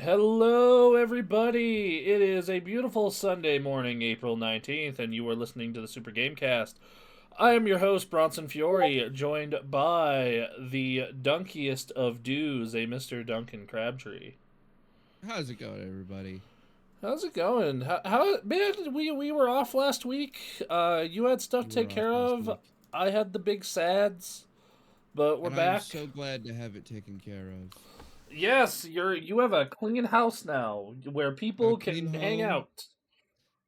Hello, everybody. It is a beautiful Sunday morning, April 19th, and you are listening to the Super Gamecast. I am your host, Bronson Fiore, joined by the dunkiest of dudes, a Mr. Duncan Crabtree. How's it going, everybody? How's it going? Man, we were off last week. You had stuff to You take were off care last of. week. I had the big sads, but we're And I'm back. so glad to have it taken care of. Yes, you have a clean house now where I have people a clean can hang home, out.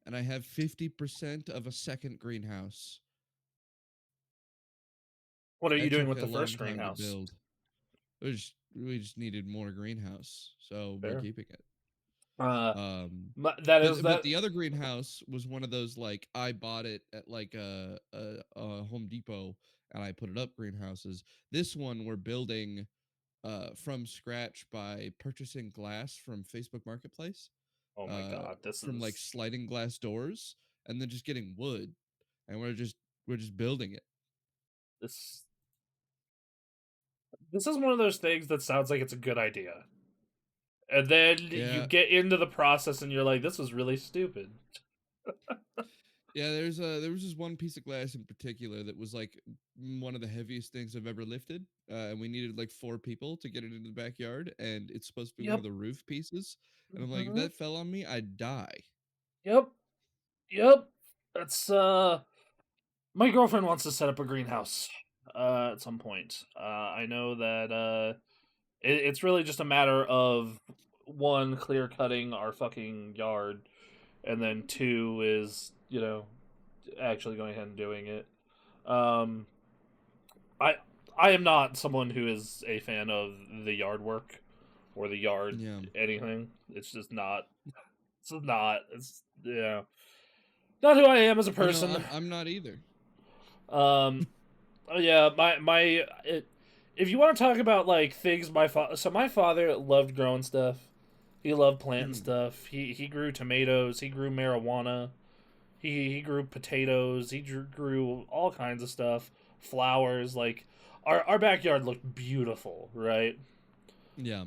and I have 50% of a second greenhouse. What are you That doing took with a the long first time to greenhouse? build. We just needed more greenhouse, so we're Fair. keeping it. Uh, Um, that is but that. the other greenhouse was one of those like I bought it at like a Home Depot and I put it up greenhouses. This one we're building from scratch by purchasing glass from Facebook Marketplace. Oh my god, this From like is sliding glass doors and then just getting wood and we're just building it. this. This is one of those things that sounds like it's a good idea, and then you Yeah. get into the process and you're like, "This is really stupid." Yeah, there was this one piece of glass in particular that was like one of the heaviest things I've ever lifted. And we needed like 4 people to get it into the backyard, and it's supposed to be one of Yep. the roof pieces. And I'm like, if Hmm. that fell on me, I'd die. Yep. Yep. That's My girlfriend wants to set up a greenhouse. At some point. I know that it's really just a matter of one, clear cutting our fucking yard, and then two is actually going ahead and doing it. Um, I I am not someone who is a fan of the yard work or the yard Yeah. anything. It's just not. It's not. It's not who I am as a You know, person. I'm not either. Um, yeah, if you want to talk about like things my father loved growing stuff. He loved planting Mhm. stuff. He grew tomatoes. He grew marijuana. He grew potatoes. He grew all kinds of stuff. Flowers. Like our backyard looked beautiful, right? Yeah.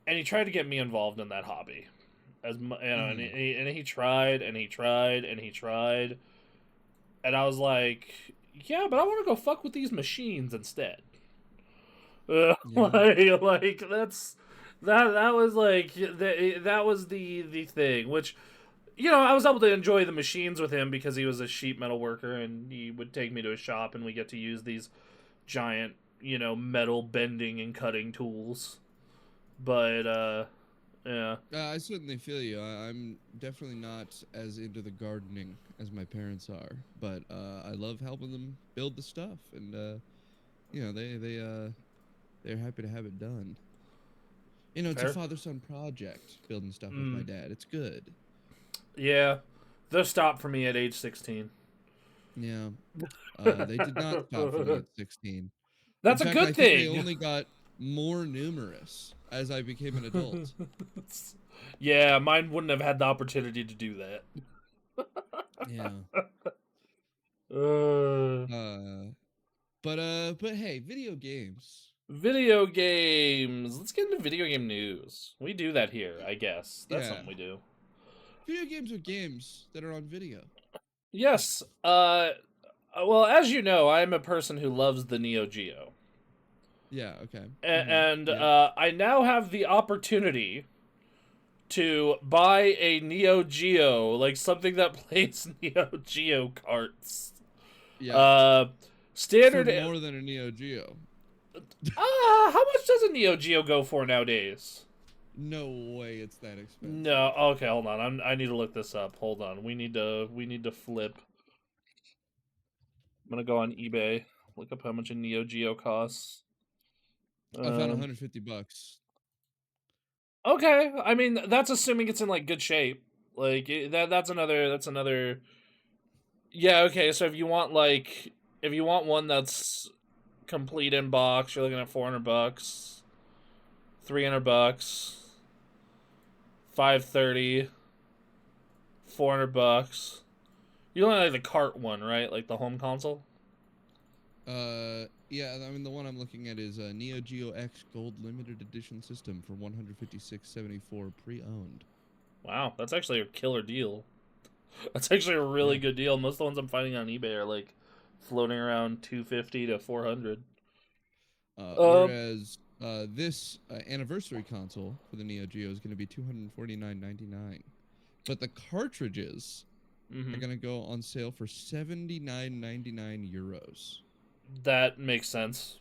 And he tried to get me involved in that hobby. And Mhm. he tried and he tried and he tried, and I was like, yeah, but I want to go fuck with these machines instead. Yeah. Like that was like that was the thing, which I was able to enjoy the machines with him because he was a sheet metal worker and he would take me to his shop and we get to use these giant, metal bending and cutting tools. But yeah. I certainly feel you. I'm definitely not as into the gardening as my parents are, but I love helping them build the stuff, and they're happy to have it done. You know, it's a Fair. father-son project building stuff with my Mm, dad. It's good. yeah. They'll stop for me at age 16. Yeah. They did not stop for me at 16. In That's a fact, I good think they thing. only got more numerous as I became an adult. Yeah, mine wouldn't have had the opportunity to do that. Yeah. Uh, Uh, but hey, video games. Video games. Let's get into video game news. We do that here, I guess. That's Yeah. something we do. Video games are games that are on video. Yes. Well, as you know, I'm a person who loves the Neo Geo. Yeah, okay. And Yep. I now have the opportunity to buy a Neo Geo, like something that plays Neo Geo carts. Yeah. Uh, For standard. more than a Neo Geo. How much does a Neo Geo go for nowadays? No way it's that expensive. No, okay, hold on. I need to look this up. Hold on. We need to flip. I'm gonna go on eBay. Look up how much a Neo Geo costs. I found Um, 150 bucks. okay. I mean, that's assuming it's in like good shape. Like that's another. That's another. Yeah. Okay. So if you want one that's complete in box, you're looking at $400, $300, 530, $400. You only like the cart one, right? Like the home console. Yeah, I mean the one I'm looking at is Neo Geo X Gold Limited Edition System for 156.74 pre-owned. Wow, that's actually a killer deal. That's actually a really Yeah. good deal. Most of the ones I'm finding on eBay are like floating around 250 to 400. Uh, Whereas this anniversary console for the Neo Geo is going to be 249.99, but the cartridges are mhm. going to go on sale for 79.99 euros. That makes sense.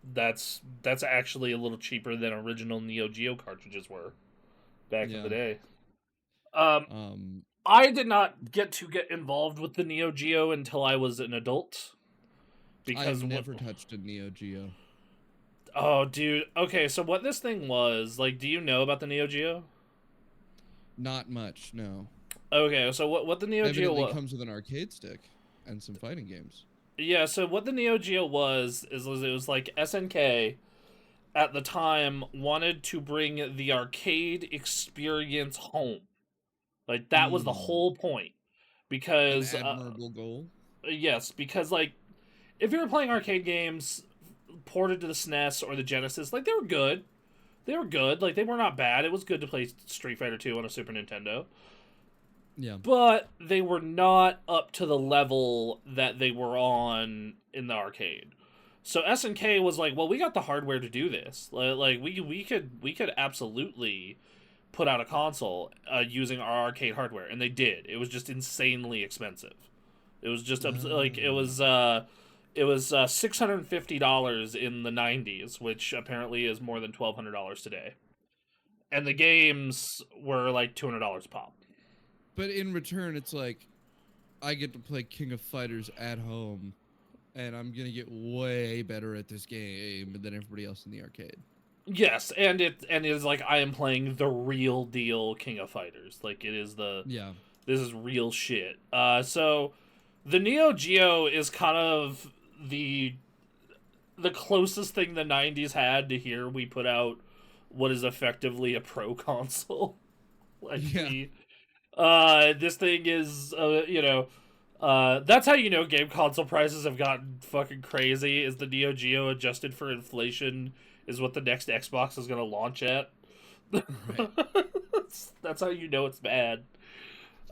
That's actually a little cheaper than original Neo Geo cartridges were back in the Yeah. day. Um, Um, I did not get involved with the Neo Geo until I was an adult I have because what? never touched a Neo Geo. Oh, dude. Okay, so what this thing was like? Do you know about the Neo Geo? Not much, no. Okay, so what the Neo Geo Evidently was? comes with an arcade stick and some fighting games. Yeah, so what the Neo Geo was it was like SNK at the time wanted to bring the arcade experience home. Like that was the Hmm. whole point. An Because admirable goal. yes, because like if you were playing arcade games ported to the SNES or the Genesis, like they were good. They were good. Like they were not bad. It was good to play Street Fighter 2 on a Super Nintendo. Yeah. But they were not up to the level that they were on in the arcade. So SNK was like, well, we got the hardware to do this. Like we could absolutely put out a console using our arcade hardware, and they did. It was just insanely expensive. It was just like Oh. it was $650 in the '90s, which apparently is more than $1,200 today. And the games were like $200 pop. But in return, it's like I get to play King of Fighters at home, and I'm gonna get way better at this game than everybody else in the arcade. Yes, and it is like I am playing the real deal King of Fighters. Like it is the Yeah. this is real shit. So the Neo Geo is kind of the the closest thing the '90s had to here. We put out what is effectively a pro console. Like Yeah. this thing is that's how you know game console prices have gotten fucking crazy. Is the Neo Geo adjusted for inflation? Is what the next Xbox is going to launch at. Right. That's how you know it's bad.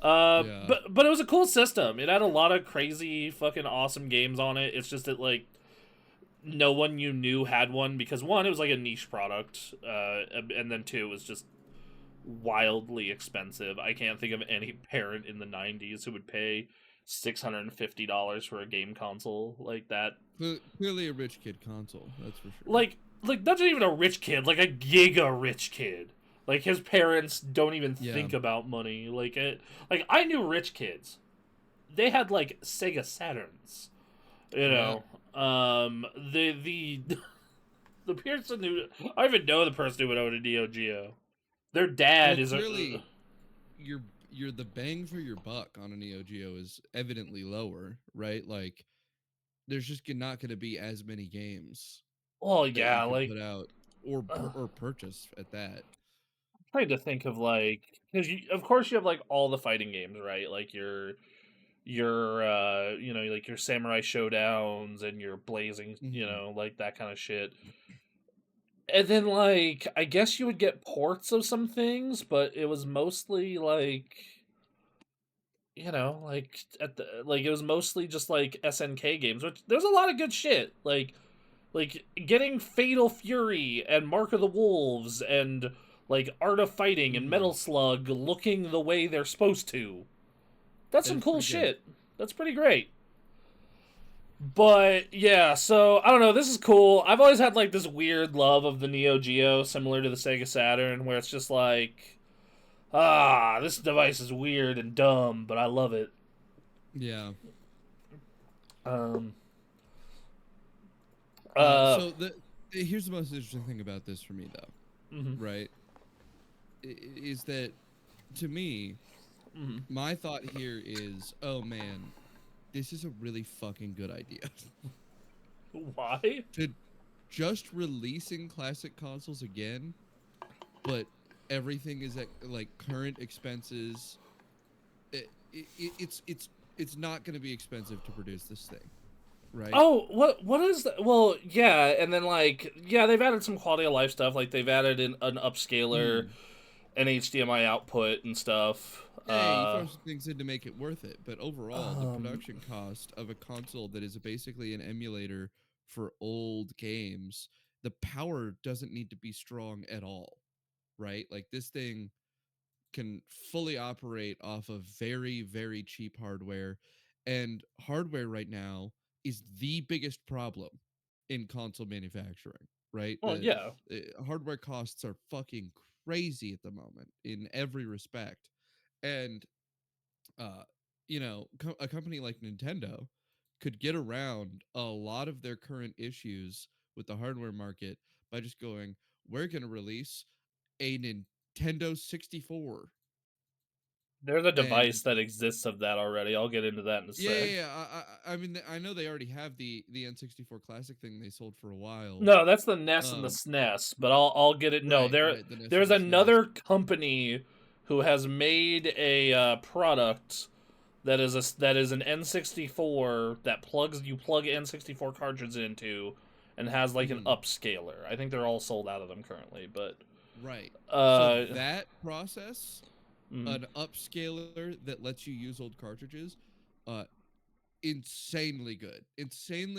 Yeah. But it was a cool system. It had a lot of crazy fucking awesome games on it. It's just that like no one you knew had one because one, it was like a niche product, and then two, it was just wildly expensive. I can't think of any parent in the '90s who would pay $650 for a game console like that. Clearly a rich kid console, that's for sure. Like not even a rich kid, like a giga rich kid. Like his parents don't even Yeah. think about money. Like I knew rich kids. They had like Sega Saturns. You Yeah. know, the the person who I don't even know the person who would own a Neo Geo. Their dad Well, is a clearly you're the bang for your buck on a Neo Geo is evidently lower, right? Like there's just not going to be as many games well, that you yeah, can like put out or purchase at that. trying to think of like because of course you have like all the fighting games, right? Like your like your Samurai Showdowns and your Blazing, Hmm. like that kind of shit. And then like I guess you would get ports of some things, but it was mostly like like at the like it was mostly just like SNK games, which there's a lot of good shit. Like getting Fatal Fury and Mark of the Wolves and like Art of Fighting and Hmm. Metal Slug looking the way they're supposed to. That's That some is cool pretty great. shit. That's pretty great. But yeah, so I don't know. This is cool. I've always had like this weird love of the Neo Geo, similar to the Sega Saturn, where it's just like, this device is weird and dumb, but I love it. Yeah. Um, uh, So here's the most interesting thing about this for me though, mhm, right? Is that to me, mhm. my thought here is, oh man, this is a really fucking good idea. Why? To just releasing classic consoles again, but everything is at like current expenses. It, it, it's it's not going to be expensive to produce this thing. right? Oh, what is that? Well, yeah, and then like yeah, they've added some quality of life stuff. Like they've added an upscaler, Mm. an HDMI output and stuff. Hey, you throw some things in to make it worth it, but overall, the Um, production cost of a console that is basically an emulator for old games, the power doesn't need to be strong at all, right? Like this thing can fully operate off of very, very cheap hardware. And hardware right now is the biggest problem in console manufacturing, right? well, yeah, Hardware costs are fucking crazy at the moment in every respect. And uh, a company like Nintendo could get around a lot of their current issues with the hardware market by just going, we're going to release a Nintendo 64. there's a And device that exists of that already. I'll get into that in a yeah, yeah, sec. yeah. I mean, I know they already have the N64 Classic thing they sold for a while. No, that's the NES and the Um, SNES, but I'll get it. No, right, the NES there's and the SNES. another company who has made a product that is an N64 that you plug N64 cartridges into, and has like an Hmm. upscaler. I think they're all sold out of them currently, but Right. So uh, that process, mm, an upscaler that lets you use old cartridges, uh, insanely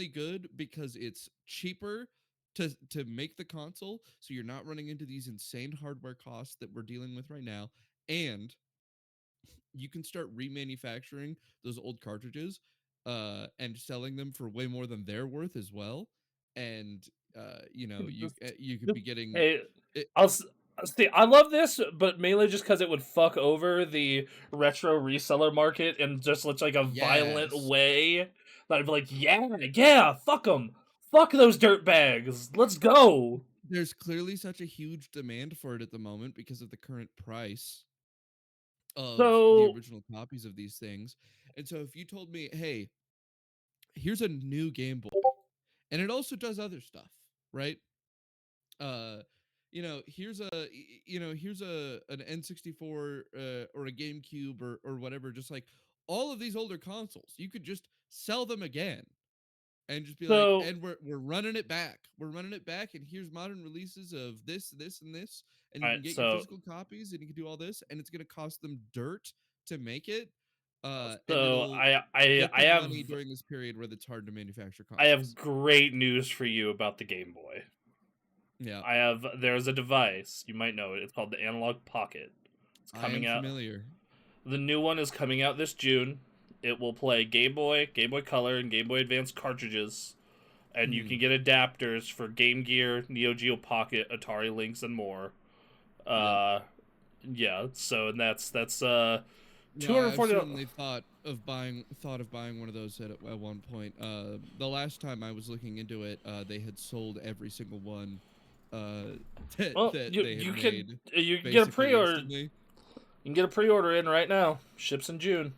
good because it's cheaper to make the console, so you're not running into these insane hardware costs that we're dealing with right now, and you can start remanufacturing those old cartridges and selling them for way more than they're worth as well. And this, you could be getting hey, it. I'll see. I love this, but mainly just because it would fuck over the retro reseller market in just such like a violent Yes, way. That I'd be like, yeah, yeah, fuck them, fuck those dirt bags, let's go. there's clearly such a huge demand for it at the moment because of the current price of the So, original copies of these things. And so if you told me, hey, here's a new Game Boy, and it also does other stuff, right? uh here's a an N64 or a GameCube or whatever, just like all of these older consoles, you could just sell them again and just be like, so, and we're running it back. We're running it back, and here's modern releases of this and this, and all you right, can get your so, physical copies and you can do all this, and it's going to cost them dirt to make it. And so it'll get I them have money during this period where it's hard to manufacture I have consoles. great news for you about the Game Boy. Yeah, There's a device, you might know it. It's called the Analog Pocket. It's I coming am out. familiar. The new one is coming out this June. It will play Game Boy, Game Boy Color, and Game Boy Advance cartridges, and you Hmm. can get adapters for Game Gear, Neo Geo Pocket, Atari Lynx, and more. Yep. Uh, yeah. So and that's Yeah, two hundred I've forty. certainly thought of buying one of those at one point. The last time I was looking into it, they had sold every single one uh Well, that you they had made you can get a basically pre-order. instantly. You can get a pre-order in right now. Ships in June.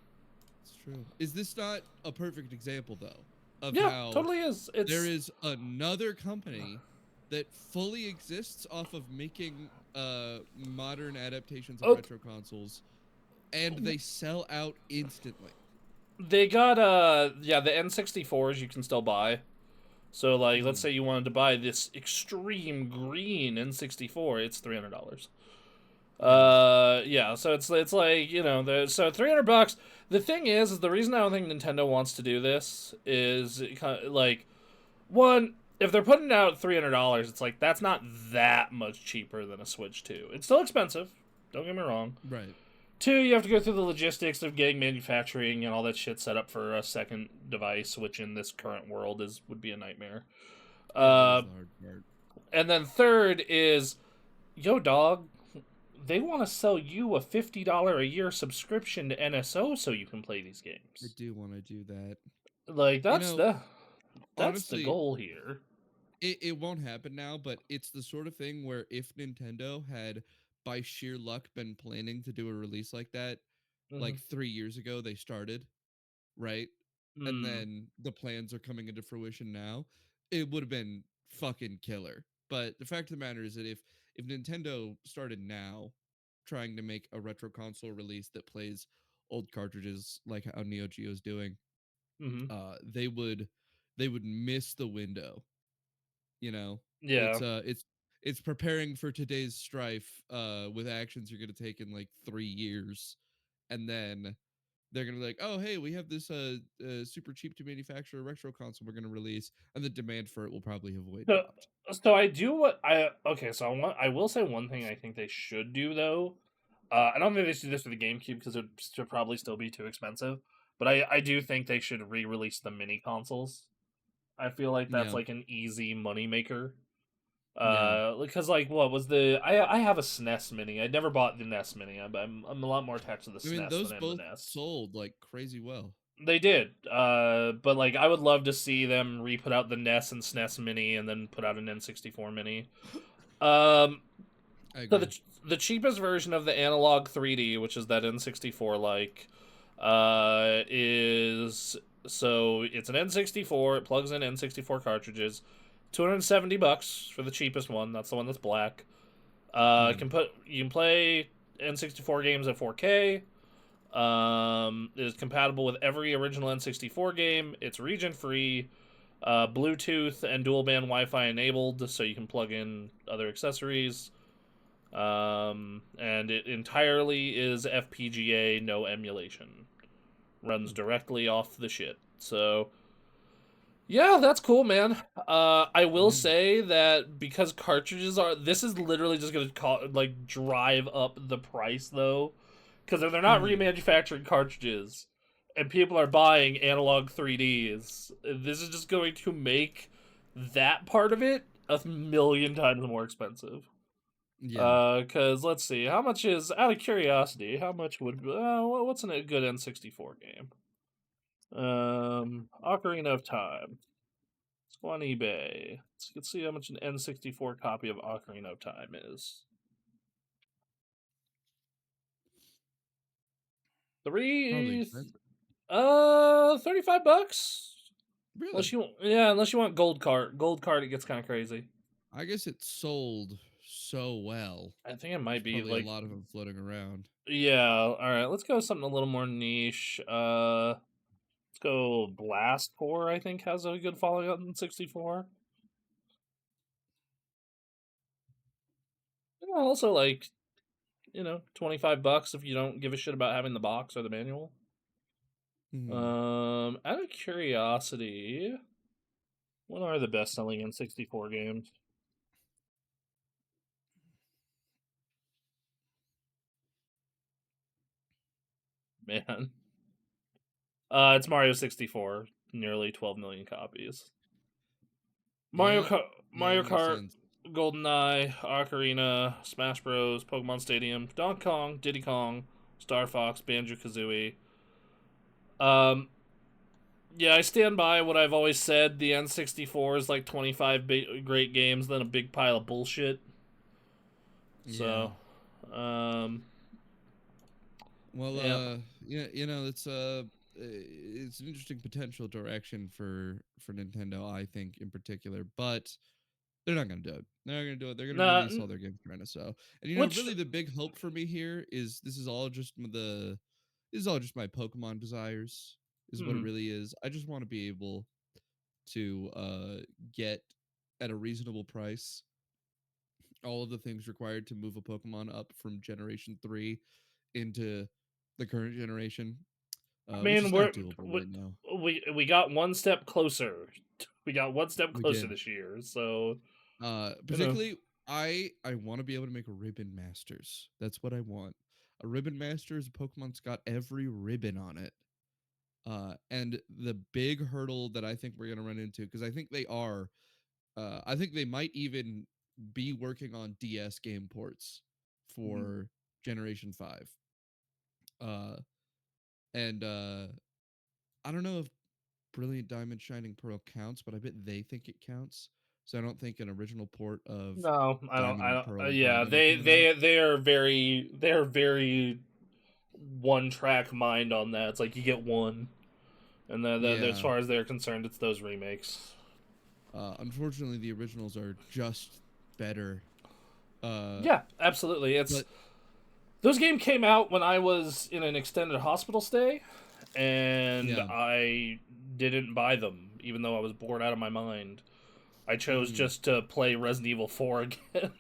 It's true. Is this not a perfect example though of Yeah, how totally is. there It's is another company that fully exists off of making modern adaptations of oh, retro consoles, and they sell out instantly? they got yeah, the N64s you can still buy. So like let's Hmm. say you wanted to buy this extreme green N64, it's $300. Yeah. Yeah, so it's like, so $300. The thing is the reason I don't think Nintendo wants to do this is like one, if they're putting out $300, it's like that's not that much cheaper than a Switch 2. It's still expensive. Don't get me wrong. Right. Two, you have to go through the logistics of getting manufacturing and all that shit set up for a second device, which in this current world is would be a nightmare. Yeah, that Uh, is the hard part. and then third is, yo, dog, they want to sell you a $50 a year subscription to NSO so you can play these I games. do want to do that. Like You know, that's the honestly, goal here. it won't happen now, but it's the sort of thing where if Nintendo had, by sheer luck, been planning to do a release like that, Mm-hmm. like 3 years ago, they started, right? And Hmm. then the plans are coming into fruition now, it would have been fucking killer. But the fact of the matter is that if Nintendo started now trying to make a retro console release that plays old cartridges like how Neo Geo is doing, Hmm. they would they would miss the window. You know, Yeah. it's preparing for today's strife with actions you're gonna take in like 3 years, and then they're gonna be like, oh hey, we have this super cheap to manufacture retro console we're gonna release, and the demand for it will probably have way So, dropped. so I do what I okay. So I will say one thing I think they should do though. I don't think they should do this for the GameCube because it should probably still be too expensive. But I do think they should re-release the mini consoles. I feel like that's Yeah, like an easy moneymaker. yeah. Because like what was the I have a SNES Mini. I never bought the NES Mini. I'm a lot more attached to the I mean, SNES than those I am the both NES. sold like crazy well. They did, but like I would love to see them re-put out the NES and SNES Mini, and then put out an N64 Mini. Um, I so agree. the cheapest version of the analog 3D, which is that N64 like, is so it's an N64. It plugs in N64 cartridges. $270 for the cheapest one. That's the one that's black. Hmm. You can play N64 games at 4K. It is compatible with every original N64 game. It's region free, Bluetooth and dual band Wi-Fi enabled, so you can plug in other accessories. And it entirely is FPGA, no emulation. Runs directly off the shit. So yeah, that's cool, man. I will Yeah. say that because cartridges are, this is literally just gonna like drive up the price though, because if they're not Hmm. remanufacturing cartridges, and people are buying analog 3Ds, this is just going to make that part of it a million times more expensive. Yeah. Because let's see, how much is out of curiosity? How much would what's a good N64 game? Ocarina of Time. It's on eBay. Let's see how much an N64 copy of Ocarina of Time is. Probably Three, expensive. $35. Really? Unless you want gold card. Gold card, it gets kind of crazy. I guess it sold so well. I think it There's might be probably a like, lot of them floating around. yeah. All right, let's go with something a little more niche. Let's go Blast Core. I think has a good following on 64. Yeah, also like $25 if you don't give a shit about having the box or the manual. Hmm. Out of curiosity, what are the best-selling N64 games? Man, it's Mario 64, nearly 12 million copies. Yeah. Yeah, Mario that makes Kart, sense. GoldenEye, Ocarina, Smash Bros, Pokemon Stadium, Donkey Kong, Diddy Kong, Star Fox, Banjo Kazooie. Um, yeah, I stand by what I've always said. The N64 is like 25 great games, then a big pile of bullshit. Yeah. So, um, Well, yeah, yeah, it's an interesting potential direction for Nintendo, I think in particular, but they're not gonna do it. They're not gonna do it. They're gonna nah, release all their games trying to sell. And which, really the big hope for me here is this is all just my Pokemon desires, is what it mhm. really is. I just want to be able to get at a reasonable price all of the things required to move a Pokemon up from Generation 3 into the current generation, I which mean, is not doable right now. we got one step closer. We got one step We closer did. this year. So you know, Particularly, I want to be able to make a Ribbon Masters. That's what I want. A Ribbon Masters Pokemon's got every ribbon on it. And the big hurdle that I think we're gonna run into, because I think they are, I think they might even be working on DS game ports mhm. for Generation 5. Uh, and I don't know if Brilliant Diamond Shining Pearl counts, but I bet they think it counts. So I don't think an original port of No, I don't. Diamond I and don't. Pearl is really Yeah, going to be coming out. they are very one track mind on that. It's like you get one, and as Yeah. far as they're concerned, it's those remakes. Unfortunately, the originals are just better. Uh, Yeah, absolutely. It's but those games came out when I was in an extended hospital stay, and Yeah. I didn't buy them, even though I was bored out of my mind. I chose Mm. just to play Resident Evil 4 again.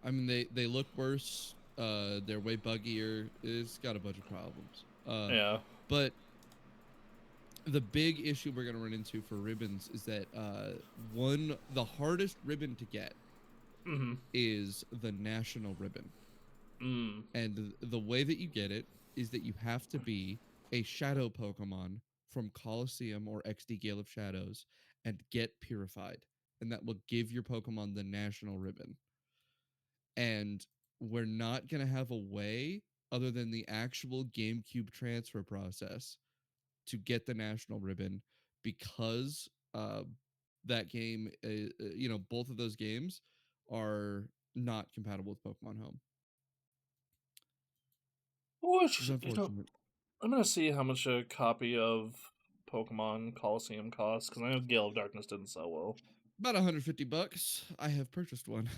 I mean, they look worse. They're way buggier. It's got a bunch of problems. Yeah. But the big issue we're gonna run into for ribbons is that the hardest ribbon to get Mm-hmm. is the national ribbon. Mm. And the way that you get it is that you have to be a shadow Pokemon from Colosseum or XD Gale of Shadows and get purified. And that will give your Pokemon the national ribbon. And we're not going to have a way other than the actual GameCube transfer process to get the national ribbon because that game, both of those games are not compatible with Pokemon Home. It's Which, unfortunate. I'm gonna see how much a copy of Pokemon Coliseum costs, because I know Gale of Darkness didn't sell well. About $150. I have purchased one.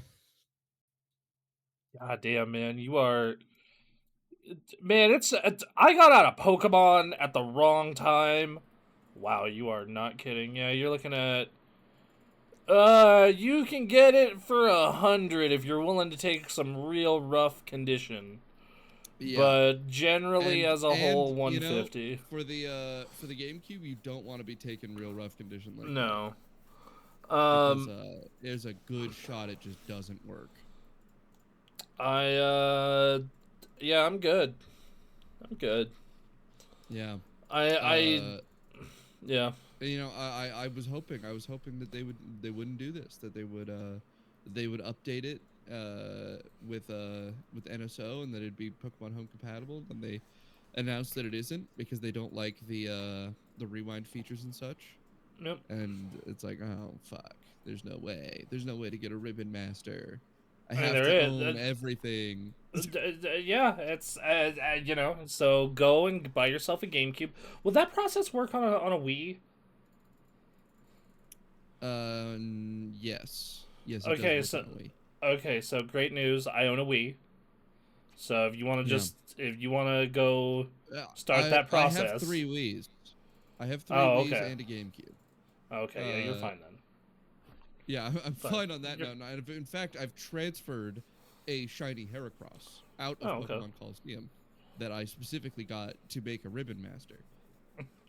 God damn, man, you are. Man, it's. I got out of Pokemon at the wrong time. Wow, you are not kidding. Yeah, you're looking at. You can get it for 100 if you're willing to take some real rough condition. Yeah. But generally, And as a and whole, 150. for the GameCube, you don't want to be taking real rough condition like that No. because Um, there's a good shot it just doesn't work. I yeah, I'm good. I'm good. Yeah. I Uh yeah. I was hoping that they wouldn't do this, that they would update it with NSO and that it'd be Pokemon Home compatible. And they announced that it isn't because they don't like the rewind features and such. Yep. And it's like, oh fuck, there's no way. There's no way to get a Ribbon Master. I I mean, have there to is. own everything. Yeah, it's So go and buy yourself a GameCube. Will that process work on a Wii? Yes. Yes, it does Okay, work on so a Wii. great news. I own a Wii. So Yeah. if you want to go start that I have process. 3 Wiis. I have three Oh, Wiis okay. and a GameCube. Okay, yeah, you're Uh, fine then. yeah, I'm Fine. fine on that now. In fact, I've transferred a shiny Heracross out Oh, of okay. Pokemon Coliseum that I specifically got to make a Ribbon Master.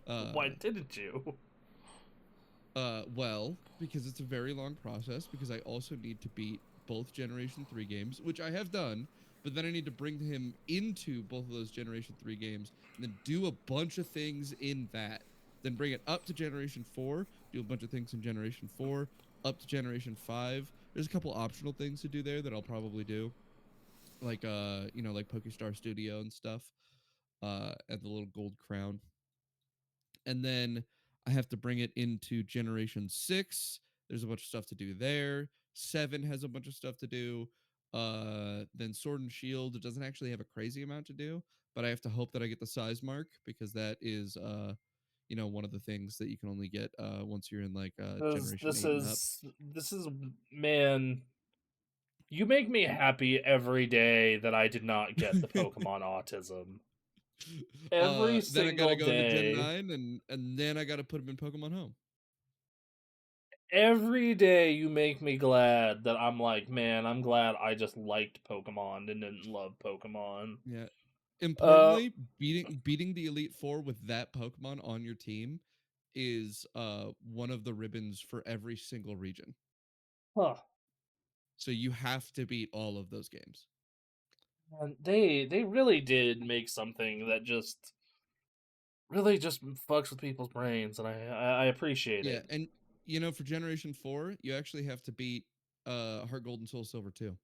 Why Uh, didn't you? well, because it's a very long process. Because I also need to beat both Generation 3 games, which I have done. But then I need to bring him into both of those Generation 3 games and then do a bunch of things in that. Then bring it up to Generation 4, do a bunch of things in Generation 4, up to Generation 5. There's a couple optional things to do there that I'll probably do. Like like Pokestar Studio and stuff. And the little gold crown. And then I have to bring it into Generation 6. There's a bunch of stuff to do there. 7 has a bunch of stuff to do. Then Sword and Shield, it doesn't actually have a crazy amount to do, but I have to hope that I get the size mark because that is one of the things that you can only get once you're in like Generation 8 and up. This is Man, you make me happy every day that I did not get the Pokemon Autism. Every Then I gotta single go into Gen day. 9 and then I gotta put him in Pokemon Home. Every day you make me glad that I'm like, man, I'm glad I just liked Pokemon and didn't love Pokemon. Yeah. Uh Importantly, beating the Elite Four with that Pokemon on your team is one of the ribbons for every single region. huh. So you have to beat all of those games. And they really did make something that just really just fucks with people's brains, and I appreciate Yeah, it. and for Generation 4, you actually have to beat Heart Gold and Soul Silver too,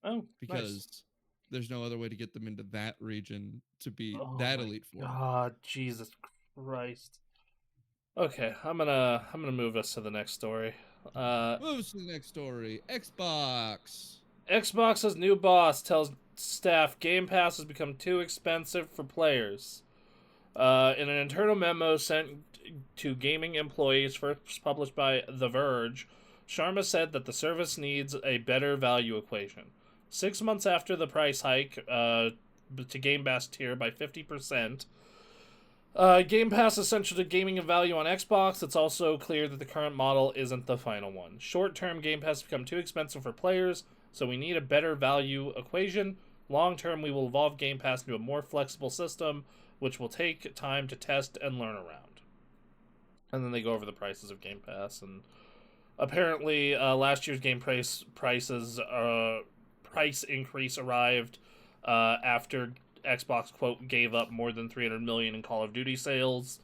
Oh, nice. because there's no other way to get them into that region to beat Oh that my Elite Four. god, Jesus Christ. Okay, I'm gonna move us to the next story. Uh, Moves to the next story. Xbox. Xbox's new boss tells staff Game Pass has become too expensive for players. In an internal memo sent to gaming employees, first published by The Verge, Sharma said that the service needs a better value equation. 6 months after the price hike to Game Pass tier by 50%, Game Pass is essential to gaming of value on Xbox. It's also clear that the current model isn't the final one. Short-term, Game Pass has become too expensive for players, so we need a better value equation. Long-term, we will evolve Game Pass into a more flexible system, which will take time to test and learn around. And then they go over the prices of Game Pass, and apparently last year's price increase arrived after Xbox quote gave up more than 300 million in Call of Duty sales.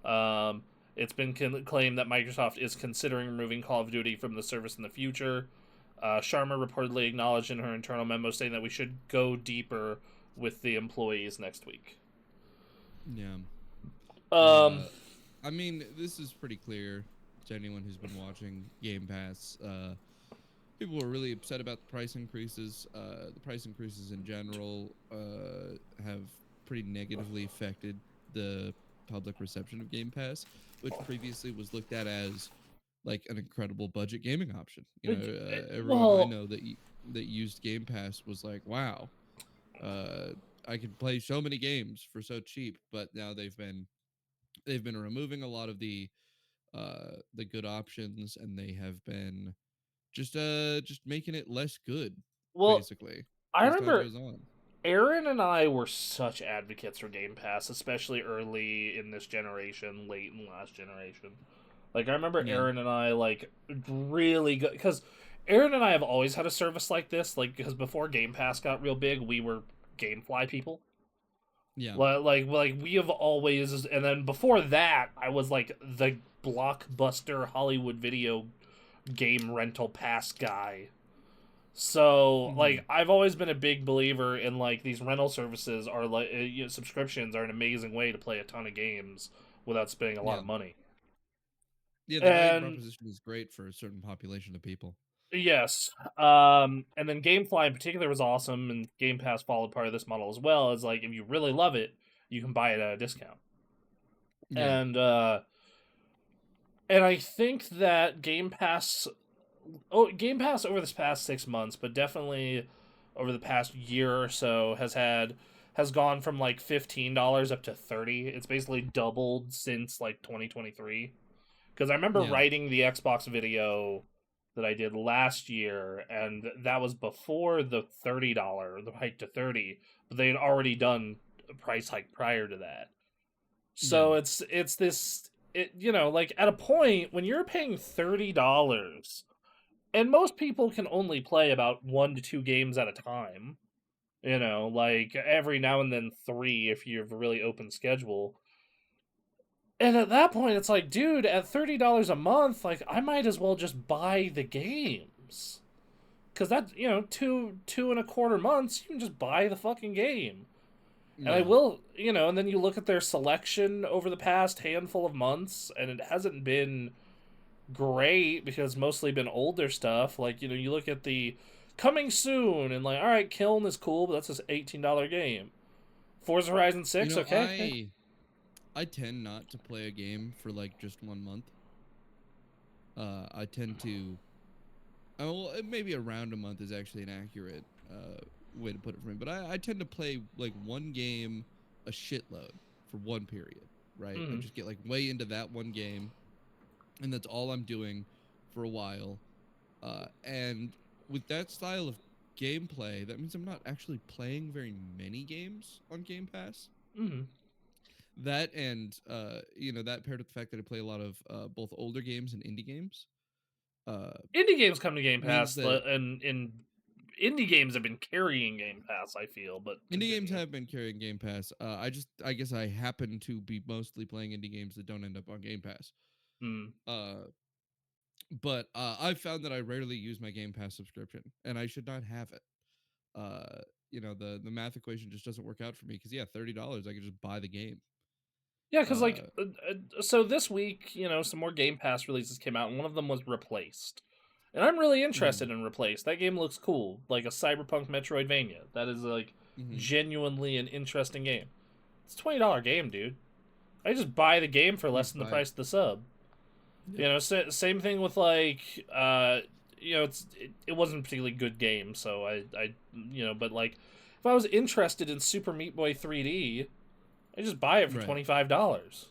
Um, it's been claimed that Microsoft is considering removing Call of Duty from the service in the future. Sharma reportedly acknowledged in her internal memo saying that we should go deeper with the employees next week. Yeah. Um, Uh, I mean, this is pretty clear to anyone who's been watching Game Pass. People were really upset about the price increases. The price increases in general have pretty negatively affected the public reception of Game Pass, which previously was looked at as like an incredible budget gaming option. Everyone I well, know that used Game Pass was like, "Wow, uh, I can play so many games for so cheap." But now they've been removing a lot of the good options, and they have been just making it less good, well, basically, I as time remember goes on. Aaron and I were such advocates for Game Pass, especially early in this generation, late in last generation. Like I remember Yeah, Aaron and I like really good because Aaron and I have always had a service like this. Like because before Game Pass got real big, we were GameFly people. yeah, Like we have always, and then before that, I was like the blockbuster Hollywood video game rental pass guy. So, hmm, like, I've always been a big believer in like these rental services are like subscriptions are an amazing way to play a ton of games without spending a lot yeah, of money. yeah. The value And proposition is great for a certain population of people. yes, and then GameFly in particular was awesome, and Game Pass followed part of this model as well. Is like if you really love it, you can buy it at a discount, Yeah, and uh, and I think that Game Pass over this past 6 months, but definitely over the past year or so has gone from like $15 up to 30. It's basically doubled since like 2023. Because I remember yeah, writing the Xbox video that I did last year, and that was before the the hike to 30, but they had already done a price hike prior to that. yeah. So it's this like at a point when you're paying $30 and most people can only play about 1 to 2 games at a time. Like every now and then three if you have a really open schedule. And at that point, it's like, dude, at $30 a month, like I might as well just buy the games, because that two and a quarter months, you can just buy the fucking game. And I Yeah. will, and then you look at their selection over the past handful of months, and it hasn't been great because it's mostly been older stuff. Like, you look at the coming soon and like, all right, Kiln is cool, but that's just $18 game. Forza Horizon You 6, know, okay. I tend not to play a game for like just 1 month. I tend to. Well, maybe around a month is actually an accurate way to put it for me. But I tend to play like one game a shitload for one period, right? I Mm-hmm. just get like way into that one game, and that's all I'm doing for a while. And with that style of gameplay, that means I'm not actually playing very many games on Game Pass. Mm-hmm. That and that paired with the fact that I play a lot of both older games and indie games, uh, Indie games come to Game means Pass, that and indie games have been carrying Game Pass, I feel, but indie games continue. have been carrying Game Pass. I guess I happen to be mostly playing indie games that don't end up on Game Pass. Mm. Uh, but I've found that I rarely use my Game Pass subscription, and I should not have it. The math equation just doesn't work out for me because yeah, $30 I could just buy the game. Yeah, because Uh, so this week, some more Game Pass releases came out, and one of them was Replaced. And I'm really mm-hmm, interested in Replaced. That game looks cool, like a cyberpunk Metroidvania. That is like mm-hmm. genuinely an interesting game. It's $20 game, dude. I just buy the game for You less just than the buy it. price of the sub. Yeah. Same thing with like it wasn't a particularly good game, so I but like if I was interested in Super Meat Boy 3D, I just buy it for Right. $25.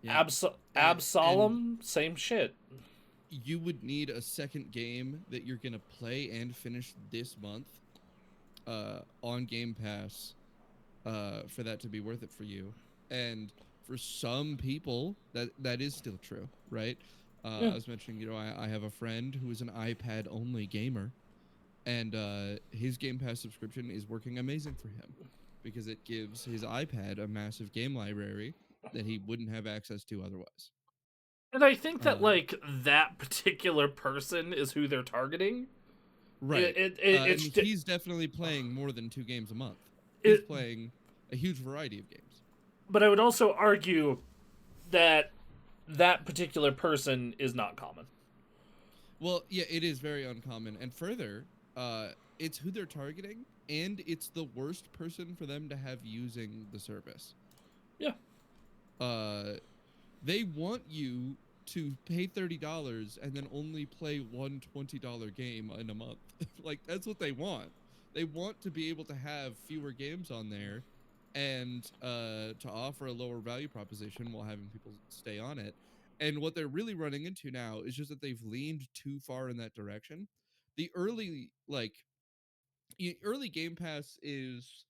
Yeah. And Absolem, same shit. you would need a second game that you're gonna play and finish this month on Game Pass for that to be worth it for you. And for some people, that is still true, right? Yeah. I was mentioning, I have a friend who is an iPad only gamer, and his Game Pass subscription is working amazing for him because it gives his iPad a massive game library that he wouldn't have access to otherwise. And I think that Uh, like that particular person is who they're targeting. right. And It's he's definitely playing more than 2 games a month. He's it, playing a huge variety of games. but I would also argue that that particular person is not common. Well, yeah, it is very uncommon. And further, it's who they're targeting, and it's the worst person for them to have using the service. Yeah, Uh, they want you to pay $30 and then only play one $20 game in a month. Like, that's what they want. They want to be able to have fewer games on there and to offer a lower value proposition while having people stay on it. And what they're really running into now is just that they've leaned too far in that direction. The early Game Pass is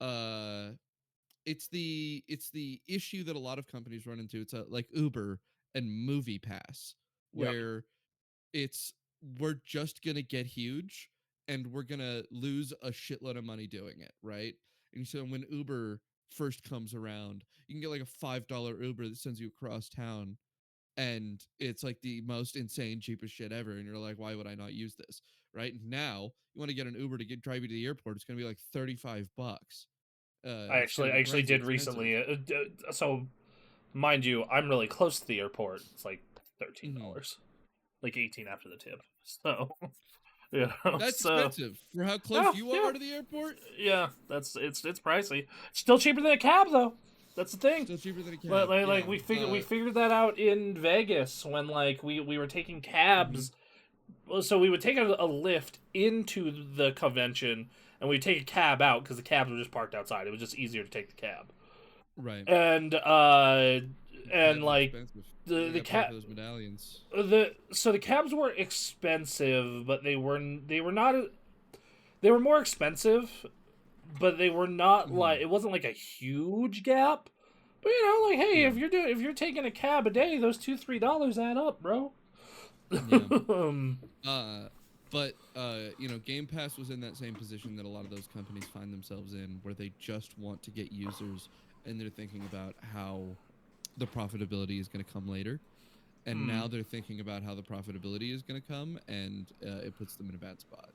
uh it's the issue that a lot of companies run into. It's like Uber and Movie Pass, yeah. where it's we're just gonna get huge and we're gonna lose a shitload of money doing it, right? And so when Uber first comes around, you can get like a $5 Uber that sends you across town, and it's like the most insane cheapest shit ever. And you're like, why would I not use this? Right now, you want to get an Uber to drive you to the airport. It's gonna be like $35. It's gonna I be actually crazy did expensive. recently. So mind you, I'm really close to the airport. It's like Hmm. $13, like 18 after the tip. So you know, That's so expensive for how close oh you yeah, are to the airport. yeah. It's pricey. Still cheaper than a cab though. That's the thing. Still cheaper than a Like, cab. like, like Yeah. we figured that out in Vegas when like we were taking Hmm. cabs. Well, so we would take a lift into the convention and we'd take a cab out because the cabs were just parked outside. It was just easier to take the cab. Right. And Cabs are like expensive. the You the gotta pay cab for those medallions. the cabs were expensive, but they were not they were more expensive, but they were not Hmm. like it wasn't like a huge gap. But like hey, Yeah. if you're taking a cab a day, those $2-3 add up, bro. Yeah. um, Uh, but Game Pass was in that same position that a lot of those companies find themselves in, where they just want to get users, and they're thinking about how the profitability is going to come later. And hmm. now they're thinking about how the profitability is going to come, and it puts them in a bad spot.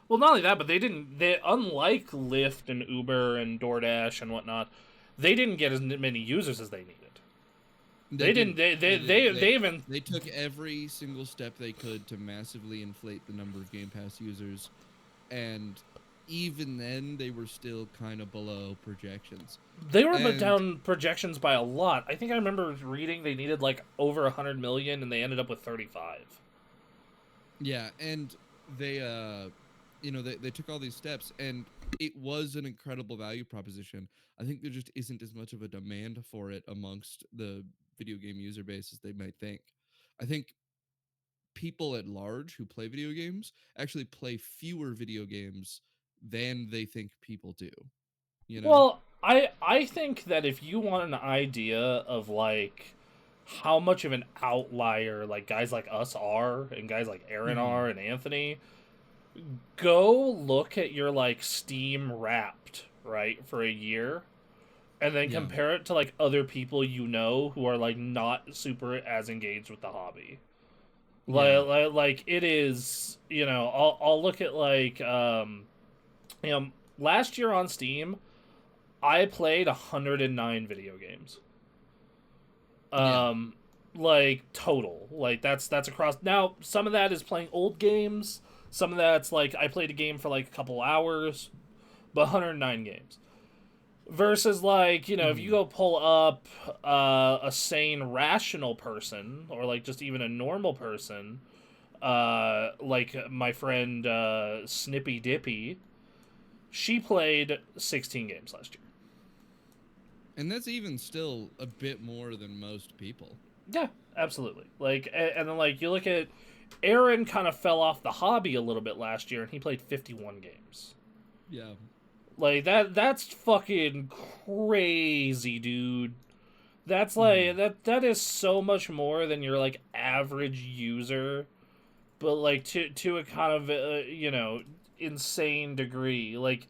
Well, not only that, but they didn't. They unlike Lyft and Uber and DoorDash and whatnot, they didn't get as many users as they needed. They They didn't. didn't. They didn't. They even. They took every single step they could to massively inflate the number of Game Pass users, and even then, they were still kind of below projections. They were And down projections by a lot. I think I remember reading they needed like over 100 million, and they ended up with 35. yeah, and they took all these steps, and it was an incredible value proposition. I think there just isn't as much of a demand for it amongst the video game user base as they might think. I think people at large who play video games actually play fewer video games than they think people do, you know? Well, I think that if you want an idea of like how much of an outlier like guys like us are and guys like Aaron Mhm. are and Anthony, go look at your like Steam Wrapped, right, for a year and then Yeah. compare it to like other people who are like not super as engaged with the hobby. Yeah. Like it is, I'll look at like you know, last year on Steam, I played 109 video games. Yeah. Um like total. Like that's across. Now, some of that is playing old games. Some of that's like I played a game for like a couple hours, but 109 games. Versus like, if you Mhm. go pull up a sane rational person or like just even a normal person, like my friend Snippy Dippy, she played 16 games last year. And that's even still a bit more than most people. Yeah, absolutely. Like, and then like you look at Aaron, kind of fell off the hobby a little bit last year, and he played 51 games. Yeah. Like that's fucking crazy, dude. That's like Mhm. that is so much more than your like average user, but like to a kind of insane degree. Like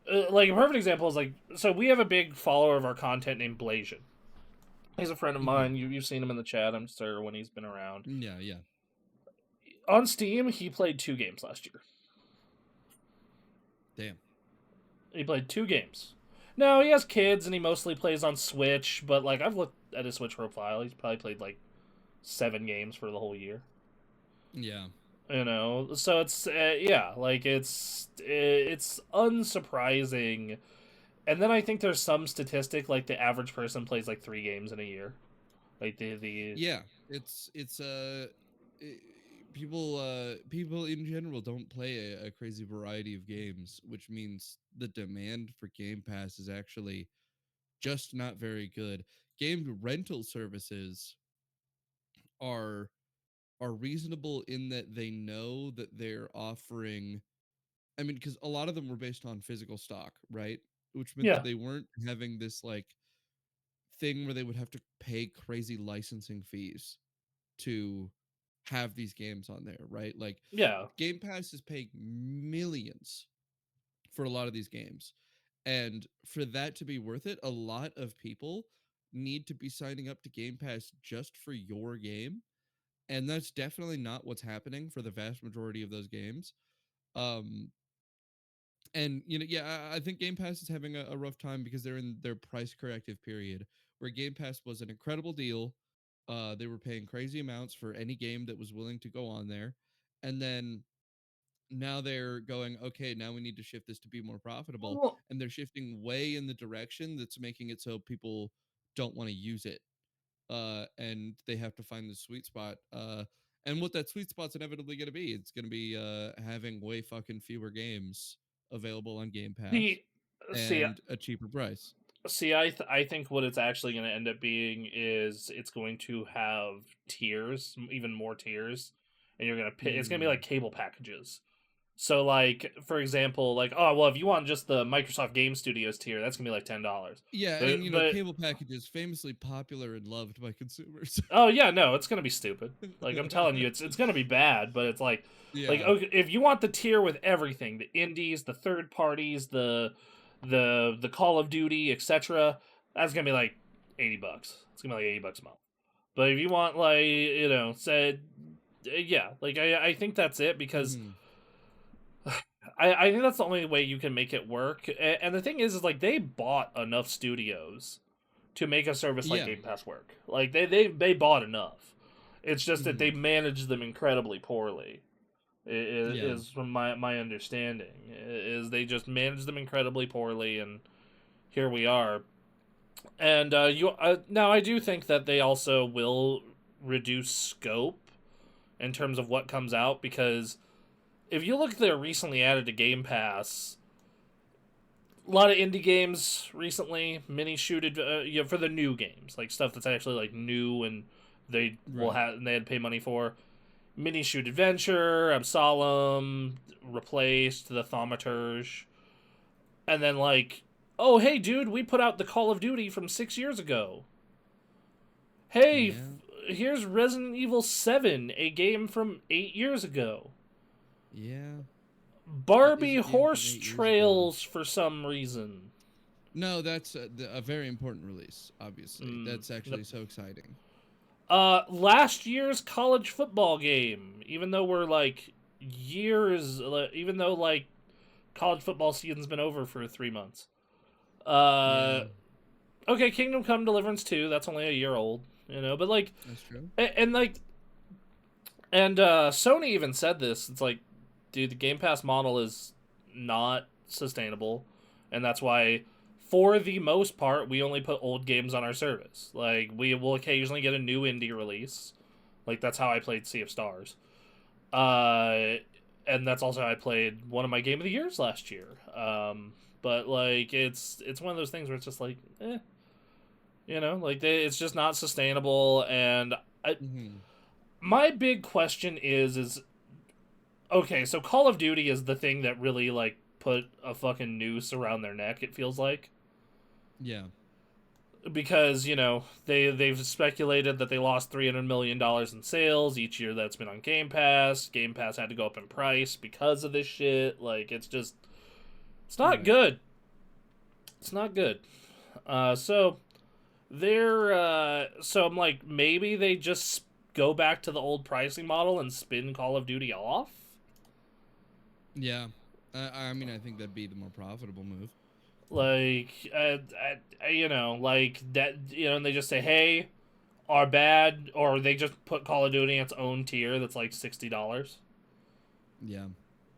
a perfect example is like, so we have a big follower of our content named Blasian. He's a friend of Mhm. mine. You've seen him in the chat, I'm sure, when he's been around. Yeah, yeah. On Steam, he played 2 games last year. Damn. He played 2 games. Now he has kids and he mostly plays on Switch, but like I've looked at his Switch profile, he's probably played like 7 games for the whole year. Yeah. So it's yeah, like it's unsurprising. And then I think there's some statistic like the average person plays like 3 games in a year. Like the Yeah. It's I- people in general don't play a crazy variety of games, which means the demand for Game Pass is actually just not very good. Game rental services are are reasonable in that they know that they're offering, I mean, because a lot of them were based on physical stock, right? Which meant that yeah they weren't having this like thing where they would have to pay crazy licensing fees to have these games on there, right? Like yeah Game Pass is paying millions for a lot of these games. And for that to be worth it, a lot of people need to be signing up to Game Pass just for your game. And that's definitely not what's happening for the vast majority of those games. Um, and yeah, I think Game Pass is having a rough time because they're in their price corrective period, where Game Pass was an incredible deal. They were paying crazy amounts for any game that was willing to go on there, and then now they're going, okay, now we need to shift this to be more profitable, well, and they're shifting way in the direction that's making it so people don't want to use it, and they have to find the sweet spot. And what that sweet spot's inevitably going to be, it's going to be having way fucking fewer games available on Game Pass see see and a cheaper price. I think what it's actually going to end up being is it's going to have tiers, even more tiers, and you're gonna pay. It's gonna be Mm. like cable packages. So like for example, like, oh well, if you want just the Microsoft Game Studios tier, that's gonna be like $10. Yeah, and But cable packages famously popular and loved by consumers. oh yeah, no, it's gonna be stupid. Like I'm telling you, it's gonna be bad. But it's like Yeah. okay, if you want the tier with everything, the indies, the third parties, the Call of Duty, etc., that's gonna be like $80. It's gonna be like $80 a month. But if you want like said yeah, like I think that's it because Hmm. I think that's the only way you can make it work. And the thing is like they bought enough studios to make a service like Yeah. Game Pass work. Like they bought enough. It's just that Hmm. they managed them incredibly poorly. Yeah. Is from my understanding is they just managed them incredibly poorly, and here we are. And you now I do think that they also will reduce scope in terms of what comes out because if you look at their recently added to Game Pass, a lot of indie games recently, mini shooted for the new games, like stuff that's actually like new and Right. they had to pay money for. Mini shoot adventure, Absalom, replaced the Thaumaturge, and then like, oh hey dude, we put out the Call of Duty from 6 years ago. Hey, Yeah. here's Resident Evil 7, a game from 8 years ago. Yeah. That is Barbie a game from Horse 8 years ago. Trails for some reason. No, that's a very important release, obviously. Mm. That's actually so exciting. Last year's college football game. Even though we're like even though like college football season's been over for 3 months. Uh, Yeah, okay, Kingdom Come Deliverance 2. That's only a year old, but like, that's true. and like, and Sony even said this. It's like, dude, the Game Pass model is not sustainable, and that's why, for the most part, we only put old games on our service. Like, we will occasionally get a new indie release. Like that's how I played Sea of Stars. Uh, and that's also how I played one of my Game of the Years last year. but like it's one of those things where it's just like, like it's just not sustainable. And Hmm. my big question is okay, so Call of Duty is the thing that really like put a fucking noose around their neck. It feels like Yeah. because they've speculated that they lost $300 million in sales each year that's been on Game Pass. Game Pass had to go up in price because of this shit. Like it's not Right. good. It's not good. So so I'm like maybe they just go back to the old pricing model and spin Call of Duty off. Yeah. I mean, I think that'd be the more profitable move. Like like that, and they just say, hey, our bad, or they just put Call of Duty in its own tier that's like $60. Yeah.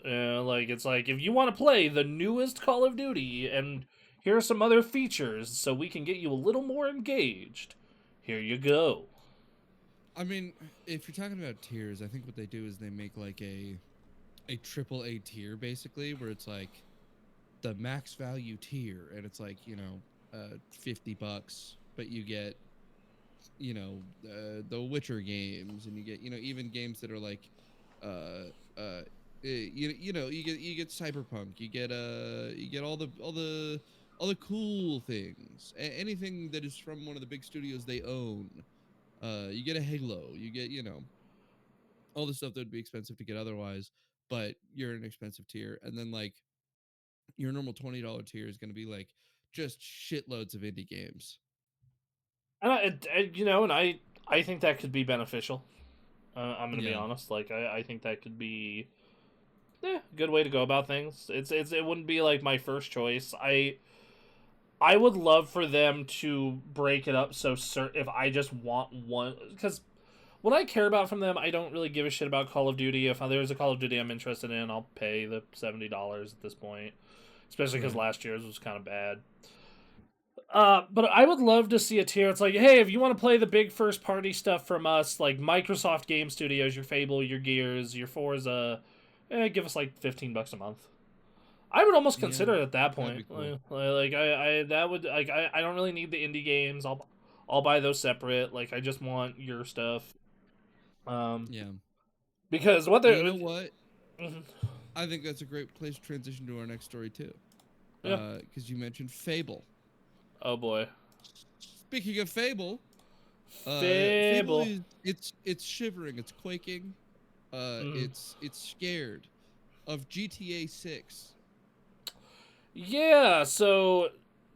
Like it's like if you want to play the newest Call of Duty and here are some other features so we can get you a little more engaged, here you go. I mean, if you're talking about tiers, I think what they do is they make like a triple A tier basically, where it's like the max value tier, and it's like $50, but you get the Witcher games, and you get even games that are like uh uh you get Cyberpunk, you get all the cool things, anything that is from one of the big studios they own. You get a Halo, you get all the stuff that would be expensive to get otherwise, but you're in an expensive tier, and then like your normal $20 tier is going to be like just shitloads of indie games. And I think that could be beneficial. I'm gonna be Yeah. honest. Like I think that could be a good way to go about things. It wouldn't be like my first choice. I would love for them to break it up so if I just want one, because what I care about from them, I don't really give a shit about Call of Duty. If there's a Call of Duty I'm interested in, I'll pay the $70 at this point. Especially because Right. last year's was kind of bad. But I would love to see a tier. It's like, hey, if you want to play the big first party stuff from us, like Microsoft Game Studios, your Fable, your Gears, your Forza, give us like $15 a month. I would almost Yeah, consider it at that that'd point. be cool. I that would like I don't really need the indie games. I'll buy those separate. Like I just want your stuff. Um, Yeah. because what You they're know what? mhm, I think that's a great place to transition to our next story too. yeah. Because you mentioned Fable. Oh boy, Speaking of Fable, Fable Fable. is it's shivering, it's quaking, Mm. it's scared of GTA 6. Yeah, so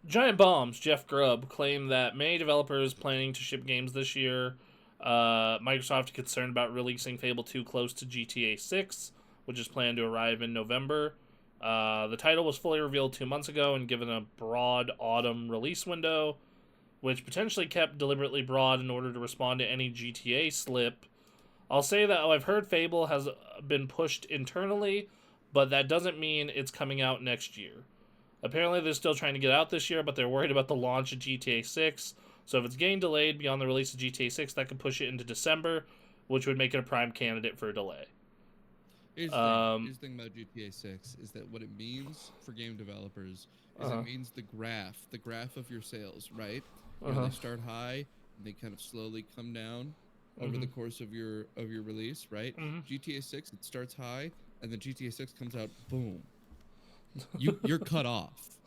Giant Bombs, Jeff Grubb, claimed that many developers planning to ship games this year. Microsoft concerned about releasing Fable 2 close to GTA 6, which is planned to arrive in November. The title was fully revealed 2 months ago and given a broad autumn release window, which potentially kept deliberately broad in order to respond to any GTA slip. I'll say that I've heard Fable has been pushed internally, but that doesn't mean it's coming out next year. Apparently, they're still trying to get out this year, but they're worried about the launch of GTA 6. So if it's getting delayed beyond the release of GTA 6, that could push it into December, which would make it a prime candidate for a delay. Here's the thing. Um, Here's the thing about GTA 6 is that what it means for game developers is it uh means the graph of your sales, right? huh, They start high and they kind of slowly come down over the mm-hmm, course of your release, right? mm-hmm. GTA 6, it starts high, and then GTA 6 comes out, boom. You're cut off.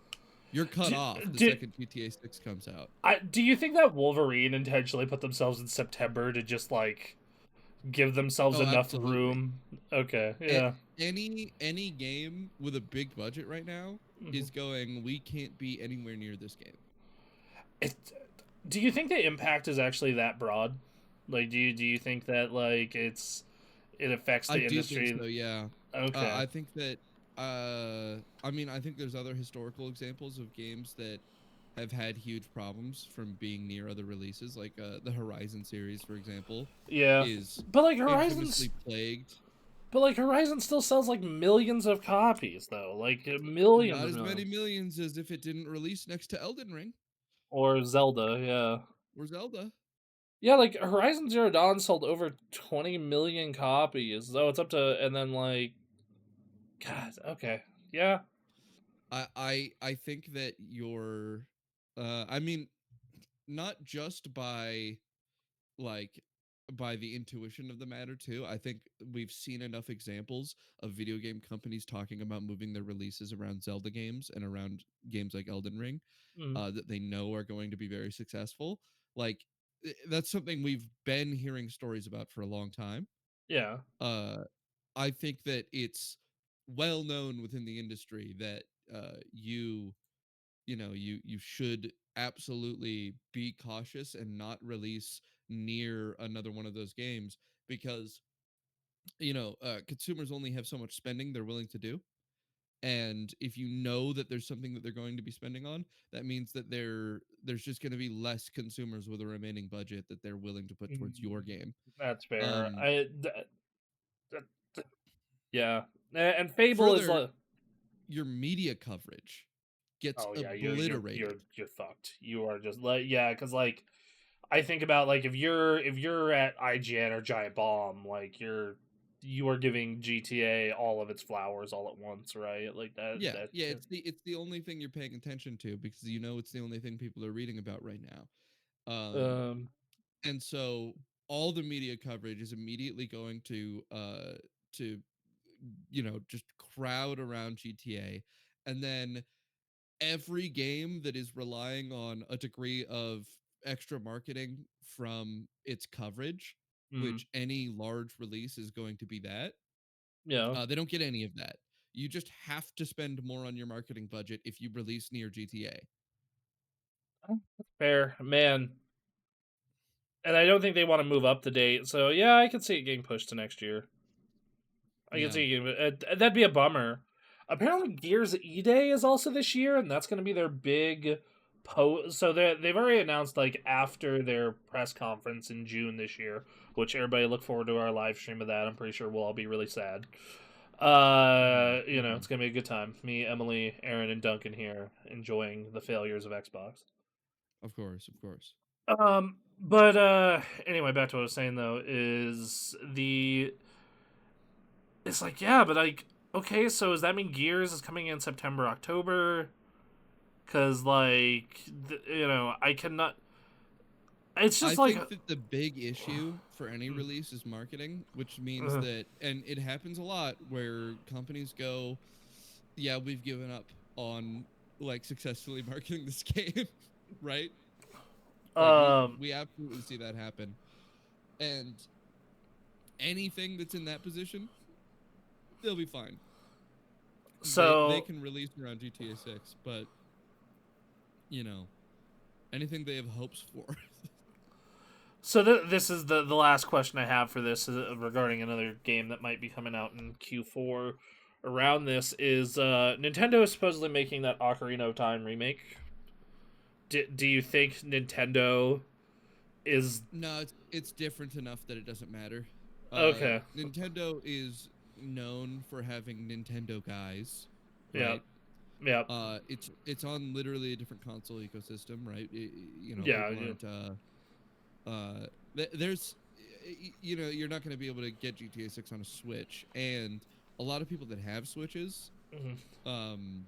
You're cut do, off the do, second GTA 6 comes out. do you think that Wolverine intentionally put themselves in September to just like give themselves Oh, enough absolutely. room? Okay, A- yeah. any game with a big budget right now Mm-hmm. is going, we can't be anywhere near this game. It, do you think the impact is actually that broad? Like, do you think that like it affects I the do think industry? so, yeah. Okay. I think that I mean, I think there's other historical examples of games that have had huge problems from being near other releases, like the Horizon series, for example, Yeah. is But like infamously plagued. Horizon still sells like millions of copies though. Like millions Not of as many millions. millions as if it didn't release next to Elden Ring Or Zelda, yeah. or Zelda. Yeah, like Horizon Zero Dawn sold over 20 million copies. So it's up to and then like God, okay. Yeah. I think that you're I mean, not just by like by the intuition of the matter too. I think we've seen enough examples of video game companies talking about moving their releases around Zelda games and around games like Elden Ring Mm, that they know are going to be very successful. Like that's something we've been hearing stories about for a long time. yeah. Uh, I think that it's well known within the industry that you should absolutely be cautious and not release near another one of those games because consumers only have so much spending they're willing to do, and if you know that there's something that they're going to be spending on, that means that there's just going to be less consumers with a remaining budget that they're willing to put towards your Mm, game. that's fair. um Yeah. And Fable is Further, like, your media coverage gets oh yeah, obliterated. you're fucked. You are just like, yeah, because like I think about like if you're at IGN or Giant Bomb, like you are giving GTA all of its flowers all at once, right? Like Yeah, that yeah, can, it's the only thing you're paying attention to because it's the only thing people are reading about right now. um And so all the media coverage is immediately going to just crowd around GTA, and then every game that is relying on a degree of extra marketing from its coverage, mm, which any large release is going to be that, yeah. they don't get any of that. You just have to spend more on your marketing budget if you release near GTA. Fair, man. And I don't think they want to move up the date. So yeah, I can see it getting pushed to next year. I can Yeah. see it that'd be a bummer. Apparently, Gears E Day is also this year, and that's going to be their big So they've already announced like after their press conference in June this year, which everybody look forward to our live stream of that. I'm pretty sure we'll all be really sad. Mhm, It's mhm. gonna be a good time. Me, Emily, Aaron, and Duncan here enjoying the failures of Xbox. Of course, of course. But anyway, back to what I was saying though is the it's like yeah, but like okay, so does that mean Gears is coming in September, October? Because like I cannot. It's I just like think that the big issue for any release is marketing, which means uh, that, and it happens a lot where companies go, "Yeah, we've given up on like successfully marketing this game," right? Like um. we absolutely see that happen, and anything that's in that position, they'll be fine. They So can release around GTA 6, but you know anything they have hopes for. this is the last question I have for this regarding another game that might be coming out in Q4. Around this is Nintendo is supposedly making that Ocarina of Time remake. Do you think Nintendo is No, it's different enough that it doesn't matter. okay? Nintendo is known for having Nintendo guys, Yeah, right? yeah, It's on literally a different console ecosystem, right? yeah, People yeah. aren't there's you're not going to be able to get GTA 6 on a Switch, and a lot of people that have Switches Mhm. um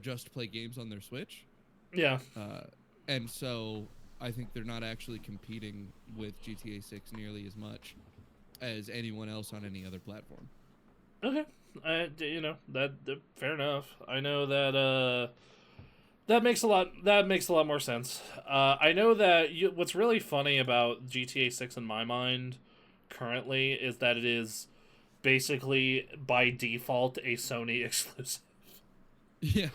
just play games on their Switch. Yeah. Uh, and so I think they're not actually competing with GTA 6 nearly as much as anyone else on any other platform. Okay. That fair enough. I know that that makes a lot more sense. I know that what's really funny about GTA 6 in my mind currently is that it is basically by default a Sony exclusive. Yeah.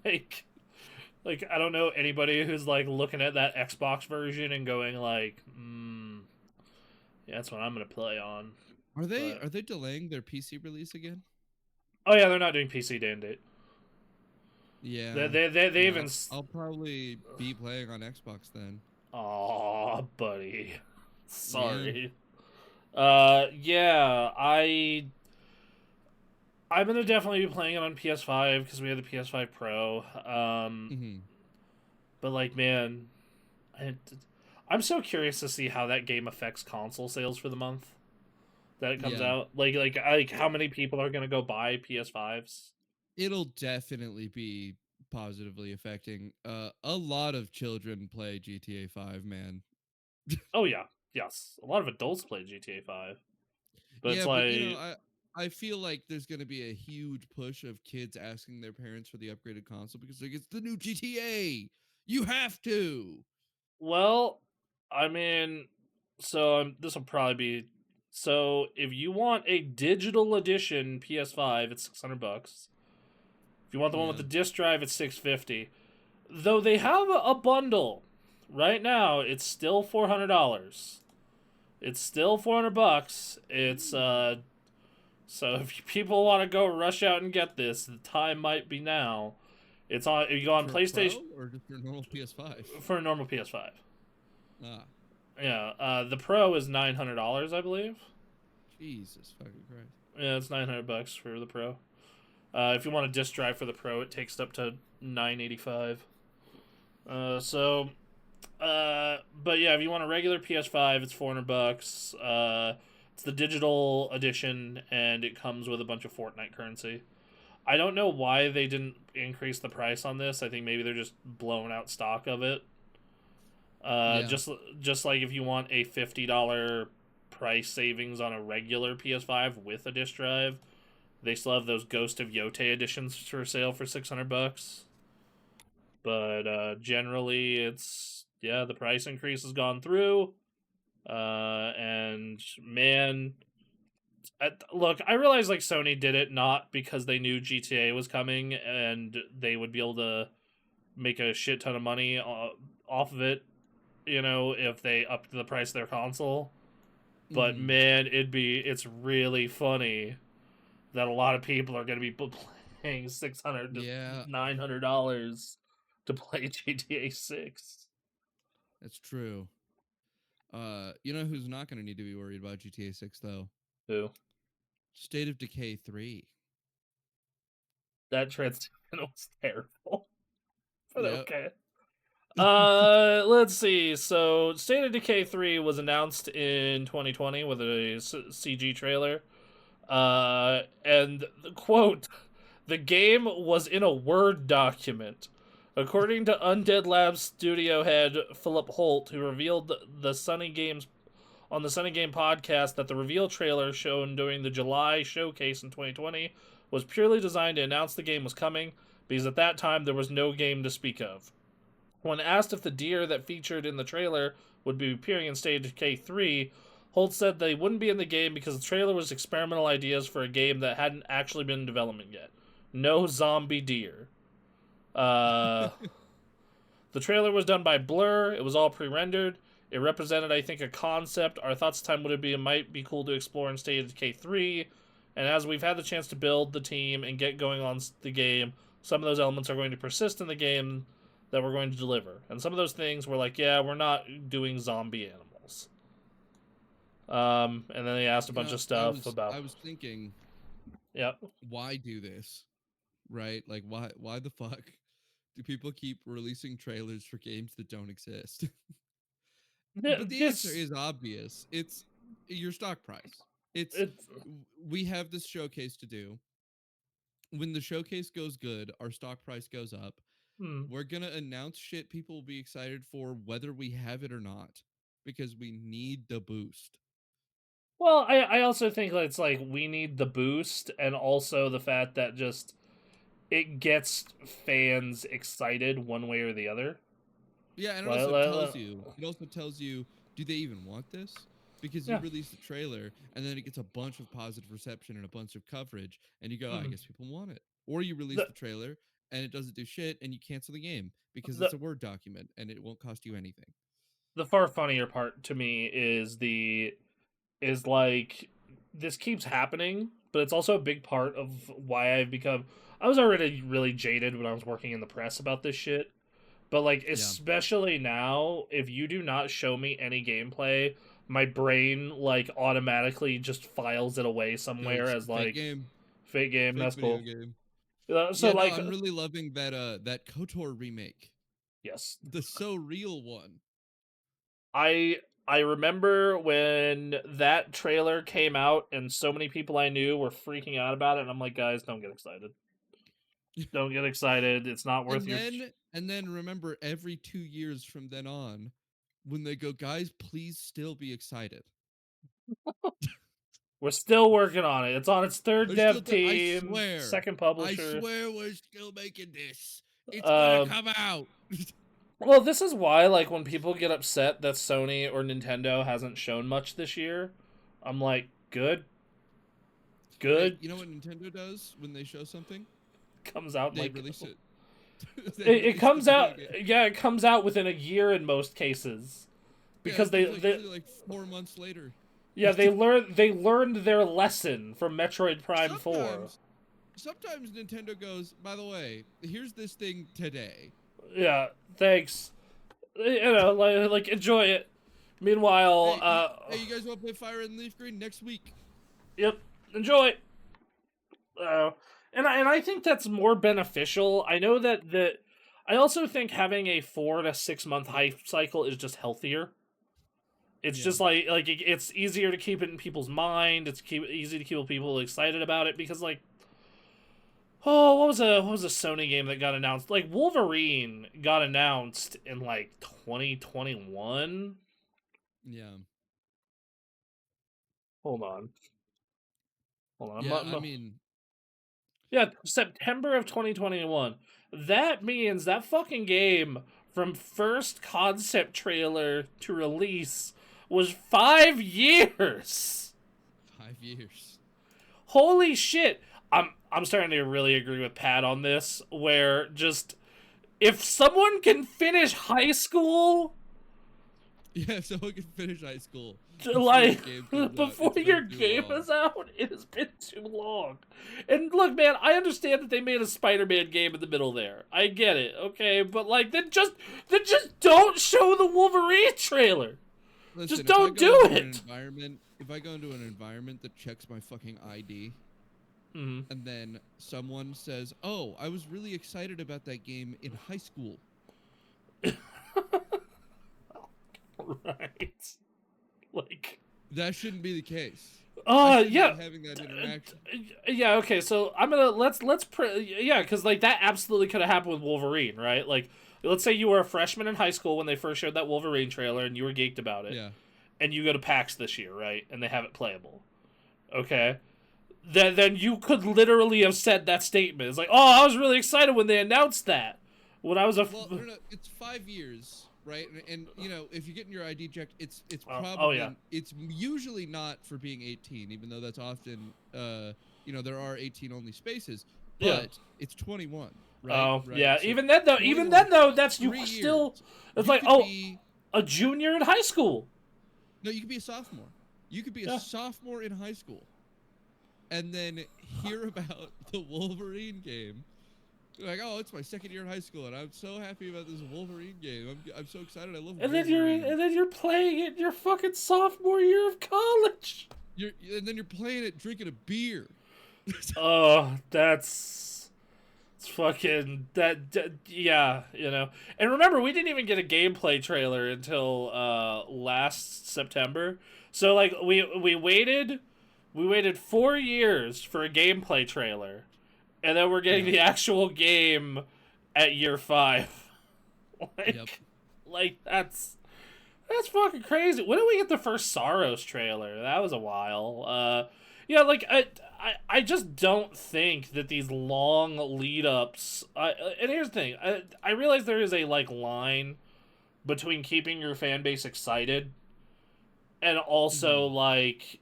like like I don't know anybody who's like looking at that Xbox version and going like, yeah, that's what I'm gonna play on. Are they But are they delaying their PC release again? oh yeah, they're not doing PC day and date. They Yeah. they they Yeah, even I'll probably be playing on Xbox then. Aw, buddy. Yeah. Sorry. Yeah, I'm gonna definitely be playing it on PS5 because we have the PS5 Pro. Mhm. But like, man, I, I'm so curious to see how that game affects console sales for the month that it comes Yeah. out. Like how many people are gonna go buy PS5s? It'll definitely be positively affecting. A lot of children play GTA 5, man. Oh yeah, yes, a lot of adults play GTA 5, but it's Yeah, but like, I feel like there's gonna be a huge push of kids asking their parents for the upgraded console because like it's the new GTA. You have to. well, I mean, so this will probably be so if you want a digital edition PS5, it's $600. If you want the one with Yeah. the disc drive, it's 650. Though they have a bundle right now, it's still $400. It's still $400. It's Ooh. so if people want to go rush out and get this, the time might be now. It's on. If you go on For a PlayStation pro or just for a normal PS5? for a normal PS5. Ah, Yeah, the Pro is $900, I believe. Jesus fucking Christ. Yeah, it's $900 for the Pro. If you want a disc drive for the Pro, it takes up to $985. So, but yeah, if you want a regular PS5, it's $400. It's the digital edition, and it comes with a bunch of Fortnite currency. I don't know why they didn't increase the price on this. I think maybe they're just blowing out stock of it. Uh, Yeah. just just like if you want a $50 price savings on a regular PS5 with a disc drive, they still have those Ghost of Yote editions for sale for $600. But generally, it's yeah, the price increase has gone through. And man, look, I realize like Sony did it not because they knew GTA was coming and they would be able to make a shit ton of money off of it, if they upped the price of their console. But Mm-hmm. man, it's really funny that a lot of people are going to be paying 600 to Yeah, $900 to play GTA 6. that's true. You know who's not gonna need to be worried about GTA 6 though? Who? State of Decay 3. That transition was terrible. But Yep. okay. Let's see. So, State of Decay 3 was announced in 2020 with a CG trailer. And the quote, the game was in a Word document. According to Undead Labs studio head Philip Holt, who revealed the Sunny Games on the Sunny Game podcast that the reveal trailer shown during the July showcase in 2020 was purely designed to announce the game was coming, because at that time there was no game to speak of. When asked if the deer that featured in the trailer would be appearing in State of Decay 3, Holt said they wouldn't be in the game because the trailer was experimental ideas for a game that hadn't actually been in development yet. No zombie deer. Uh, the trailer was done by Blur. It was all pre-rendered. It represented, I think, a concept. Our thoughts at the time would be it might be cool to explore in State of Decay 3. And as we've had the chance to build the team and get going on the game, some of those elements are going to persist in the game that we're going to deliver. And some of those things were like, yeah, we're not doing zombie animals. And then they asked a You bunch know, of stuff about, I was thinking, yeah, why do this? Right? Like why the fuck do people keep releasing trailers for games that don't exist? But the answer this, is obvious. It's your stock price. It's it, we have this showcase to do. When the showcase goes good, our stock price goes up. hmm. We're going to announce shit people will be excited for whether we have it or not because we need the boost. Well, I also think that it's like we need the boost and also the fact that just it gets fans excited one way or the other. Yeah, and it Like, also like, tells like, you, do they even want this? Because you yeah. release the trailer and then it gets a bunch of positive reception and a bunch of coverage, and you go, I Mhm. guess people want it. Or you release The the trailer and it doesn't do shit and you cancel the game because it's the a Word document and it won't cost you anything. the far funnier part to me is like this keeps happening, but it's also a big part of why I've become. I was already really jaded when I was working in the press about this shit, but like Yeah. especially now, if you do not show me any gameplay, my brain like automatically just files it away somewhere Goes as fake like game, fake game. fake That's video cool. game. So Yeah, no, like I'm really loving that KOTOR remake. yes, The So Real one. I I remember when that trailer came out and so many people I knew were freaking out about it, and I'm like, guys, don't get excited. Don't get excited. It's not worth your. And then remember every 2 years from then on, when they go, "Guys, please still be excited." We're still working on it. It's on its third They're still dev do team, second I publisher. swear we're still making this. It's gonna Um, come out. well, this is why, like, when people get upset that Sony or Nintendo hasn't shown much this year, I'm like, good, Hey, good. you know what Nintendo does when they show something? Comes out in They like release it. They it release the comes video out. game. Yeah, it comes out within a year in most cases Yeah, because it comes out usually like 4 months later. yeah, they learned their lesson from Metroid Prime 4. Sometimes sometimes Nintendo goes, "By the way, here's this thing today." Yeah, thanks. You know, like enjoy it. Meanwhile, Hey, you guys want to play Fire and Leaf Green next week? yep, enjoy. And I think that's more beneficial. I know that I also think having a 4 to 6 month hype cycle is just healthier. It's Yeah. just like it's easier to keep it in people's mind. Easy to keep people excited about it because like oh what was a Sony game that got announced? Like Wolverine got announced in like 2021. Yeah. Hold on, hold on. Yeah, I mean, Yeah, September of 2021. That means that fucking game from first concept trailer to release was 5 years. 5 years. Holy shit. I'm starting to really agree with Pat on this where just if someone can finish high school Yeah, so I can finish high school before your like game comes out. before It's your been too game long. is out, it has been too long. And look, man, I understand that they made a Spider-Man game in the middle there. I get it, okay, but like then just don't show the Wolverine trailer. Just Listen, if I don't go do into an it. environment, if I go into an environment that checks my fucking ID, Mm. and then someone says, "Oh, I was really excited about that game in high school." Right. Like That shouldn't be the case. I shouldn't yeah. be having that interaction. Yeah, okay, so I'm gonna yeah, because like that absolutely could have happened with Wolverine, right? Like, let's say you were a freshman in high school when they first showed that Wolverine trailer, and you were geeked about it, Yeah. and you go to PAX this year, right? And they have it playable, okay? Then you could literally have said that statement. It's like, oh, I was really excited when they announced that. When I was a Well, no, it's 5 years, right? And you know, if you get in your ID checked, it's oh yeah, probably it's usually not for being 18, even though that's often you know, there are 18 only spaces, yeah. but it's 21, right? Oh Right. yeah. So Even 21, then though, that's you 3 years. still. It's You like could oh, be a junior in high school. no, you could be a sophomore. You could be a Yeah. sophomore in high school, and then hear about the Wolverine game. Like, oh, it's my second year in high school, and I'm so happy about this Wolverine game. I'm so excited. I love Wolverine. And then you're playing it your fucking sophomore year of college. And then you're playing it drinking a beer. Oh, it's fucking yeah, you know. And remember, we didn't even get a gameplay trailer until last September. So like we waited 4 years for a gameplay trailer, and then we're getting Yeah. the actual game at year 5. like Yep. like that's fucking crazy. When did we get the first Saros trailer? That was a while. Yeah, like I just don't think that these long lead ups. And here's the thing. I realize there is a like line between keeping your fan base excited and also Mhm. like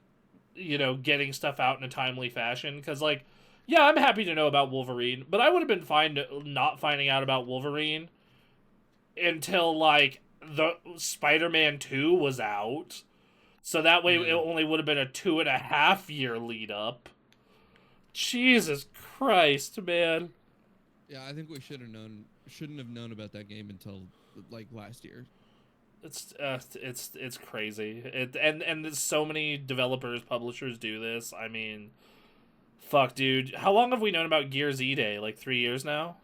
getting stuff out in a timely fashion. Because like, yeah, I'm happy to know about Wolverine, but I would have been fine not finding out about Wolverine until like the Spider-Man 2 was out. So that way it Yeah. only would have been a 2.5 year lead up. Jesus Christ, man. Yeah, I think we shouldn't have known about that game until like last year. It's crazy. And there's so many developers, publishers do this. I mean, fuck, dude. How long have we known about Gears E-Day? Like 3 years now?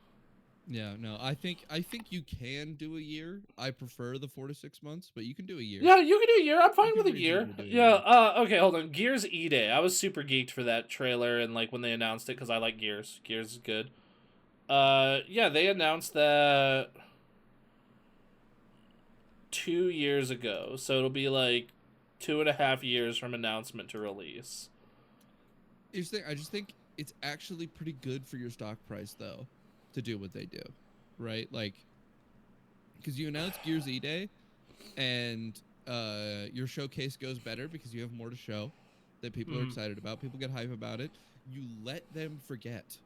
Yeah, no, I think you can do a year. I prefer the 4 to 6 months, but you can do a year. Yeah, you can do a year. I'm You fine can with a be year. reasonable to do a Yeah. year. Okay. Hold on. Gears E-Day. I was super geeked for that trailer and like when they announced it because I like Gears. Gears is good. Yeah, they announced that 2 years ago, so it'll be like 2.5 years from announcement to release. I just think it's actually pretty good for your stock price though to do what they do, right? Like, because you announce Gears E Day, and your showcase goes better because you have more to show that people are Hmm. excited about. People get hype about it. You let them forget,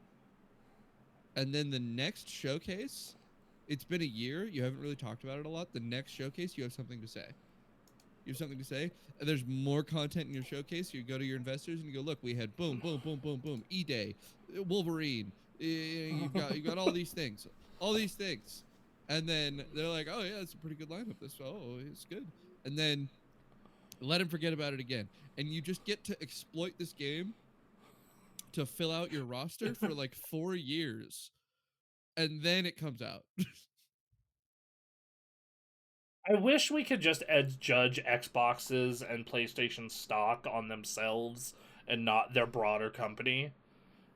and then the next showcase, it's been a year. You haven't really talked about it a lot. The next showcase, you have something to say. You have something to say. And there's more content in your showcase. You go to your investors and you go, look, we had boom, boom, boom, boom, boom, E Day, Wolverine. You've got all these things, and then they're like, oh yeah, it's a pretty good lineup. It's good, and then let him forget about it again, and you just get to exploit this game to fill out your roster for like 4 years, and then it comes out. I wish we could just judge Xboxes and PlayStation stock on themselves and not their broader company,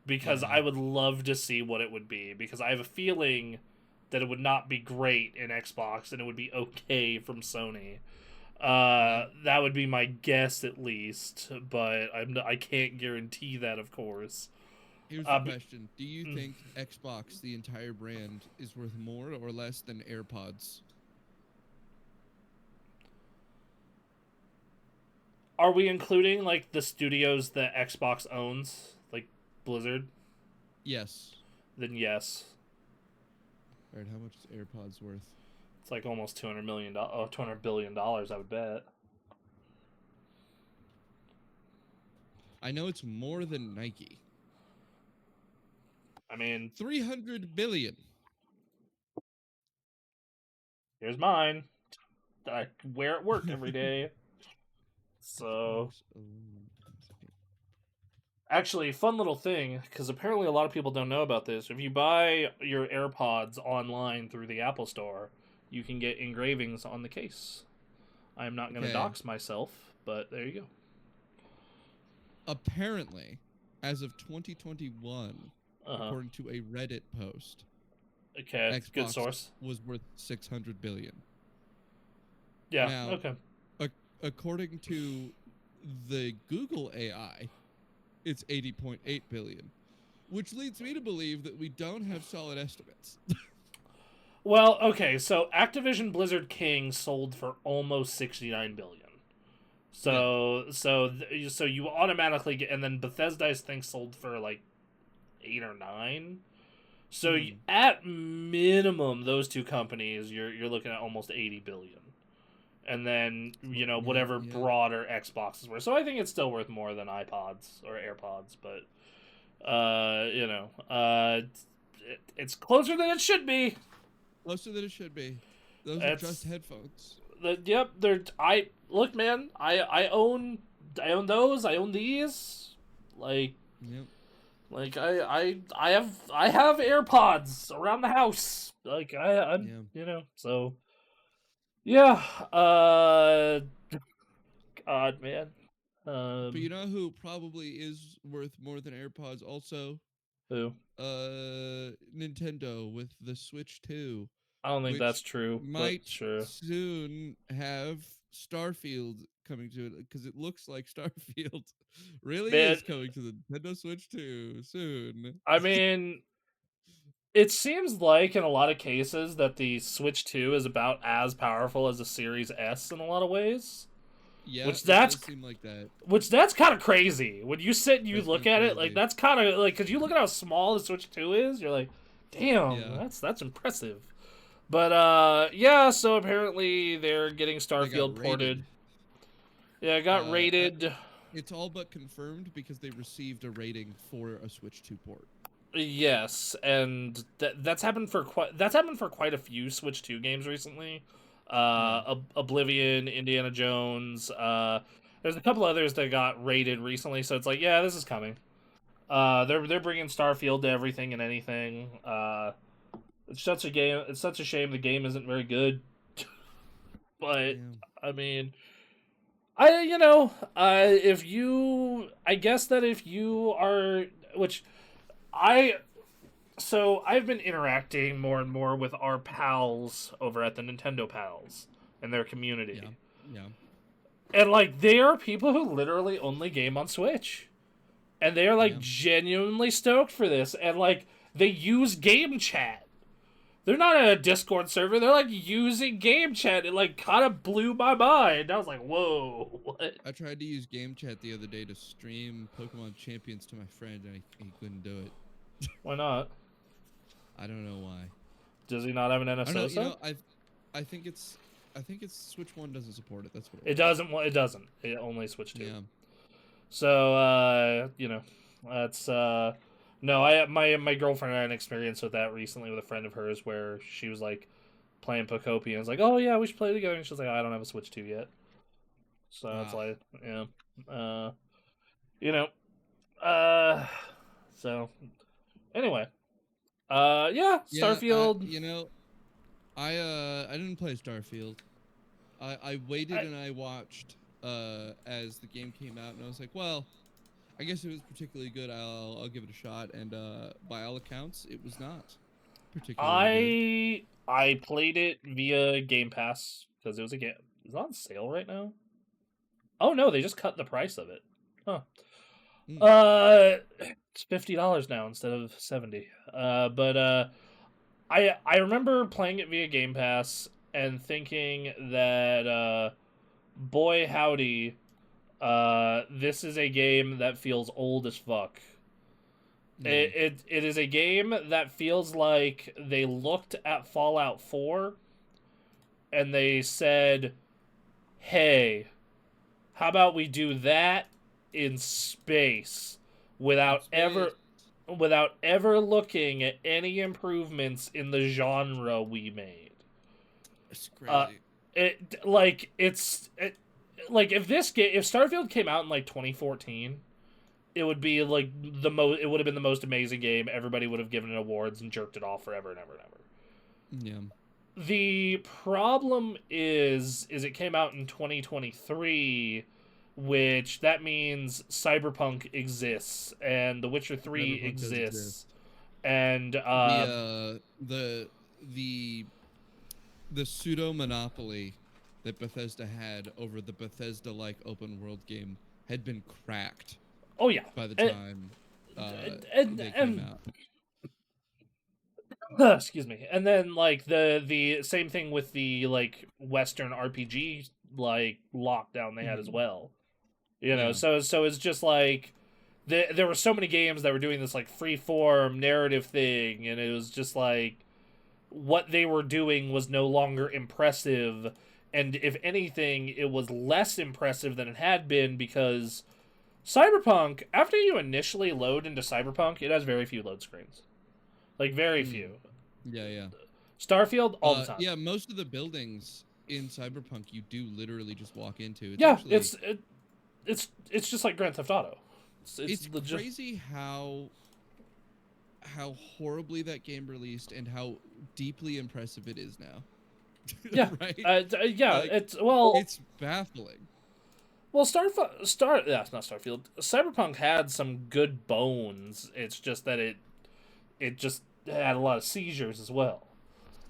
because Yeah. I would love to see what it would be, because I have a feeling that it would not be great in Xbox and it would be okay from Sony. Yeah. That would be my guess at least, but I can't guarantee that, of course. Here's the Uh, question: do you think Xbox, the entire brand, is worth more or less than AirPods? are we including like the studios that Xbox owns, like Blizzard? Yes. Then yes. All right. How much is AirPods worth? It's like almost $200 million, oh, $200 billion, I would bet. I know it's more than Nike. I mean, 300 billion. here's mine that I wear at work every day. So, Xbox alone. actually, fun little thing, because apparently a lot of people don't know about this. If you buy your AirPods online through the Apple Store, you can get engravings on the case. I'm not going to Okay. dox myself, but there you go. Apparently, as of 2021, Uh huh. according to a Reddit post, Okay, good Xbox source. was worth 600 billion. Yeah, Now, okay. according to the Google AI, it's 80.8 billion, which leads me to believe that we don't have solid estimates. Well, okay, so Activision Blizzard King sold for almost 69 billion. Yeah. So you automatically get, and then Bethesda's thing sold for like 8 or 9. So Hmm. at minimum, those two companies, you're looking at almost 80 billion, and then Yeah, whatever yeah. broader Xboxes were. So I think it's still worth more than iPods or AirPods, but it's closer than it should be. Closer than it should be. Those are just It's headphones. yep. They're I look, man. I own those. I own these. Like Yep. I have AirPods around the house. Like I'm Yeah. so yeah. God, man. But you Um, know who probably is worth more than AirPods also? who? Nintendo with the Switch 2, I don't think that's which true, but might sure. soon have Starfield coming to it because it looks like Starfield really Man, is coming to the Nintendo Switch 2 soon. I mean, it seems like in a lot of cases that the Switch 2 is about as powerful as the Series S in a lot of ways. Yeah, Which it that's does seem like that. which that's kind of crazy. When you sit and you That's look kind of at it, like crazy. that's kind of like cuz you look at how small the Switch 2 is, you're like, "Damn, Yeah, that's impressive." But yeah, so apparently they're getting they got Starfield ported. rated. Yeah, it got Uh, uh, rated. it's all but confirmed because they received a rating for a Switch 2 port. Yes, and that's happened for quite a few Switch 2 games recently. Yeah. Oblivion, Indiana Jones. There's a couple others that got rated recently, so it's like, yeah, this is coming. They're bringing Starfield to everything and anything. It's such a game. It's such a shame the game isn't very good, but Yeah. I mean, if you, I guess that if you are, which I So I've been interacting more and more with our pals over at the Nintendo Pals and their Yeah, community. yeah, And like they are people who literally only game on Switch. And they are like yeah. genuinely stoked for this. And like they use game chat. They're not in a Discord server, they're like using game chat. It like kind of blew my mind. I was like, whoa, what? I tried to use game chat the other day to stream Pokemon Champions to my friend, and he couldn't do it. Why not? I don't know why. Does he not have an I don't know. NSO You sub? know, I think it's Switch One doesn't support it. That's what it It was. doesn't. Well, it doesn't. It only Switch 2. Yeah. So that's no. I my girlfriend had an experience with that recently with a friend of hers where she was like playing Pocopi and was like, oh yeah, we should play together. And she was like, I don't have a Switch 2 yet. So it's Ah. like, yeah, you know, uh, so anyway, yeah, Yeah. Starfield. You know, I didn't play Starfield. I waited I, and I watched as the game came out, and I was like, well, I guess it was particularly good. I'll give it a shot. And by all accounts, it was not particularly good. I played it via Game Pass because it was a game. It's on sale right now. Oh no, they just cut the price of it. Huh. Mm, It's $50 now instead of 70. But I remember playing it via Game Pass and thinking that boy howdy, this is a game that feels old as fuck. yeah. It is a game that feels like they looked at Fallout 4 and they said, "Hey, how about we do that in space In without space. ever without ever looking at any improvements in the genre we made." It's Uh crazy. like if Starfield came out in like 2014, it would be like it would have been the most amazing game. Everybody would have given it awards and jerked it off forever and ever and ever. Yeah. The problem is it came out in 2023, which that means Cyberpunk exists and The Witcher 3 Cyberpunk does exists. exist. And The the the pseudo monopoly that Bethesda had over the Bethesda-like open world game had been cracked oh yeah. by the And time and, they came and out. excuse me. And then like the same thing with the like Western RPG like lockdown they had as Mhm. well. You know, Yeah. so it's just like there were so many games that were doing this like free form narrative thing, and it was just like what they were doing was no longer impressive, and if anything, it was less impressive than it had been because Cyberpunk, after you initially load into Cyberpunk, it has very few load screens, like very Mm. few. Yeah, yeah. Starfield all the time. Yeah, most of the buildings in Cyberpunk you do literally just walk into. It's Yeah, actually it's just like Grand Theft Auto. It's it's legit. crazy how horribly that game released and how deeply impressive it is now. Yeah, Right? yeah. Like It's well, it's baffling. Yeah, it's not Starfield. Cyberpunk had some good bones. It's just that it just had a lot of seizures as well.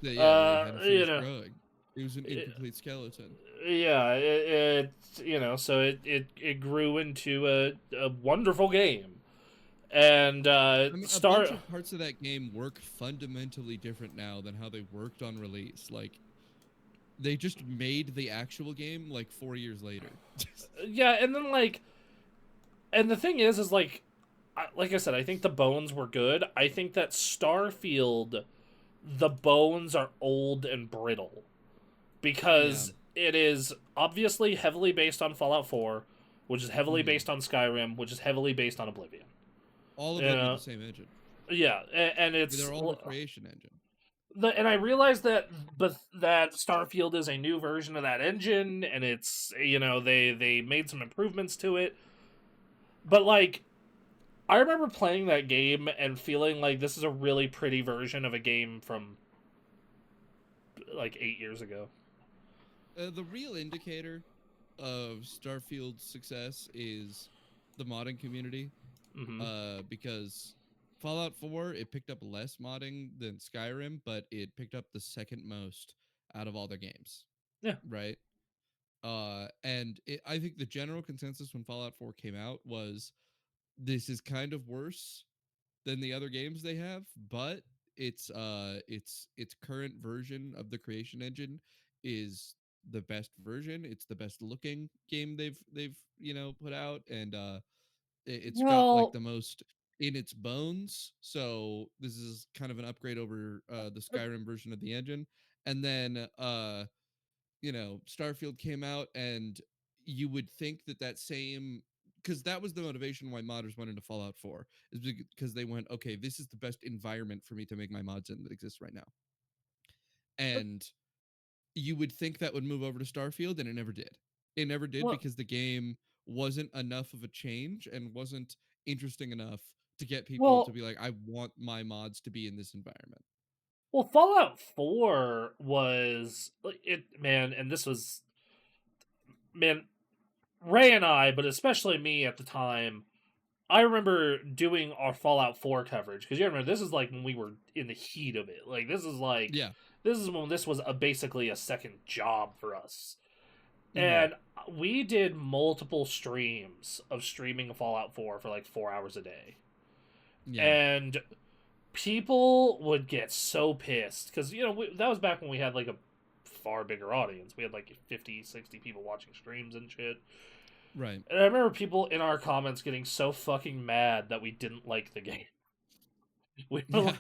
Yeah, they hadn't You finished know, growing. It was an it, incomplete skeleton. yeah, so it grew into a wonderful game, and I mean, a Star bunch of parts of that game work fundamentally different now than how they worked on release. Like they just made the actual game like 4 years later. yeah, and then like, and the thing is like I said, I think the bones were good. I think that Starfield, the bones are old and brittle Yeah, because it is obviously heavily based on Fallout 4, which is heavily hmm based on Skyrim, which is heavily based on Oblivion. all of You them are know, the same engine. yeah, and it's They're all the creation engine. and I realized that but that Starfield is a new version of that engine, and it's they made some improvements to it, but like I remember playing that game and feeling like this is a really pretty version of a game from like 8 years ago. The real indicator of Starfield's success is the modding community. Hmm. Because Fallout 4, it picked up less modding than Skyrim, but it picked up the second most out of all their games, Yeah. right? I think the general consensus when Fallout 4 came out was this is kind of worse than the other games they have, but its current version of the creation engine is the best version. It's the best looking game they've put out, and it's got like Well, the most in its bones. So this is kind of an upgrade over the uh, Skyrim version of the engine. And then Starfield came out, and you would think that that same because that was the motivation why modders went into Fallout 4 is because they went, okay, this is the best environment for me to make my mods in that exists right now. And you would think that would move over to Starfield, and it never did. It never did well, because the game wasn't enough of a change and wasn't interesting enough to get people to well, be like, I want my mods to be in this environment. well. Fallout 4 was like it, man, and this was man. Ray and I, but especially me at the time, I remember doing our Fallout 4 coverage because you remember this is like when we were in the heat of it. Like Yeah. this is when this was basically a second job for us, Hmm. and we did multiple streams of streaming Fallout 4 for like 4 hours a day, Yeah. and people would get so pissed because that was back when we had like a far bigger audience. We had like 50, 60 people watching streams and shit. Right. And I remember people in our comments getting so fucking mad that we didn't like the game. Yeah.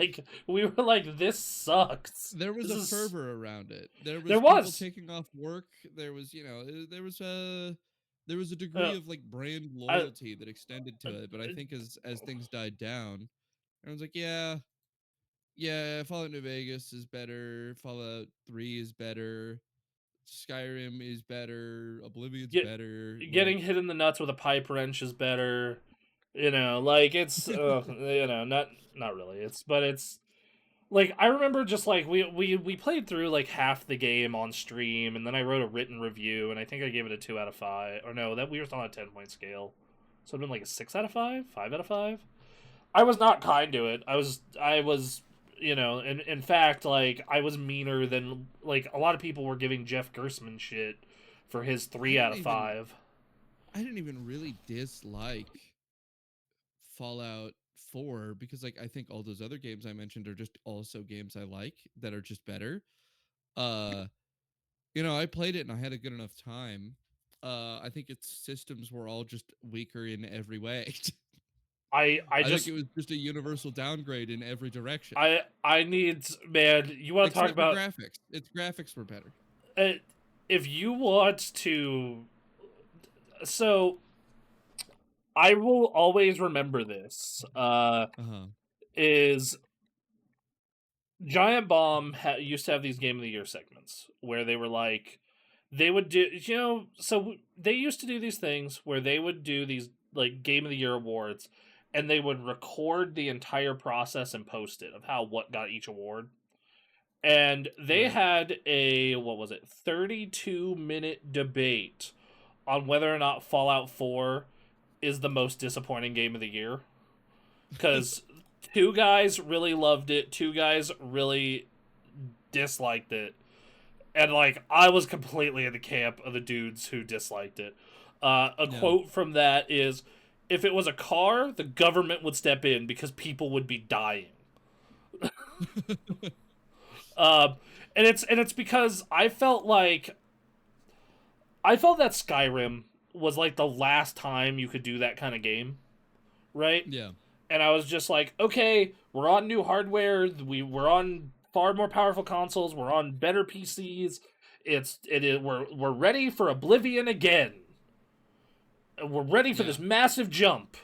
We were like, this sucks. There was This a is fervor around it. There there was people was. taking off work. There was, there was a Uh, degree of like brand I, loyalty that extended uh, to it. But I think as things died down, everyone's like, yeah, yeah, Fallout New Vegas is better. Fallout 3 is better. Skyrim is better. Oblivion's get better. Like, getting hit in the nuts with a pipe wrench is better. Like it's not really. It's like I remember just like we played through like half the game on stream, and then I wrote a written review, and I think I gave it a 2 out of 5. Or no, that we were on a 10 point scale, so it'd been like a 6 out of 5, 5 out of 5. I was not kind to it. I was in fact, like I was meaner than like a lot of people were giving Jeff Gersman shit for his I three out didn't of even five. I didn't even really dislike Fallout 4 because like I think all those other games I mentioned are just also games I like that are just better. Uh I played it and I had a good enough time. I think its systems were all just weaker in every way. I I think just it was just a universal downgrade in every direction. I need, man. You want to talk Except for about graphics. Its graphics were better. uh, if you want to? So I will always remember this. Uh-huh. Is Giant Bomb used to have these Game of the Year segments where they were like, they would do, so they used to do these things where they would do these like Game of the Year awards, and they would record the entire process and post it of how what got each award. And they Right. had a, what was it, 32-minute debate on whether or not Fallout 4 is the most disappointing game of the year. Because two guys really loved it, two guys really disliked it. And, like, I was completely in the camp of the dudes who disliked it. A Yeah. quote from that is, if it was a car, the government would step in because people would be dying. Uh, and it's because I felt that Skyrim was like the last time you could do that kind of game, right? Yeah. And I was just like, okay, we're on new hardware, we're on far more powerful consoles, we're on better PCs. We're ready for Oblivion again. We're ready for Yeah. this massive jump.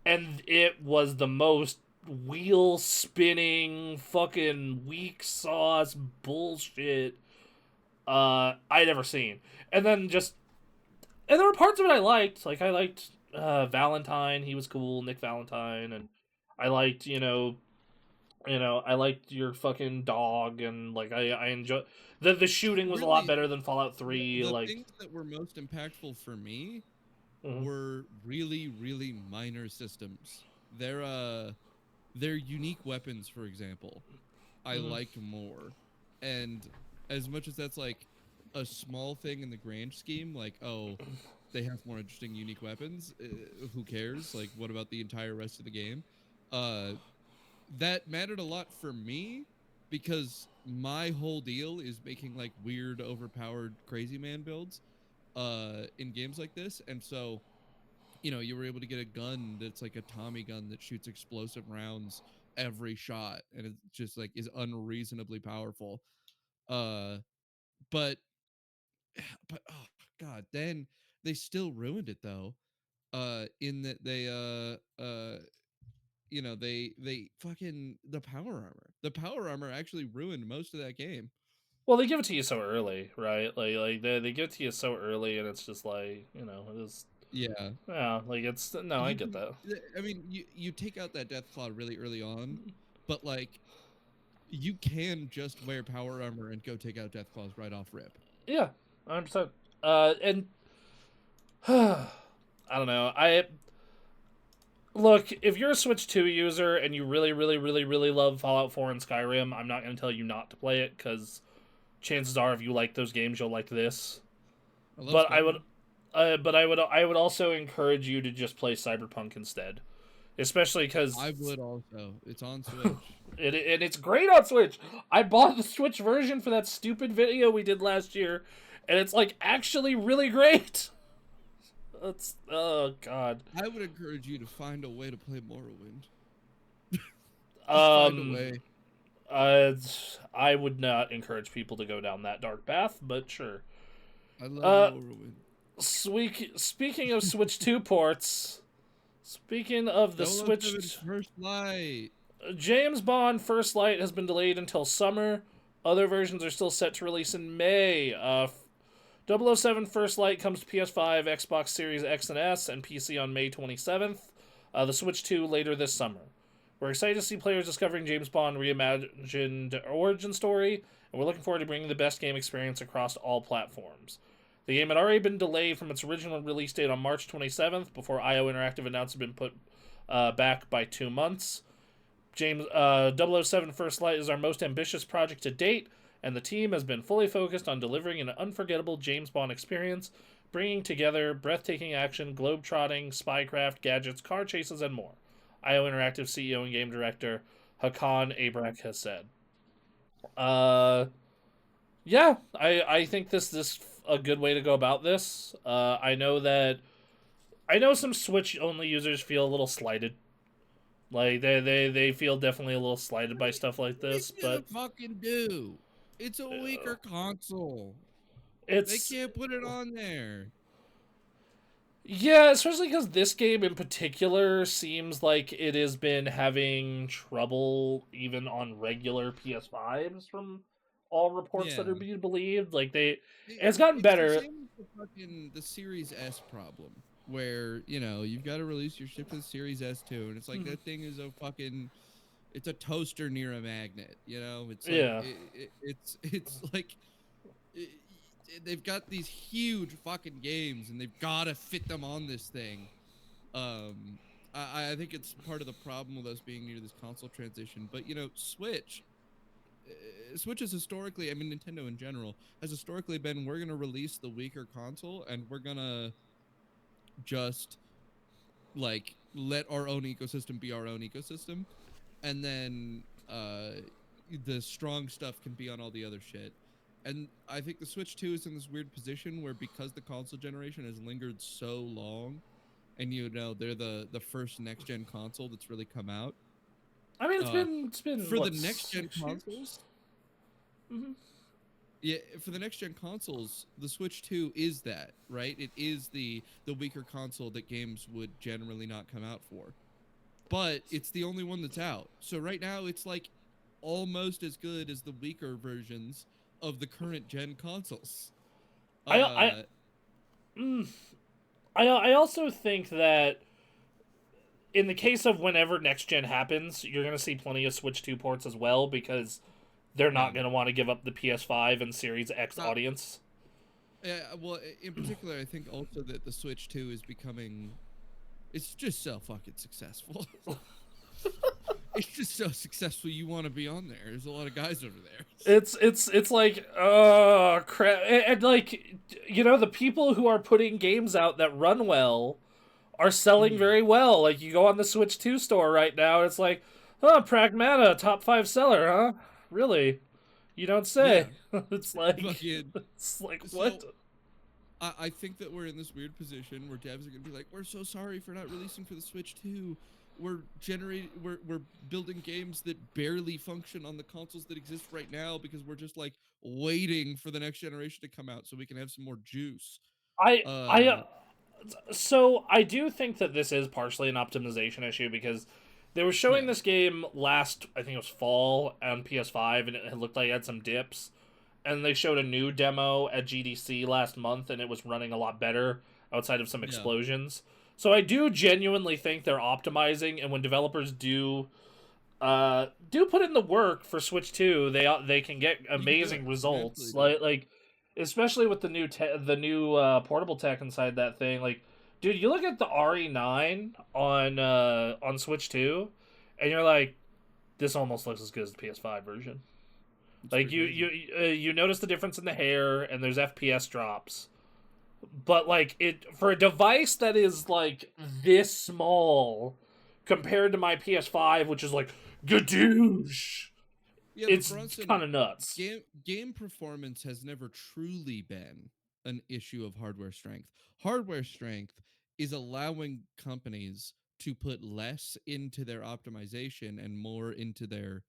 And it was the most wheel spinning fucking weak sauce bullshit I'd ever seen. And then just and there were parts of it I liked. Like I liked Valentine, he was cool, Nick Valentine, and I liked, I liked your fucking dog, and like I enjoy the shooting was a lot Really, better than Fallout the, 3, the like things that were most impactful for me mhm. were really, really minor systems. They're their unique weapons, for example, I Mm-hmm. liked more. And as much as that's like a small thing in the grand scheme, like, oh, they have more interesting unique weapons, who cares? Like, what about the entire rest of the game? Uh, that mattered a lot for me because my whole deal is making like weird, overpowered, crazy man builds in games like this. And so, you were able to get a gun that's like a Tommy gun that shoots explosive rounds every shot, and it just like is unreasonably powerful. Uh, but but oh god, then they still ruined it though. In that they fucking the power armor. The power armor actually ruined most of that game. Well, they give it to you so early, right? Like they give it to you so early, and it's just like it is. Yeah. Yeah, like it's no, I You get can that. I mean, you take out that death claw really early on, but like you can just wear power armor and go take out death claws right off rip. Yeah, 100%. And I don't know. I look if you're a Switch 2 user and you really, really, really, really love Fallout 4 and Skyrim. I'm not going to tell you not to play it because chances are, if you like those games, you'll like this. I love But I would, Skyrim. I would also encourage you to just play Cyberpunk instead, especially I because would also. It's on Switch. and it's great on Switch. I bought the Switch version for that stupid video we did last year, and it's like actually really great. That's oh god. I would encourage you to find a way to play Morrowind. Just find a Um, way. uh, I would not encourage people to go down that dark path, but sure. I love Uh, Morrowind. speaking of Switch 2 ports, speaking of the 007 Switch, First Light. James Bond First Light has been delayed until summer. Other versions are still set to release in May. 007 First Light comes to PS5, Xbox Series X and S, and PC on May 27th. The Switch 2 later this summer. We're excited to see players discovering James Bond reimagined origin story, and we're looking forward to bringing the best game experience across all platforms. The game had already been delayed from its original release date on March 27th before IO Interactive announced it had been put back by 2 months. James 007 First Light is our most ambitious project to date, and the team has been fully focused on delivering an unforgettable James Bond experience, bringing together breathtaking action, globe-trotting, spycraft, gadgets, car chases, and more. IO Interactive CEO and game director Hakan Abrak has said. Uh, yeah, I think this a good way to go about this. I know some Switch only users feel a little slighted. Like they feel definitely a little slighted by stuff like What are this, you gonna but fucking do? It's a uh, weaker console. They it's can't put it on there. yeah, especially because this game in particular seems like it has been having trouble even on regular PS5s from all reports Yeah. that are being believed. Like it's It, gotten it's the better. same as the fucking the Series S problem, where you've got to release your ship to the Series S too, and it's like that thing is a fucking it's a toaster near a magnet. It's like Yeah, it's like i they've got these huge fucking games, and they've got to fit them on this thing. Um, I think it's part of the problem with us being near this console transition. But Switch is historically, I mean, Nintendo in general has historically been we're going to release the weaker console and we're going to just like let our own ecosystem be our own ecosystem. And then the strong stuff can be on all the other shit. And I think the Switch 2 is in this weird position where because the console generation has lingered so long and they're the first next gen console that's really come out. I mean Uh it's been for the what next gen 6 years. consoles, Mm-hmm. yeah, for the next gen consoles, the Switch 2 is that, right? It is the weaker console that games would generally not come out for. But it's the only one that's out. So right now it's like almost as good as the weaker versions of the current gen consoles. I I Uh mm, I also think that in the case of whenever next gen happens, you're gonna see plenty of Switch 2 ports as well because they're yeah. not gonna want to give up the PS5 and Series X Uh, audience. well, in particular, I think also that the Switch 2 is becoming it's just so fucking successful. It's just so successful you want to be on there. There's a lot of guys over there. It's like crap, and like the people who are putting games out that run well are selling Mhm. very well. Like you go on the Switch 2 store right now, it's like, oh, Pragmata, top 5 seller, huh? Really? You don't say. Yeah. It's like Fucking it's like what? so I think that we're in this weird position where devs are gonna be like, we're so sorry for not releasing for the Switch 2. We're building games that barely function on the consoles that exist right now because we're just like waiting for the next generation to come out so we can have some more juice. I Uh so I do think that this is partially an optimization issue because they were showing yeah. this game last, I think it was fall on PS5, and it looked like it had some dips. And they showed a new demo at GDC last month, and it was running a lot better outside of some Yeah. explosions. So I do genuinely think they're optimizing, and when developers do put in the work for Switch 2, they can get You can do it. amazing You can absolutely results. do it. Like especially with the new portable tech inside that thing. Like, dude, you look at the RE9 on Switch 2, and you're like, this almost looks as good as the PS5 version. It's Like pretty crazy. you notice the difference in the hair, and there's FPS drops. But like it for a device that is like this small compared to my PS5, which is like gadoosh, Yeah, but it's Bronson, kind of nuts. game performance has never truly been an issue of hardware strength. Hardware strength is allowing companies to put less into their optimization and more into their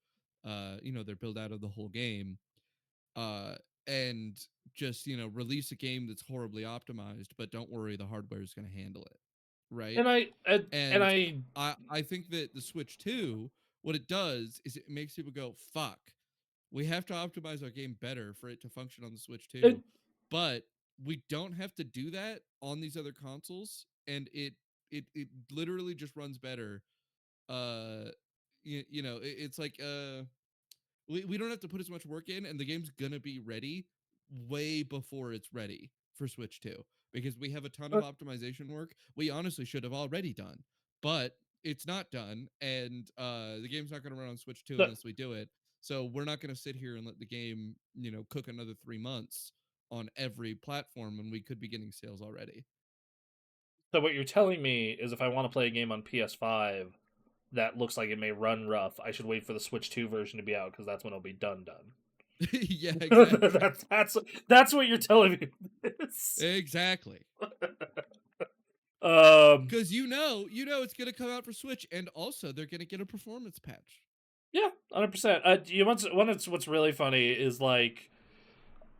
their build out of the whole game. Uh and just, release a game that's horribly optimized, but don't worry, the hardware is going to handle it. Right? And And I I think that the Switch 2, what it does is it makes people go, fuck, we have to optimize our game better for it to function on the Switch it, 2. But we don't have to do that on these other consoles, and it literally just runs better. Uh it's like we don't have to put as much work in, and the game's gonna be ready way before it's ready for Switch 2 because we have a ton of uh, optimization work we honestly should have already done, but it's not done, and the game's not going to run on Switch 2 the, unless we do it. So we're not going to sit here and let the game, cook another 3 months on every platform when we could be getting sales already. so what you're telling me is if I want to play a game on PS5 that looks like it may run rough, I should wait for the Switch 2 version to be out because that's when it'll be done. Yeah, exactly. That's what you're telling me. This. Exactly. Um, Because it's going to come out for Switch, and also they're going to get a performance patch. yeah, 100%. What's really funny is like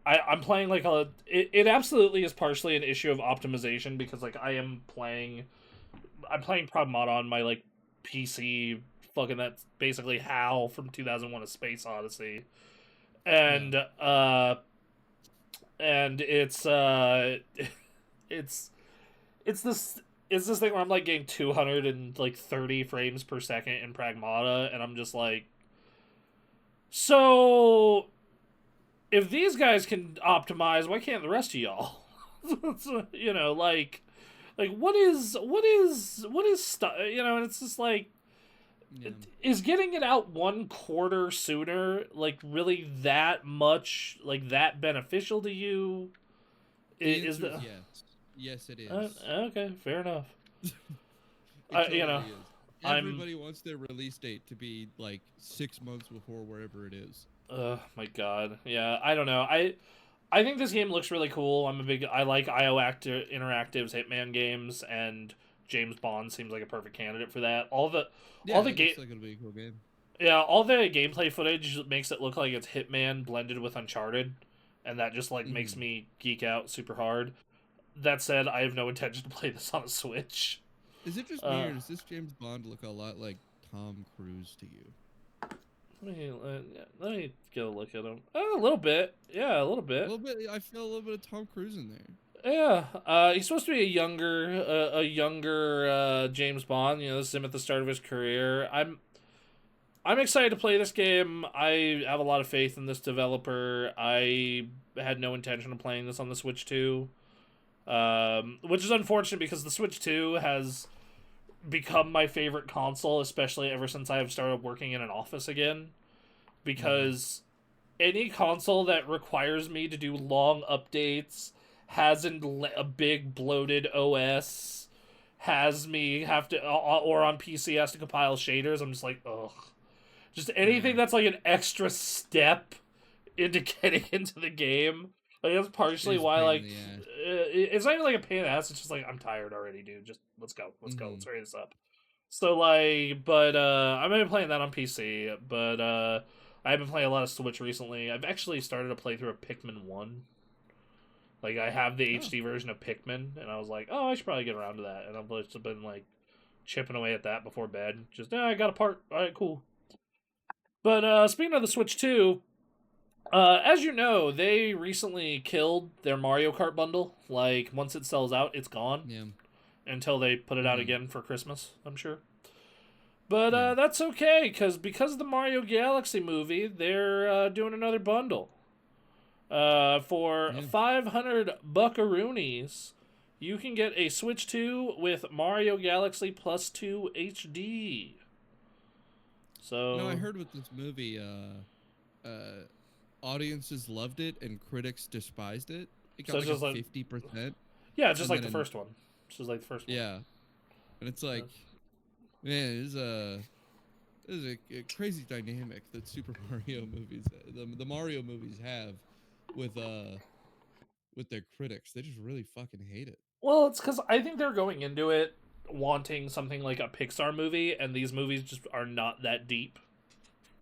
I'm playing like it absolutely is partially an issue of optimization because like I'm playing Pragmata on my like PC, fucking that's basically HAL from 2001: A Space Odyssey, Yeah. and uh and it's it's this it's this thing where I'm like getting 230 frames per second in Pragmata, and I'm just like, so if these guys can optimize, why can't the rest of y'all? Like what is stuff? And it's just like, Yeah. is getting it out 1/4 sooner like really that much like that beneficial to you? The Is answer is the yes. Yes, it is. okay? Fair enough. It totally is. I'm Everybody wants their release date to be like 6 months before wherever it is. my god, yeah. I don't know. I think this game looks really cool. I like Interactive's Hitman games, and James Bond seems like a perfect candidate for that. All Yeah, the it looks game like it'll be a cool game. Yeah, all the gameplay footage makes it look like it's Hitman blended with Uncharted, and that just like makes Hmm. me geek out super hard. That said, I have no intention to play this on a Switch. Is it just me, Uh, or does this James Bond look a lot like Tom Cruise to you? let me get a look at him. A little bit, yeah, a little A bit. little bit. I feel a little bit of Tom Cruise in there. Yeah, he's supposed to be a younger James Bond. This is him at the start of his career. I'm excited to play this game. I have a lot of faith in this developer. I had no intention of playing this on the Switch 2, which is unfortunate because the Switch 2 has become my favorite console, especially ever since I've started working in an office again. Mm-hmm. Because any console that requires me to do long updates, has a big bloated OS, has me have to, or on PC has to compile shaders, I'm just like, ugh. Just anything Yeah. that's like an extra step into getting into the game. Like that's It partially is a why pain in like the ass. it's not even like a pain in the ass. It's just like I'm tired already, dude. Just let's go, Mm-hmm. let's hurry this up. So like, but I've been playing that on PC, but I've been playing a lot of Switch recently. I've actually started a playthrough of Pikmin 1. Like I have the Oh, HD version of Pikmin, and I was like, oh, I should probably get around to that. And I've just been like chipping away at that before bed. Just I got a part. All right, cool. But speaking of the Switch 2, as you know, they recently killed their Mario Kart bundle. Like once it sells out, it's gone yeah. until they put it out Mm-hmm. again for Christmas. I'm sure. But Yeah. that's okay because of the Mario Galaxy movie, they're doing another bundle. For Yeah. 500 buckaroonies, you can get a Switch 2 with Mario Galaxy Plus 2 HD. I So, heard with this movie, uh, audiences loved it and critics despised it. It so got it's like a just like 50%, yeah, just and like then the first one. Just like the first one. yeah, and it's Uh, like, man, this is a crazy dynamic that Super Mario movies, the Mario movies have with their critics. They just really fucking hate it. Well, it's because I think they're going into it wanting something like a Pixar movie, and these movies just are not that deep.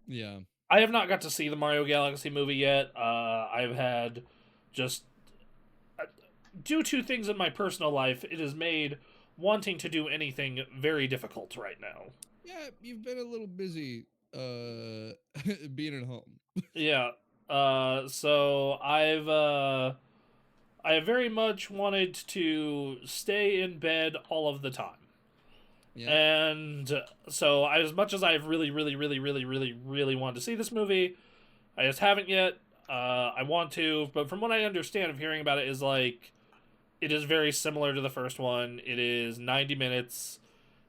Yeah. I have not got to see the Mario Galaxy movie yet. I've had just uh, due to things in my personal life, it has made wanting to do anything very difficult right now. Yeah, you've been a little busy being at home. Yeah. So I have very much wanted to stay in bed all of the time. Yeah. And so, as much as I've really wanted to see this movie, I just haven't yet. I want to, but from what I understand of hearing about it, is like it is very similar to the first one. It is 90 minutes.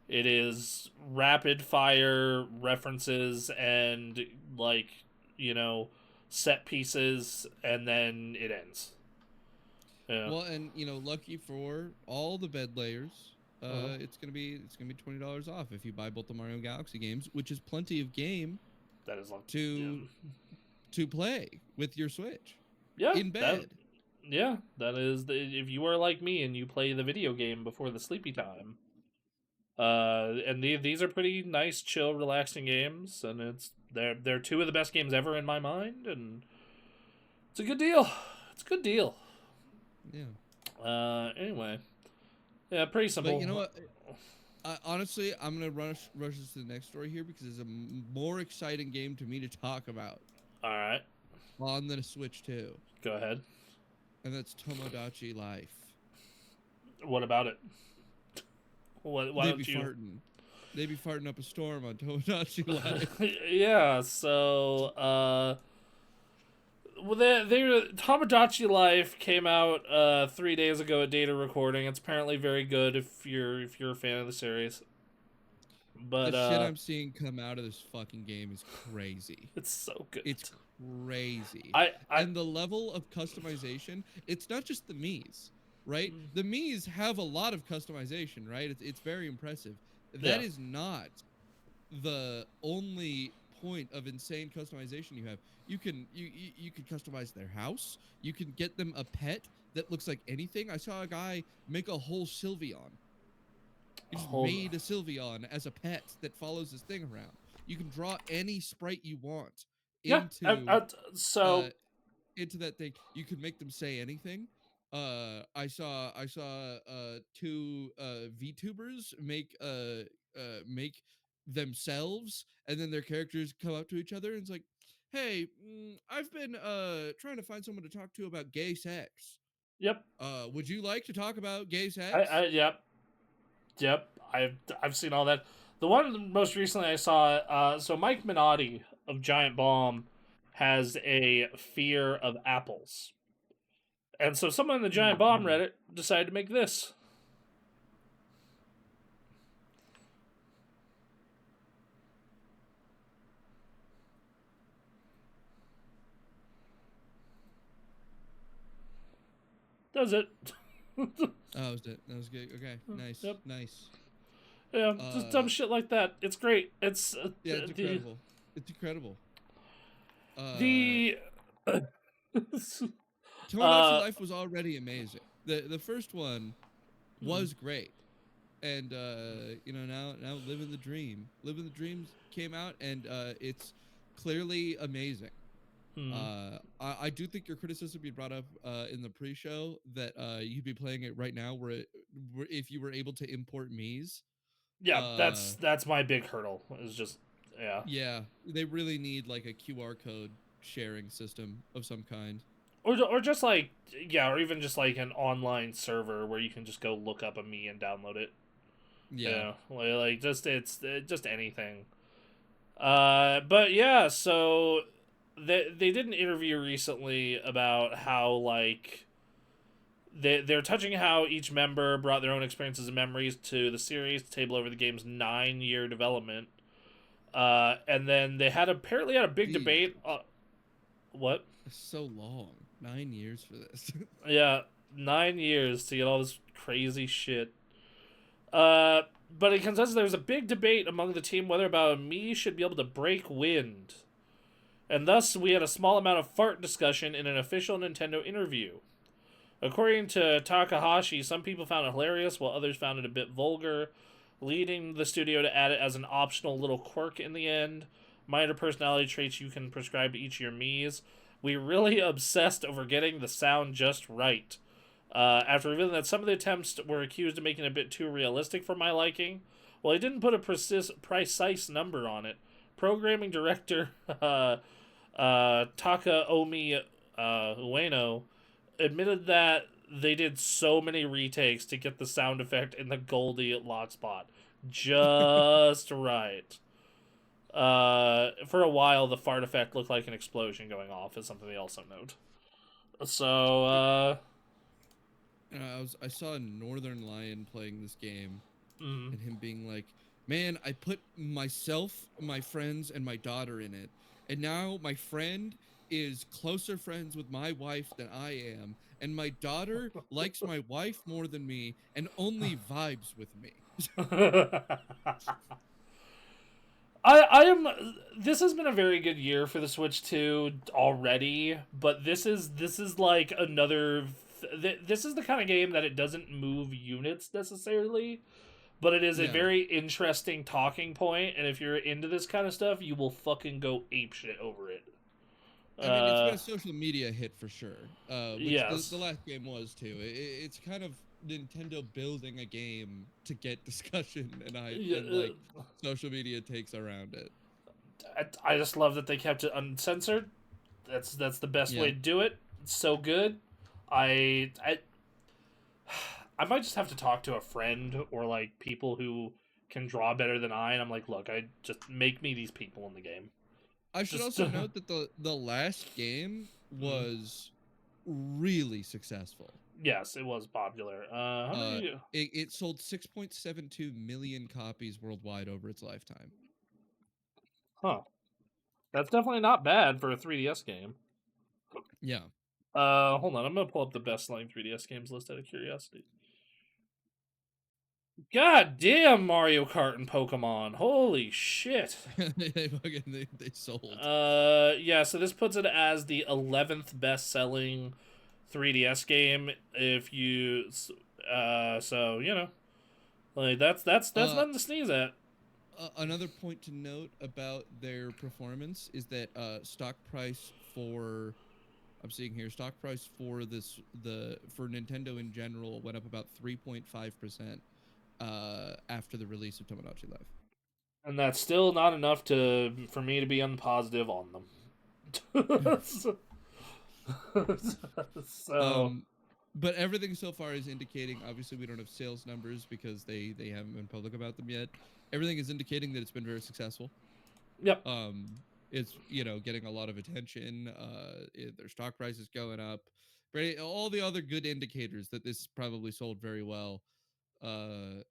It is rapid fire references and like you know set pieces, and then it ends. Yeah. Well, and lucky for all the bed layers, Uh, it's gonna be $20 off if you buy both the Mario Galaxy games, which is plenty of game that is like to play with your Switch yeah in that bed. yeah that is if you are like me and you play the video game before the sleepy time. And these are pretty nice, chill, relaxing games, and they're two of the best games ever in my mind, and it's a good deal. It's a good deal. Yeah. Anyway, yeah, pretty But you know simple. what? Honestly, I'm gonna rush us to the next story here because there's a more exciting game to me to talk about All right, on the Switch too, go ahead. and that's Tomodachi Life. What about it? What? Why They be don't you? farting. They be farting up a storm on Tomodachi Life. Yeah. So, well, they Tamagotchi Life came out 3 days ago at data recording. It's apparently very good if you're a fan of the series. The But shit I'm seeing come out of this fucking game is crazy. it's so good. It's crazy. I And the level of customization, it's not just the Mii's, right? The Mii's have a lot of customization, right? It's very impressive. That yeah. is not the only point of insane customization you have. You can customize their house. You can get them a pet that looks like anything. I saw a guy make a whole Sylveon. He just Hold. made a Sylveon as a pet that follows this thing around. You can draw any sprite you want Yeah. into uh So that thing. You can make them say anything. I saw two VTubers make themselves, and then their characters come up to each other and it's like, "Hey, I've been trying to find someone to talk to about gay sex. yep. Would you like to talk about gay I sex?" yep. Yep. I've seen all that. The one most recently I saw. So Mike Minotti of Giant Bomb has a fear of apples, and so someone in the Giant Bomb Mm-hmm. Reddit decided to make this. Does it? Oh, was it? That was good. Okay, nice, Yep. nice. Yeah, just dumb Uh, shit like that. It's great. It's yeah, it's incredible. It's incredible. Uh, the Tomodachi uh Life was already amazing. The first one hmm, was great, and now Living the Dream. Living the Dreams came out, and it's clearly amazing. hmm. I do think your criticism you brought up in the pre-show that you'd be playing it right now, where if you were able to import Mii's. Yeah, Uh, that's my big hurdle. Is just yeah. yeah, they really need like a QR code sharing system of some kind. Or just like yeah, or even just like an online server where you can just go look up a me and download it. Yeah, Yeah, like just it's just anything. But yeah, so they did an interview recently about how like they're touching how each member brought their own experiences and memories to the series to table over the game's 9 year development. And then they apparently had a big jeez, debate. What? it's so long. 9 years for this. Yeah, 9 years to get all this crazy shit. Uh, but in consensus, there was a big debate among the team whether about me should be able to break wind, and thus we had a small amount of fart discussion in an official Nintendo interview. According to Takahashi, some people found it hilarious, while others found it a bit vulgar, leading the studio to add it as an optional little quirk in the end. Minor personality traits you can prescribe to each of your Mii's. We really obsessed over getting the sound just right. After revealing that some of the attempts were accused of making it a bit too realistic for my liking, well, he didn't put a precise number on it. Programming director Takaomi Ueno admitted that they did so many retakes to get the sound effect in the Goldie lock spot just right. For a while, the fart effect looked like an explosion going off, is something they also note. So, I saw a Northern Lion playing this game, mm. and him being like, "Man, I put myself, my friends, and my daughter in it, and now my friend is closer friends with my wife than I am, and my daughter likes my wife more than me, and only vibes with me." I am. This has been a very good year for the Switch 2 already, but this is like another. This is the kind of game that it doesn't move units necessarily, but it is a Yeah. very interesting talking point, and if you're into this kind of stuff, you will fucking go apeshit over it. I mean, it's been Uh, a social media hit for sure, which the yes. last game was too. It's kind of Nintendo building a game to get discussion and hype Yeah, and like social media takes around it. I just love that they kept it uncensored. That's the best way Yeah. to do it. It's so good. I I might just have to talk to a friend or like people who can draw better than I, and I'm like, look, I just make me these people in the game. I should Just also note that the last game mm, was really successful. yes, it was popular. How Uh, many? it sold 6.72 million copies worldwide over its lifetime. Huh. That's definitely not bad for a 3DS game. Yeah. Hold on, I'm gonna pull up the best selling 3DS games list out of curiosity. God damn, Mario Kart and Pokemon! Holy shit! They sold. Yeah. So this puts it as the 11th best selling 3DS game. If you, so you know, like that's Uh, nothing to sneeze at. Another point to note about their performance is that stock price for I'm seeing here stock price for the for Nintendo in general went up about 3.5% after the release of Tomodachi Life. And that's still not enough to for me to be unpositive on them. So Um, but everything so far is indicating. Obviously, we don't have sales numbers because they haven't been public about them yet. Everything is indicating that it's been very successful. yep. It's getting a lot of attention. Their stock price is going up. But all the other good indicators that this probably sold very well uh,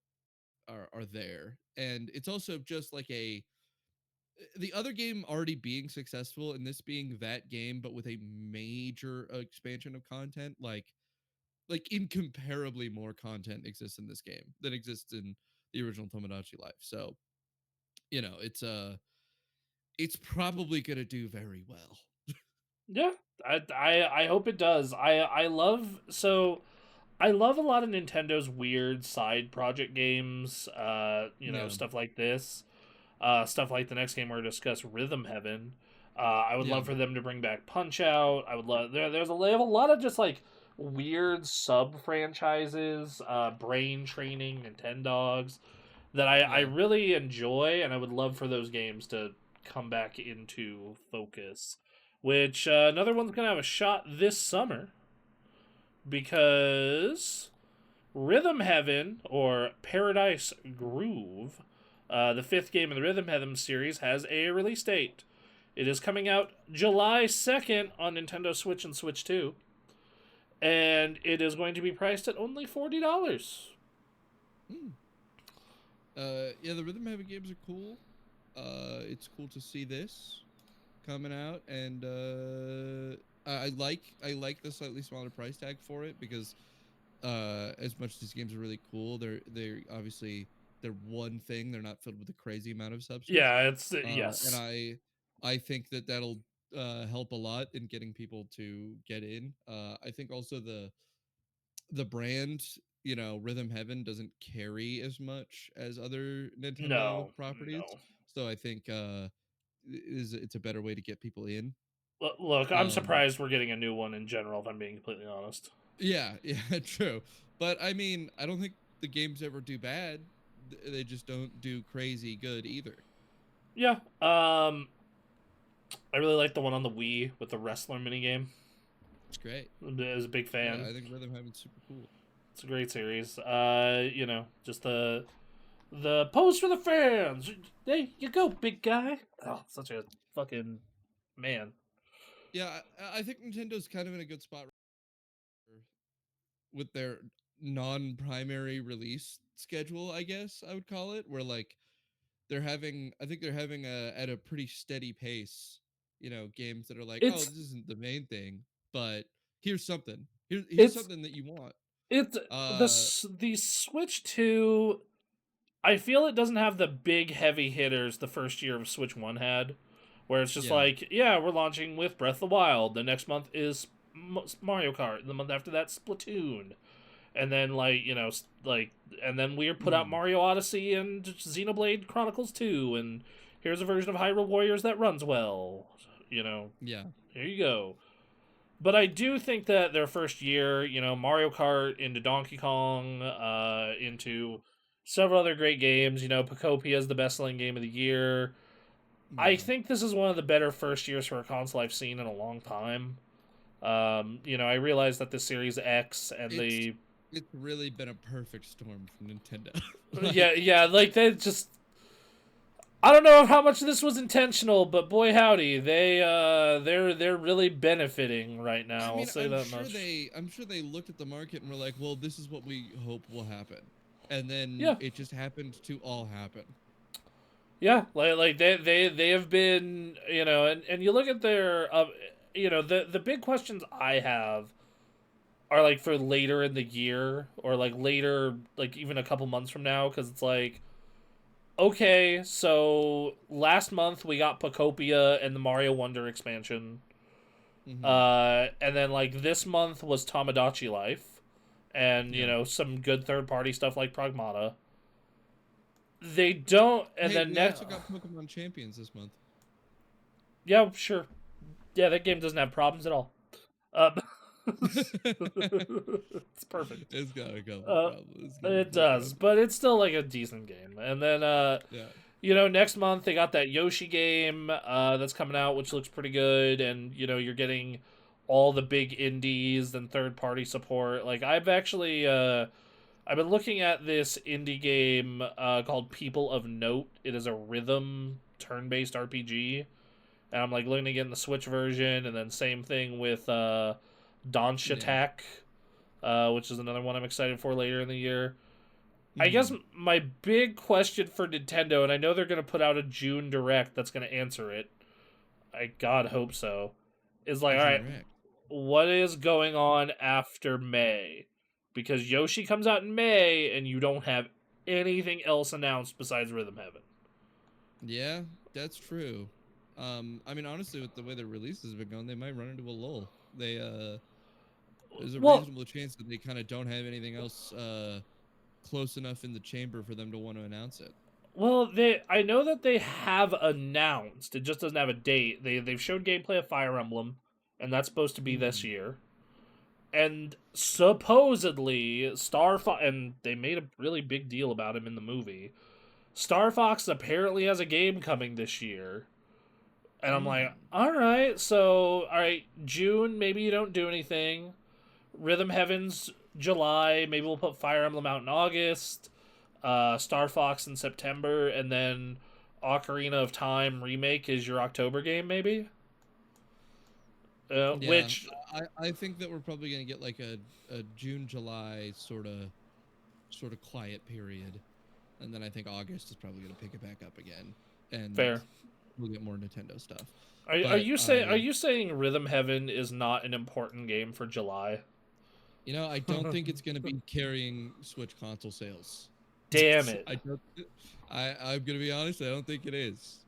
are there, and it's also just like the other game already being successful and this being that game, but with a major expansion of content like. like incomparably more content exists in this game than exists in the original Tomodachi Life. So, it's probably gonna do very well. Yeah, I hope it does. I love a lot of Nintendo's weird side project games. Yeah. Stuff like this. Stuff like the next game we're discuss, Rhythm Heaven. I would Yeah. love for them to bring back Punch Out. I would love they have a lot of just like weird sub franchises, Brain Training, Nintendogs that I Yeah. really enjoy, and I would love for those games to come back into focus. Which another one's gonna have a shot this summer because Rhythm Heaven or Paradise Groove, the fifth game in the Rhythm Heaven series, has a release date. It is coming out July 2nd on Nintendo Switch and Switch 2, and it is going to be priced at only $40. Mm. Yeah, the Rhythm Heaven games are cool. It's cool to see this coming out, and I like the slightly smaller price tag for it because as much as these games are really cool, they're obviously they're one thing. They're not filled with a crazy amount of substance. Yeah, it's And yes. I think that that'll help a lot in getting people to get in. I think also the brand, Rhythm Heaven doesn't carry as much as other Nintendo No, properties, no. so I think it's a better way to get people in. Look, I'm Um, surprised we're getting a new one in general. If I'm being completely honest. yeah, yeah, true. But I mean, I don't think the games ever do bad. They just don't do crazy good either. Yeah. I really like the one on the Wii with the wrestler minigame. It's great. I was a big Yeah, fan. I think Rhythm Heaven's super cool. It's a great series. Just the pose for the fans. There you go, big guy. Oh, such a fucking man. Yeah, I think Nintendo's kind of in a good spot with their non-primary release schedule, I guess I would call it, where like I think they're having at a pretty steady pace, games that are like, oh, It's this isn't the main thing, but here's something. Here's it's something that you want. it's Uh the Switch 2. I feel it doesn't have the big heavy hitters the first year of Switch 1 had, where it's just yeah. like, yeah, we're launching with Breath of the Wild. The next month is Mario Kart. The month after that, Splatoon. And then, and then we put out Mm, Mario Odyssey and Xenoblade Chronicles 2, and here's a version of Hyrule Warriors that runs well. yeah. Here you go. But I do think that their first year, Mario Kart into Donkey Kong, into several other great games. Pocopia is the best-selling game of the year. I Yeah. think this is one of the better first years for a console I've seen in a long time. I realize that the Series X and It's the it's really been a perfect storm for Nintendo. yeah, Like, yeah, like they just I don't know how much of this was intentional, but boy howdy, they're really benefiting right I now. I'll mean, say that much. I'm sure they looked at the market and were like, "Well, this is what we hope will happen." And then Yeah, it just happened to all happen. yeah, like they have been, and you look at their the big questions I have are like for later in the year or like later, like even a couple months from now, because it's like, okay, so last month we got Pocopia and the Mario Wonder expansion. Mhm. And then like this month was Tamagotchi Life, and Yeah. some good third party stuff like Pragmata. They don't, and Hey, then we also got Pokemon Champions this month. yeah, sure, yeah, that game doesn't have problems at all. Um, it's perfect. It's got a couple Uh, problems. It's got a it few does, problems. but it's still like a decent game. And then Yeah. next month they got that Yoshi game that's coming out, which looks pretty good, and you're getting all the big indies and third party support. Like I've been looking at this indie game called People of Note. It is a rhythm turn based RPG, and I'm like looking to get in the Switch version, and then same thing with Donch Yeah. Attack, which is another one I'm excited for later in the year. I guess Mhm. my big question for Nintendo, and I know they're going to put out a June Direct that's going to answer it. I God hope so. Is A like, all June right, Direct. what is going on after May? because Yoshi comes out in May and you don't have anything else announced besides Rhythm Heaven. Yeah, that's true. I mean, honestly, with the way their releases have been going, they might run into a lull. There's a Well, reasonable chance that they kind of don't have anything else close enough in the chamber for them to want to announce it. they I know that they have announced. It just doesn't have a date. They've showed gameplay of Fire Emblem, and that's supposed to be this Mm. year. And supposedly Star Fox, and they made a really big deal about him in the movie. Star Fox apparently has a game coming this year. And I'm like, Mm. all right, June, maybe you don't do anything. Rhythm Heaven's July, maybe we'll put Fire Emblem out in August. Star Fox in September, and then Ocarina of Time remake is your October game, maybe. Yeah, Which I think that we're probably gonna get like a June July sort of quiet period, and then I think August is probably gonna pick it back up again, and fair. we'll get more Nintendo stuff. Are But you saying Rhythm Heaven is not an important game for July? I don't think it's gonna be carrying Switch console sales. Damn it! I don't. I'm gonna be honest. I don't think it is.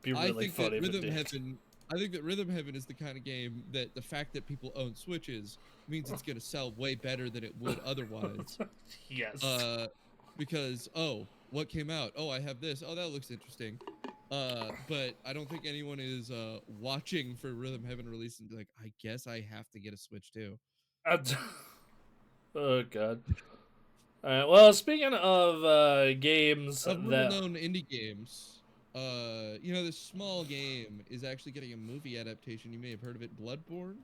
Be I really think that funny if it Rhythm did. Heaven. I think that Rhythm Heaven is the kind of game that the fact that people own Switches means it's gonna sell way better than it would otherwise. Yes. Uh, because what came out? Oh, I have this. Oh, that looks interesting. But I don't think anyone is watching for Rhythm Heaven release and be like, I guess I have to get a Switch too. Oh god. All right. Well, speaking of games Of that little-known indie games, this small game is actually getting a movie adaptation. You may have heard of it, Bloodborne.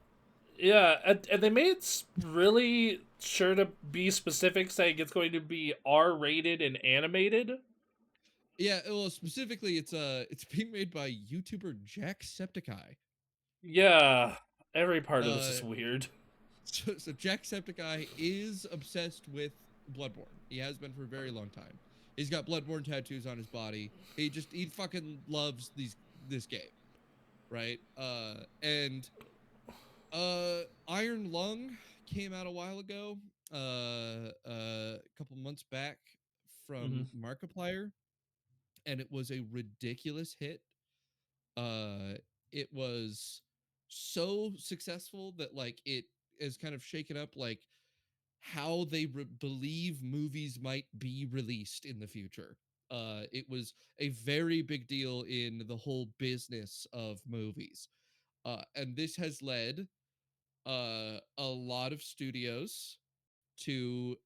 yeah, and they made it really sure to be specific, saying it's going to be R-rated and animated. Yeah, well, specifically, it's being made by YouTuber Jacksepticeye. Yeah, every part of this Uh, is weird. so Jacksepticeye is obsessed with Bloodborne. He has been for a very long time. He's got Bloodborne tattoos on his body. He fucking loves this game, right? And Iron Lung came out a while ago, a couple months back Hmm. from Markiplier, and it was a ridiculous hit. Uh, it was so successful that like it has kind of shaken up like how they believe movies might be released in the future. It was a very big deal in the whole business of movies. And this has led a lot of studios to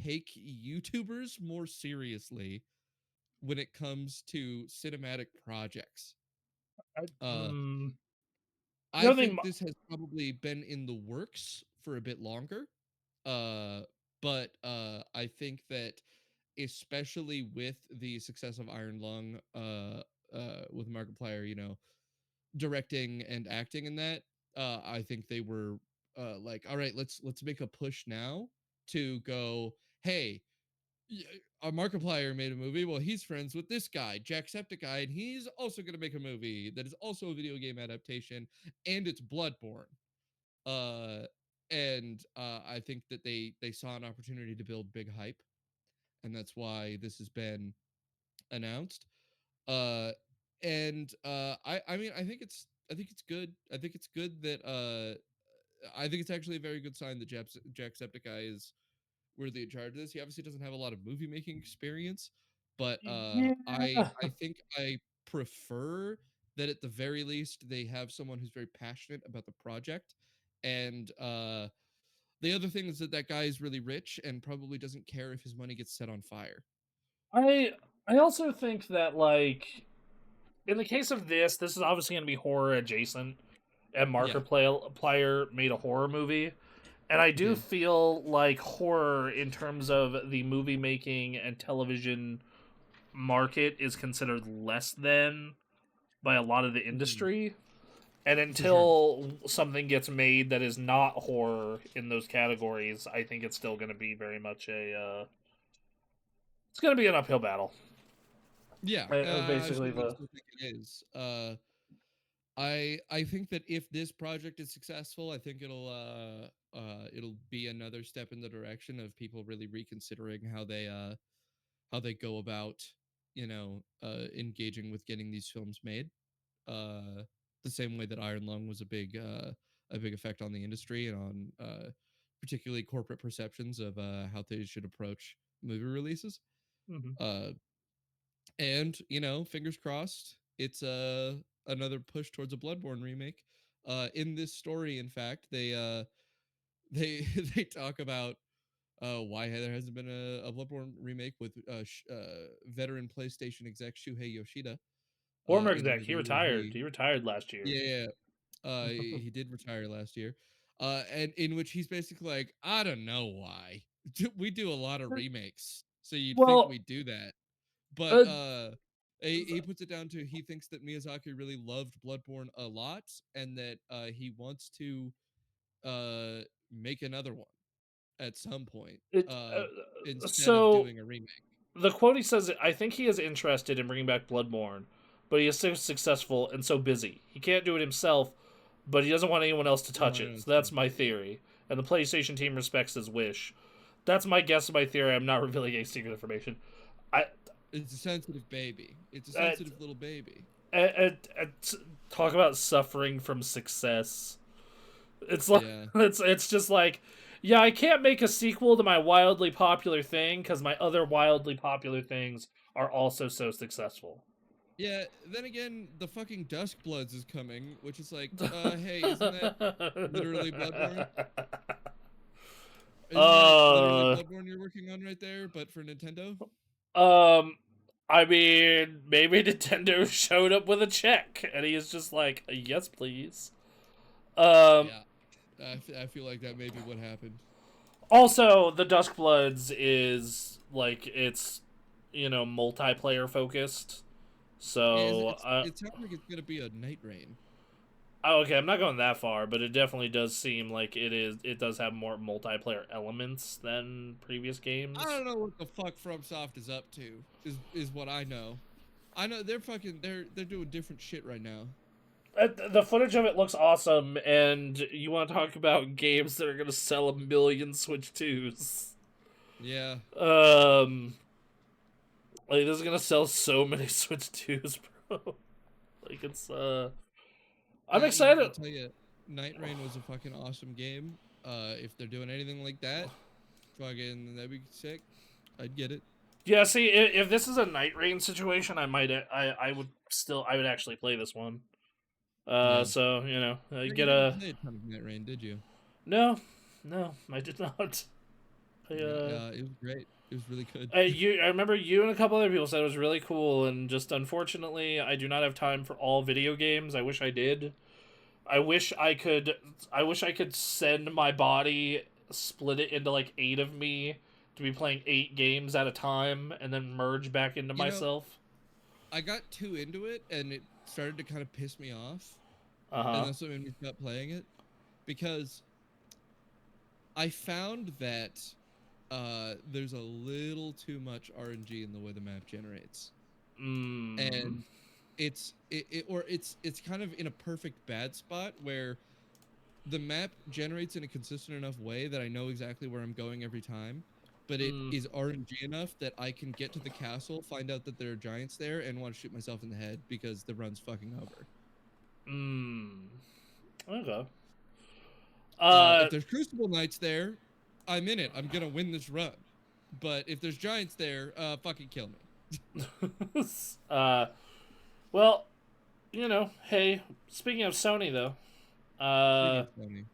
take YouTubers more seriously when it comes to cinematic projects. I, Uh, mm, the I other thing, think this has probably been in the works for a bit longer. Uh, but I think that especially with the success of Iron Lung, with Markiplier, directing and acting in that, I think they were like, all right, let's make a push now to go, hey, a Markiplier made a movie. Well, he's friends with this guy, Jacksepticeye, and he's also going to make a movie that is also a video game adaptation, and it's Bloodborne. Uh, and I think that they saw an opportunity to build big hype, and that's why this has been announced. Uh, and I mean I think it's good. I think it's good that I think it's actually a very good sign that Jacksepticeye is worthy in charge of this. He obviously doesn't have a lot of movie making experience, but yeah, I think I prefer that at the very least they have someone who's very passionate about the project. And the other thing is that that guy is really rich and probably doesn't care if his money gets set on fire. I I also think that like in the case of this is obviously going to be horror adjacent, and Yeah. Markiplier made a horror movie. And I do Hmm. feel like horror, in terms of the movie making and television market, is considered less than by a lot of the Hmm. industry. And For sure. until something gets made that is not horror in those categories, I think it's still going to be very much it's going to be an uphill battle. Yeah, Right? That's I basically certainly the. still think it is. I think that if this project is successful, I think it'll be another step in the direction of people really reconsidering how they go about, engaging with getting these films made. Uh the same way that Iron Lung was a big effect on the industry and on particularly corporate perceptions of how they should approach movie releases. Mhm. Uh and, fingers crossed, it's another push towards a Bloodborne remake. In this story, in fact, they they talk about why there hasn't been a Bloodborne remake with veteran PlayStation exec Shuhei Yoshida Former in the exec, he review where retired. He retired last year. yeah, yeah, he did retire last year, and in which he's basically like, I don't know why we do a lot of remakes, so you'd think Well, we'd do that, but uh, he puts it down to he thinks that Miyazaki really loved Bloodborne a lot, and that he wants to uh make another one at some point, it. instead of So doing a remake. the quote he says, I think he is interested in bringing back Bloodborne, but he is so successful and so busy. He can't do it himself, but he doesn't want anyone else to touch it. So that's my theory. And the PlayStation team respects his wish. That's my guess of my theory. I'm not revealing any secret information. I It's a sensitive baby. It's a uh, sensitive little baby. uh, uh, uh, talk about suffering from success. It's like Yeah. it's just like, yeah, I can't make a sequel to my wildly popular thing because my other wildly popular things are also so successful. Yeah, then again, the fucking Dusk Bloods is coming, which is like, hey, isn't that literally Bloodborne? Isn't that literally uh, Bloodborne you're working on right there, but for Nintendo? um, I mean, maybe Nintendo showed up with a check, and he is just like, yes, please. Um, Yeah, I feel like that may be what happened. Also, the Dusk Bloods is like it's multiplayer focused. Yeah, So, it sounds like it's gonna be a Night Rain. okay, I'm not going that far, but it definitely does seem like it is. It does have more multiplayer elements than previous I games. don't know what the fuck FromSoft is up to. Is what I know. I know they're doing different shit right now. The footage of it looks awesome, and you want to talk about games that are going to sell 1 million Switch 2s. Yeah. Um, like this is going to sell so many Switch 2s, bro. Like I'm I'll excited. tell you, Night Rain was a fucking awesome game. If they're doing anything like that, fucking that'd be sick. I'd get it. Yeah, see, if this is a Night Rain situation, I would actually play this one. Yeah. So You get didn't a play a ton of Night Rain, did you? no, no, I did not. I Yeah. It was great. It was really good. I remember you and a couple other people said it was really cool, and just unfortunately, I do not have time for all video games. I wish I did. I wish I could. I wish I could send my body, split it into like 8 of me to be playing 8 games at a time, and then merge back into You know, myself. I got too into it, and it started to kind of piss me off, Uh and huh. that's what made me stop playing it, because I found that there's a little too much RNG in the way the map generates, Mm. and it's kind of in a perfect bad spot where the map generates in a consistent enough way that I know exactly where I'm going every time, but it Mm. is RNG enough that I can get to the castle, find out that there are giants there, and want to shoot myself in the head because the run's fucking over. Mm. Okay. If Uh. there's Crucible Knights there, I'm in it. I'm gonna win this run. But if there's giants there, fucking kill me. uh. Well, hey. Speaking of Sony, though, Speaking uh, of Sony,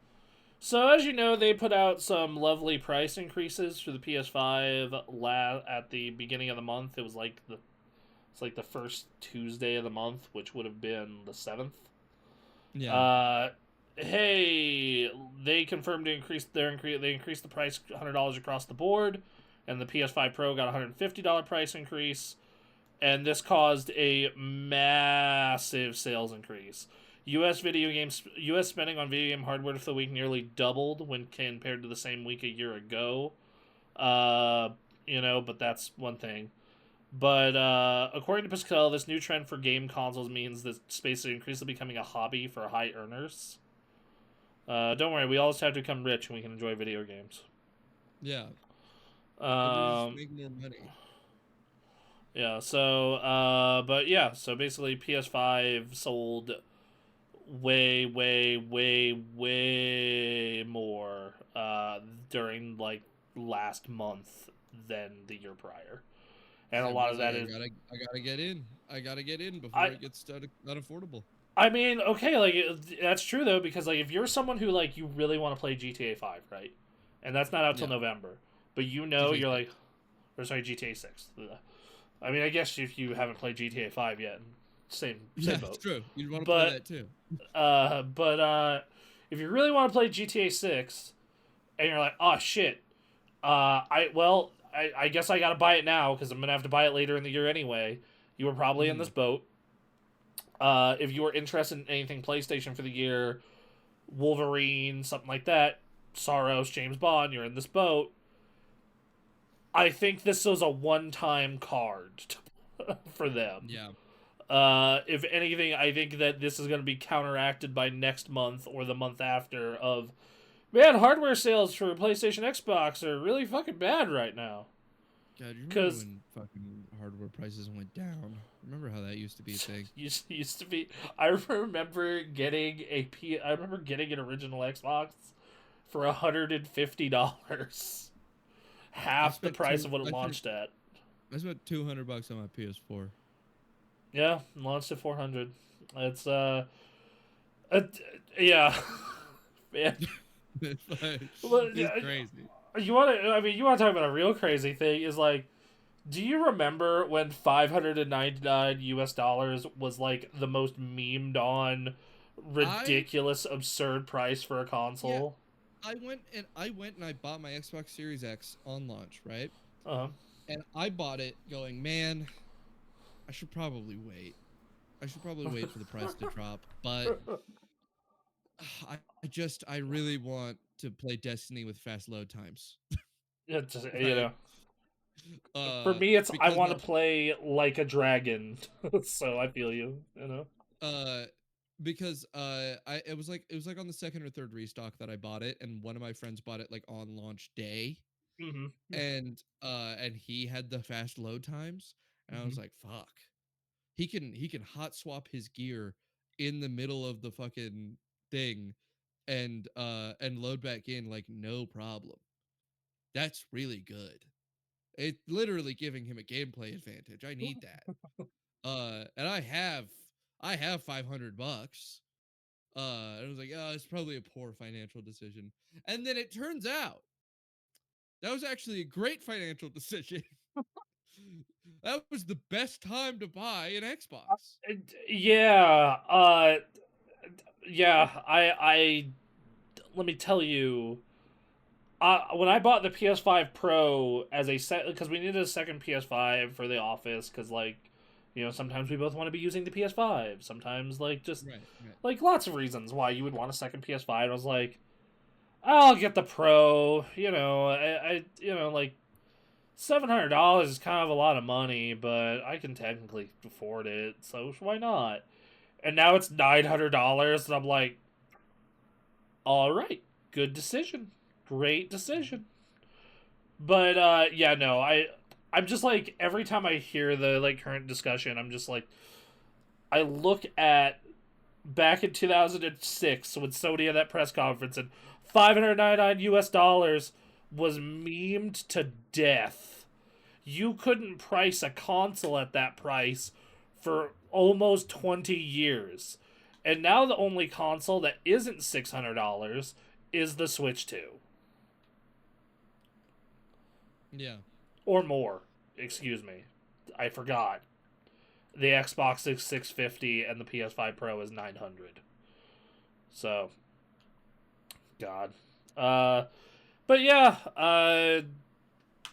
so as you know, they put out some lovely price increases for the PS5 at the beginning of the month. It's like the first Tuesday of the month, which would have been the 7th. yeah, Uh, hey, they confirmed to they increased the price $100 across the board, and the PS5 Pro got $150 price increase, and this caused a massive sales increase. U.S. spending on video game hardware for the week nearly doubled when compared to the same week a year ago. Uh, but that's one thing. But according to Pascal, this new trend for game consoles means that space is increasingly becoming a hobby for high earners. Don't worry, we all just have to become rich and we can enjoy video games. Yeah, everybody just Um, make more money. yeah, so, but yeah, so basically PS5 sold way, way, way, way more during, like, last month than the year prior. And a So lot of everybody's like, that is, I gotta get in. I gotta get in before I, it gets unaffordable. I mean, okay, like that's true though, because like if you're someone who like you really want to play GTA 5, right, and that's not out till Yeah, November, but you know GTA you're like, 6. or sorry, GTA 6. I mean, I guess if you haven't played GTA 5 yet, Yeah, same it's boat. true. You'd want to play But that too. if you really want to play GTA 6 and you're like, oh shit, I guess I gotta buy it now because I'm gonna have to buy it later in the year anyway. You were probably in this Hmm. boat. If you were interested in anything PlayStation for the year, Wolverine, something like that, Soros, James Bond, you're in this boat. I think this was a one-time card for them. Yeah. If anything, I think that this is going to be counteracted by next month or the month after. Of man, hardware sales for PlayStation, Xbox are really fucking bad right now. God, you remember Because when fucking hardware prices went down? Remember how that used to be a thing? used to be, I remember getting I remember getting an original Xbox for $150, I half the spent price two. of what it launched at. I spent $200 on my PS4. Yeah, launched at 400. It's uh yeah, man. Well, It's crazy. you want to? I mean, you want to talk about a real crazy thing? Is like, do you remember when $599 was like the most memed on, I ridiculous, absurd price for a Yeah, console? I went and I bought my Xbox Series X on launch, right? Uh And I bought it going, man, I should probably wait. I should probably wait for the price to drop, but I really want to play Destiny with fast load times, it's just, right? for me, it's I Because want to play like a dragon, so I feel you. uh because I it was like on the second or third restock that I bought it, and one of my friends bought it like on launch day, Mm-hmm. and he had the fast load times, and I Mm-hmm. was like, fuck. He can hot swap his gear in the middle of the fucking thing and load back in like no problem. That's really good. It's literally giving him a gameplay advantage. I need that. And I have $500. And I was like, oh, it's probably a poor financial decision. And then it turns out that was actually a great financial decision. That was the best time to buy an Xbox. Yeah, yeah. I let me tell you, when I bought the PS5 Pro as a set, because we needed a second PS5 for the office, because like, sometimes we both want to be using the PS5. Sometimes like just Right, right. like lots of reasons why you would want a second PS5. I was like, I'll get the Pro. Like $700 is kind of a lot of money, but I can technically afford it, so why not? And now it's $900, and I'm like, all right, good decision, great decision. But yeah, no, I'm just like every time I hear the like current discussion, I'm just like I look at back in 2006 when Sony had that press conference and $599 was memed to death. You couldn't price a console at that price for almost 20 years. And now the only console that isn't $600 is the Switch 2. Yeah. Or more. Excuse me. I forgot. The Xbox is 650 and the PS5 Pro is 900. So, God. Uh but yeah,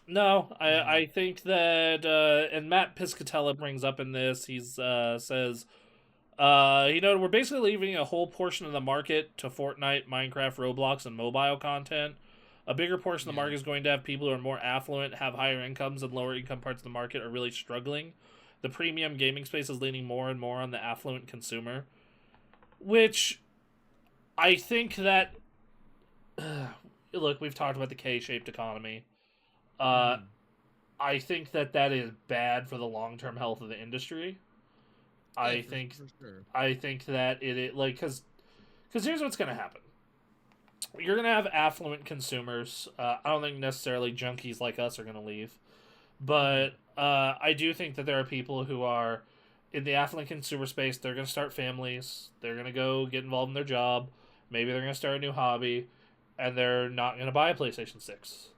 no, Mhm. I think that and Matt Piscatella brings up in this, he's says we're basically leaving a whole portion of the market to Fortnite, Minecraft, Roblox, and mobile content. A bigger portion of the Yeah. market is going to have people who are more affluent, have higher incomes, and lower income parts of the market are really struggling. The premium gaming space is leaning more and more on the affluent consumer, which I think that look, we've talked about the K-shaped economy. Uh, Hmm. I think that that is bad for the long-term health of the industry. Yeah, I for think, for sure. I think that like because here's what's gonna happen. You're gonna have affluent consumers. I don't think necessarily junkies like us are gonna leave, Hmm. but I do think that there are people who are in the affluent consumer space. They're gonna start families. They're gonna go get involved in their job. Maybe they're gonna start a new hobby, and they're not gonna buy a PlayStation 6.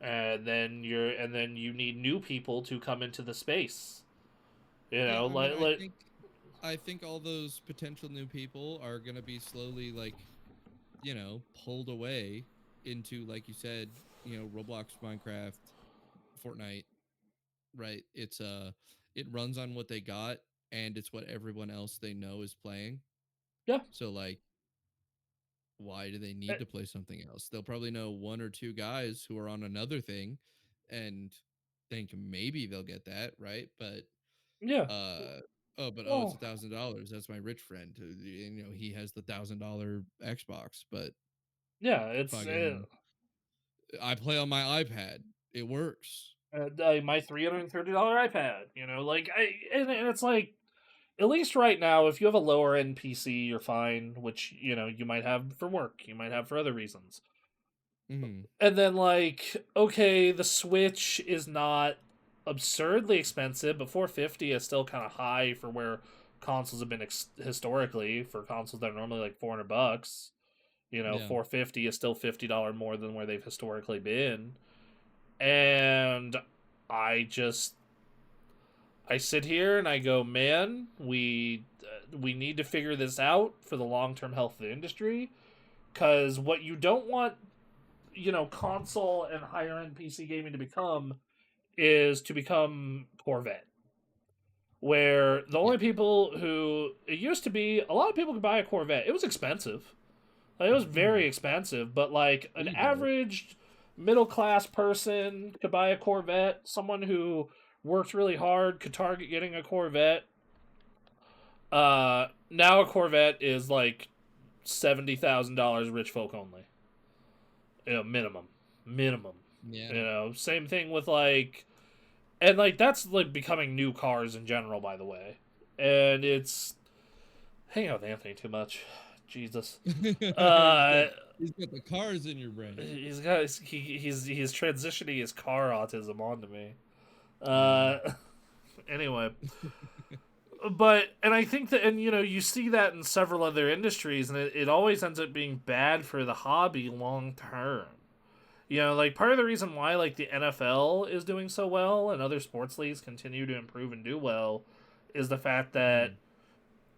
And then you need new people to come into the space. You Yeah, know, I mean, like I think all those potential new people are gonna be slowly like, pulled away into, like you said, Roblox, Minecraft, Fortnite, right? It runs on what they got, and it's what everyone else they know is playing. yeah, So like, why do they eh, need to play something else? They'll probably know one or two guys who are on another thing and think maybe they'll get that, right? But yeah. uh oh, it's Well, $1,000. That's my rich friend. He has the $1,000 Xbox, but yeah. It's fucking I play on my iPad. It works. my $330 iPad. You know, like and it's like at least right now, if you have a lower end PC, you're fine. Which you might have for work, you might have for other reasons. Hmm. And then like okay, the Switch is not absurdly expensive, but 450 is still kind of high for where consoles have been historically for consoles that are normally like $400. Yeah. 450 is still $50 more than where they've historically been. And I just I sit here and I go, man, we need to figure this out for the long term health of the industry. Because what you don't want, console and higher end PC gaming to become is to become Corvette, where the Yeah. only people who it used to be, a lot of people could buy a Corvette. It was expensive. Like, it was very Hmm. expensive, but like an Pretty dope. average middle class person could buy a Corvette. Someone who worked really hard could target getting a Corvette. Now a Corvette is like $70,000 rich folk only. Minimum, minimum. Yeah. Same thing with like, and like that's like becoming new cars in general, by the way. And it's hanging out with Anthony too much. Jesus. he's got Uh, he's got the cars in your brain. he's transitioning his car autism onto me. Yeah. Uh, anyway, but and I think that and you see that in several other industries, and it always ends up being bad for the hobby long term. Like part of the reason why like the NFL is doing so well and other sports leagues continue to improve and do well is the fact that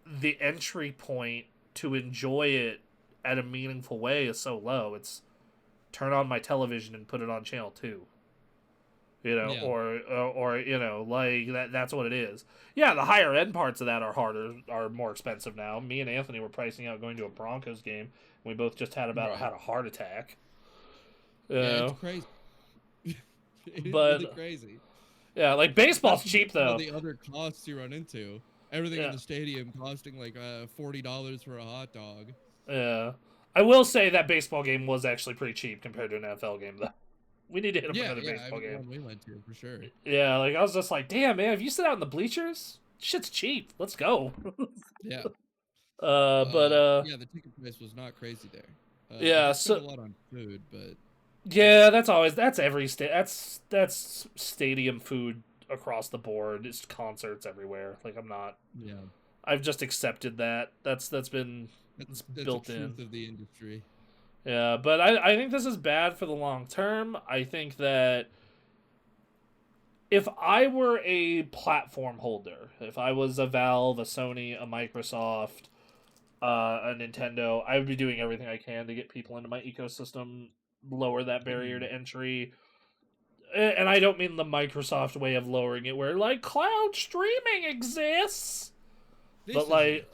Mhm. the entry point to enjoy it at a meaningful way is so low. It's turn on my television and put it on channel 2. Yeah. Or like that's what it is. Yeah, the higher end parts of that are more expensive now. Me and Anthony were pricing out going to a Broncos game. We both just Right. had a heart attack. You Yeah, it's know? crazy. It is really But crazy, yeah, like baseball's especially cheap because of all though. the other costs you run into. Everything in Yeah. the stadium costing like $40 for a hot dog. Yeah. I will say that baseball game was actually pretty cheap compared to an NFL game though. We need to hit up Yeah, another yeah. I baseball mean, the game. one we went to for sure. Yeah, like I was just like, damn man, if you sit out in the bleachers, shit's cheap. Let's go. Yeah. But Yeah. The ticket price was not crazy there. I yeah, did spend so a lot on food, but yeah, that's every state. That's stadium food across the board. It's concerts everywhere. Like I'm not. yeah, I've just accepted that. That's been it's that's a built in. truth of the industry. Yeah, but I think this is bad for the long term. I think that if I were a platform holder, if I was a Valve, a Sony, a Microsoft, a Nintendo, I would be doing everything I can to get people into my ecosystem, lower that barrier Mhm. to entry. And I don't mean the Microsoft way of lowering it, where like cloud streaming exists, but This like,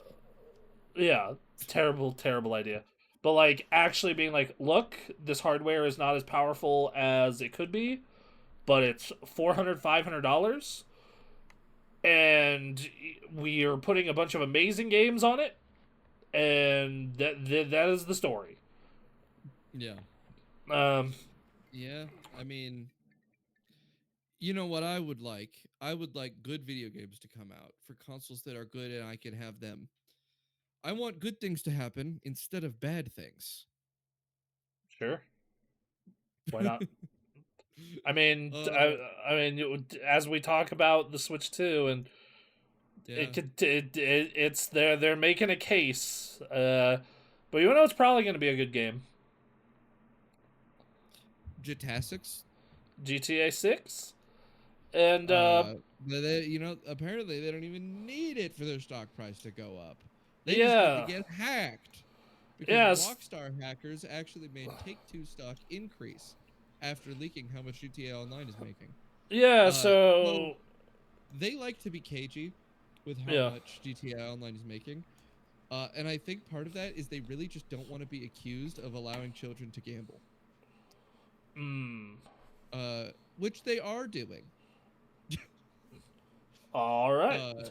isn't. yeah, terrible, terrible idea. but like actually being like, look, this hardware is not as powerful as it could be, but it's $400, $500, and we are putting a bunch of amazing games on it, and that is the story. Yeah. Um, Yeah. I mean, you know what I would like? I would like good video games to come out for consoles that are good and I can have them. I want good things to happen instead of bad things. sure, why not? I mean, uh as we talk about the Switch 2, and yeah. it's they're making a case. But you know it's probably going to be a good game. Jitasics. GTA 6, and But they, you know, apparently they don't even need it for their stock price to go up. They just need to yeah, get hacked because yes, Rockstar hackers actually made Take-Two stock increase after leaking how much GTA Online is making. yeah. So So they like to be cagey with how yeah, much GTA Online is making. And I think part of that is they really just don't want to be accused of allowing children to gamble, mm, which they are doing. all right. Uh,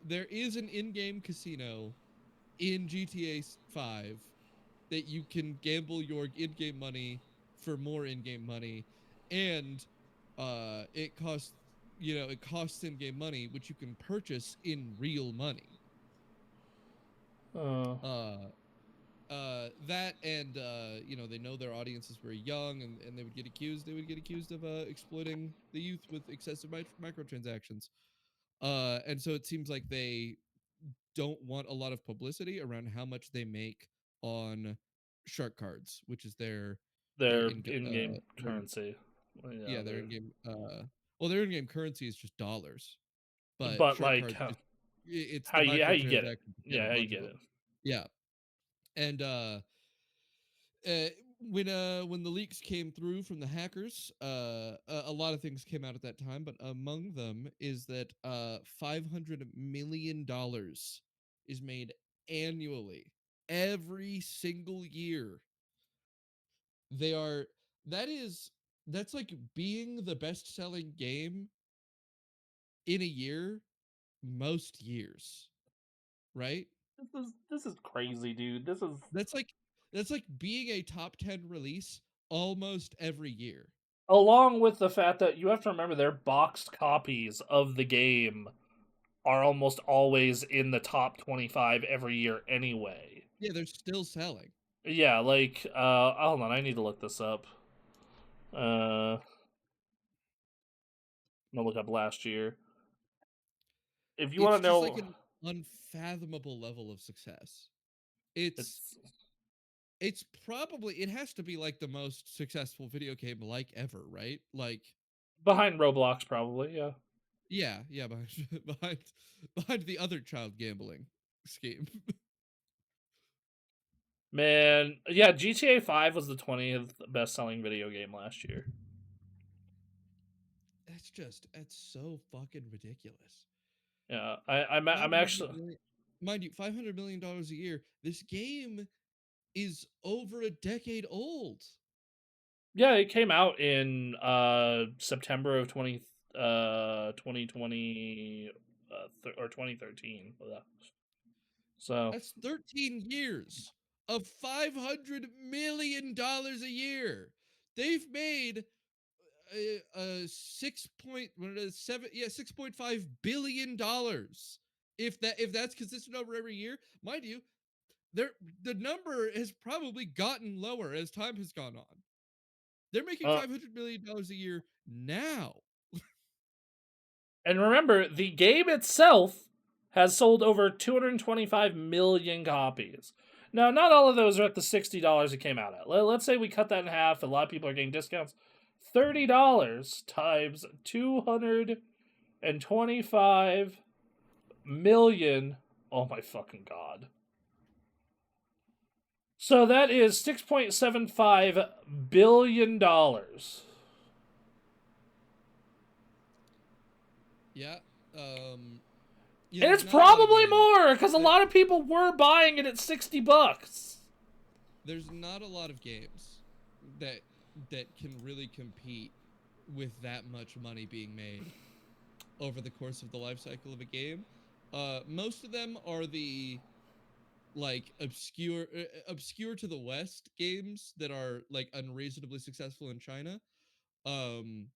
there is an in-game casino in GTA 5 that you can gamble your in-game money for more in-game money, and it costs it costs in-game money which you can purchase in real money. Uh, Uh, that and they know their audience is very young, and they would get accused of exploiting the youth with excessive microtransactions. And so it seems like they don't want a lot of publicity around how much they make on shark cards, which is their their in in-game currency. Yeah, their in-game well, their in-game currency is just dollars, but but shark like cards just it's how the you get it? microtransactions to get a Yeah, how you bunch of get it? them. Yeah. And uh, when the leaks came through from the hackers, a lot of things came out at that time, but among them is that $500 million is made annually, every single year. They are that is that's like being the best-selling game in a year most years, right? This is crazy, dude. This is That's like that's like being a top 10 release almost every year. along with the fact that you have to remember their boxed copies of the game are almost always in the top 25 every year anyway. Yeah, they're still selling. Yeah, like hold on, I need to look this up. I'm gonna look up last year. If you want It's to just like know, an unfathomable level of success. It's it's it's probably it has to be like the most successful video game like ever, right? Like behind Roblox probably, yeah. yeah, yeah, behind behind, behind the other child gambling scheme. Man, yeah, GTA 5 was the 20th best-selling video game last year. That's so fucking ridiculous. Yeah, I'm 500 actually million mind you, $500 million a year. This game is over a decade old. yeah, it came out in September of 2020 or 2013. So, That's 13 years of $500 million a year. They've made a 6.5 billion dollars. If that's consistent over every year, mind you, the number has probably gotten lower as time has gone on. They're making uh $500 million a year now. and remember, the game itself has sold over 225 million copies. Now, not all of those are at the $60 it came out at. Let's say we cut that in half. A lot of people are getting discounts. $30 times 225 million. Oh my fucking god. So that is $6.75 billion. Yeah. Um Yeah, And there's it's not a lot of probably games. more because a There, lot of people were buying it at $60. there's not a lot of games that can really compete with that much money being made over the course of the life cycle of a game. Most of them are the like obscure to the West games that are like unreasonably successful in China. Um,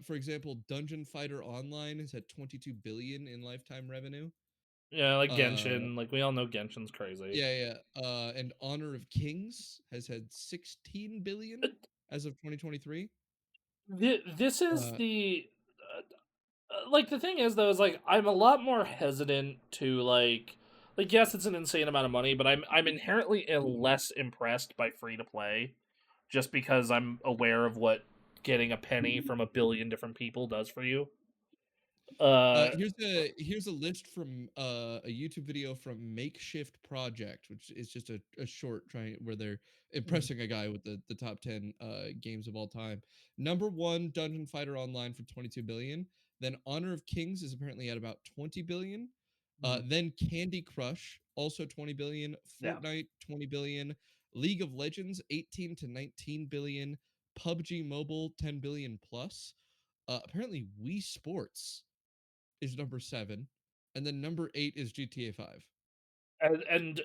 for example, Dungeon Fighter Online has had 22 billion in lifetime revenue. Yeah, like Uh, Genshin. Like we all know Genshin's crazy. yeah. And Honor of Kings has had 16 billion as of 2023. This is Uh, the like the thing is though is like I'm a lot more hesitant to like yes it's an insane amount of money but I'm inherently less impressed by free to play just because I'm aware of what getting a penny from a billion different people does for you. Uh here's a list from a YouTube video from Makeshift Project, which is just a short trying where they're impressing a guy with the top 10 games of all time. Number one, Dungeon Fighter Online for 22 billion. Then Honor of Kings is apparently at about 20 billion. mm, Then Candy Crush, also 20 billion. yeah. Fortnite, 20 billion. League of Legends, 18 to 19 billion. PUBG Mobile, 10 billion plus. Apparently Wii Sports is number 7, and then number 8 is GTA 5. And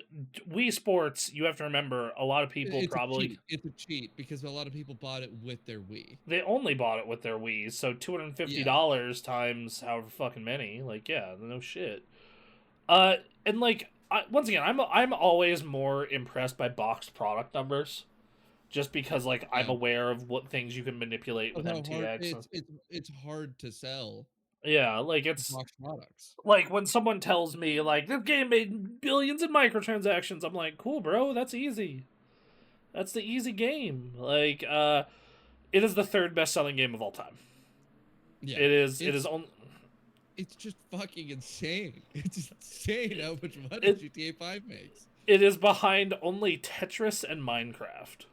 Wii Sports, you have to remember a lot of people It's a probably cheat. It's a cheat because a lot of people bought it with their Wii. they only bought it with their Wii's, so $250 Yeah. times however fucking many. Like yeah, no shit. And like once again, I'm always more impressed by boxed product numbers, just because like I'm Yeah. aware of what things you can manipulate Of with how hard MTX. And, it's hard to sell yeah, like it's box products. like when someone tells me like this game made billions in microtransactions, I'm like, cool, bro, that's easy. That's the easy game. Like, it is the third best selling game of all time. Yeah. It is. It is It's on. it's just fucking insane. It's insane how much money It GTA 5 makes. it is behind only Tetris and Minecraft.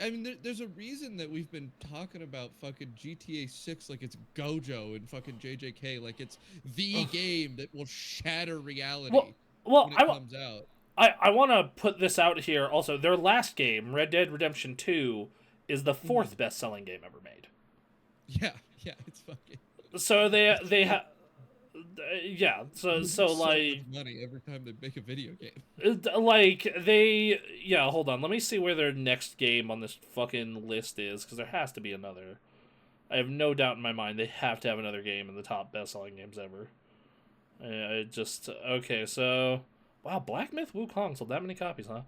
I mean, there's a reason that we've been talking about fucking GTA 6 like it's Gojo and fucking JJK, like it's the game that will shatter Well, reality well, when it comes out. I want to put this out here. Also, their last game, Red Dead Redemption 2, is the Mhm. fourth best selling game ever made. Yeah, it's fucking. So It's they so, have yeah. So they make so so much like money every time they make a video game. like they yeah. Hold on. Let me see where their next game on this fucking list is because there has to be another. I have no doubt in my mind they have to have another game in the top best selling games ever. I just okay. So wow, Black Myth Wukong sold that many copies, huh?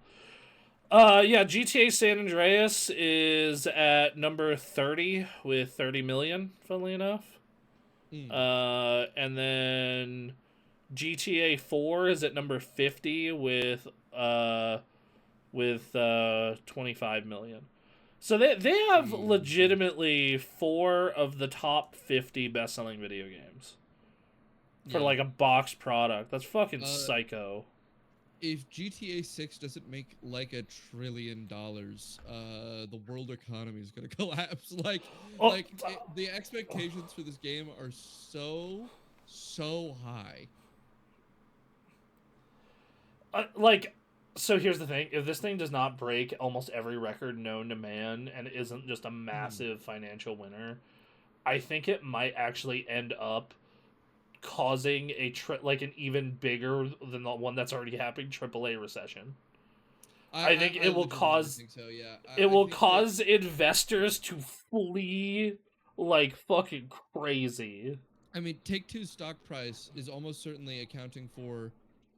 Yeah, GTA San Andreas is at number 30 with 30 million, funnily enough. Mm, And then GTA 4 is at number 50 with 25 million. So they have Jesus. legitimately 4 of the top 50 best-selling video games for Yeah. like a boxed product. That's fucking Uh, psycho. if GTA 6 doesn't make like $1 trillion, the world economy is gonna collapse. Oh, The expectations for this game are so high. like so here's the thing, if this thing does not break almost every record known to man and isn't just a Mhm. massive financial winner, I think it might actually end up causing like an even bigger than the one that's already happening AAA recession. I think I legitimately think so. Yeah, it I will think that. cause investors to flee like fucking crazy. I mean, Take Two's stock price is almost certainly accounting for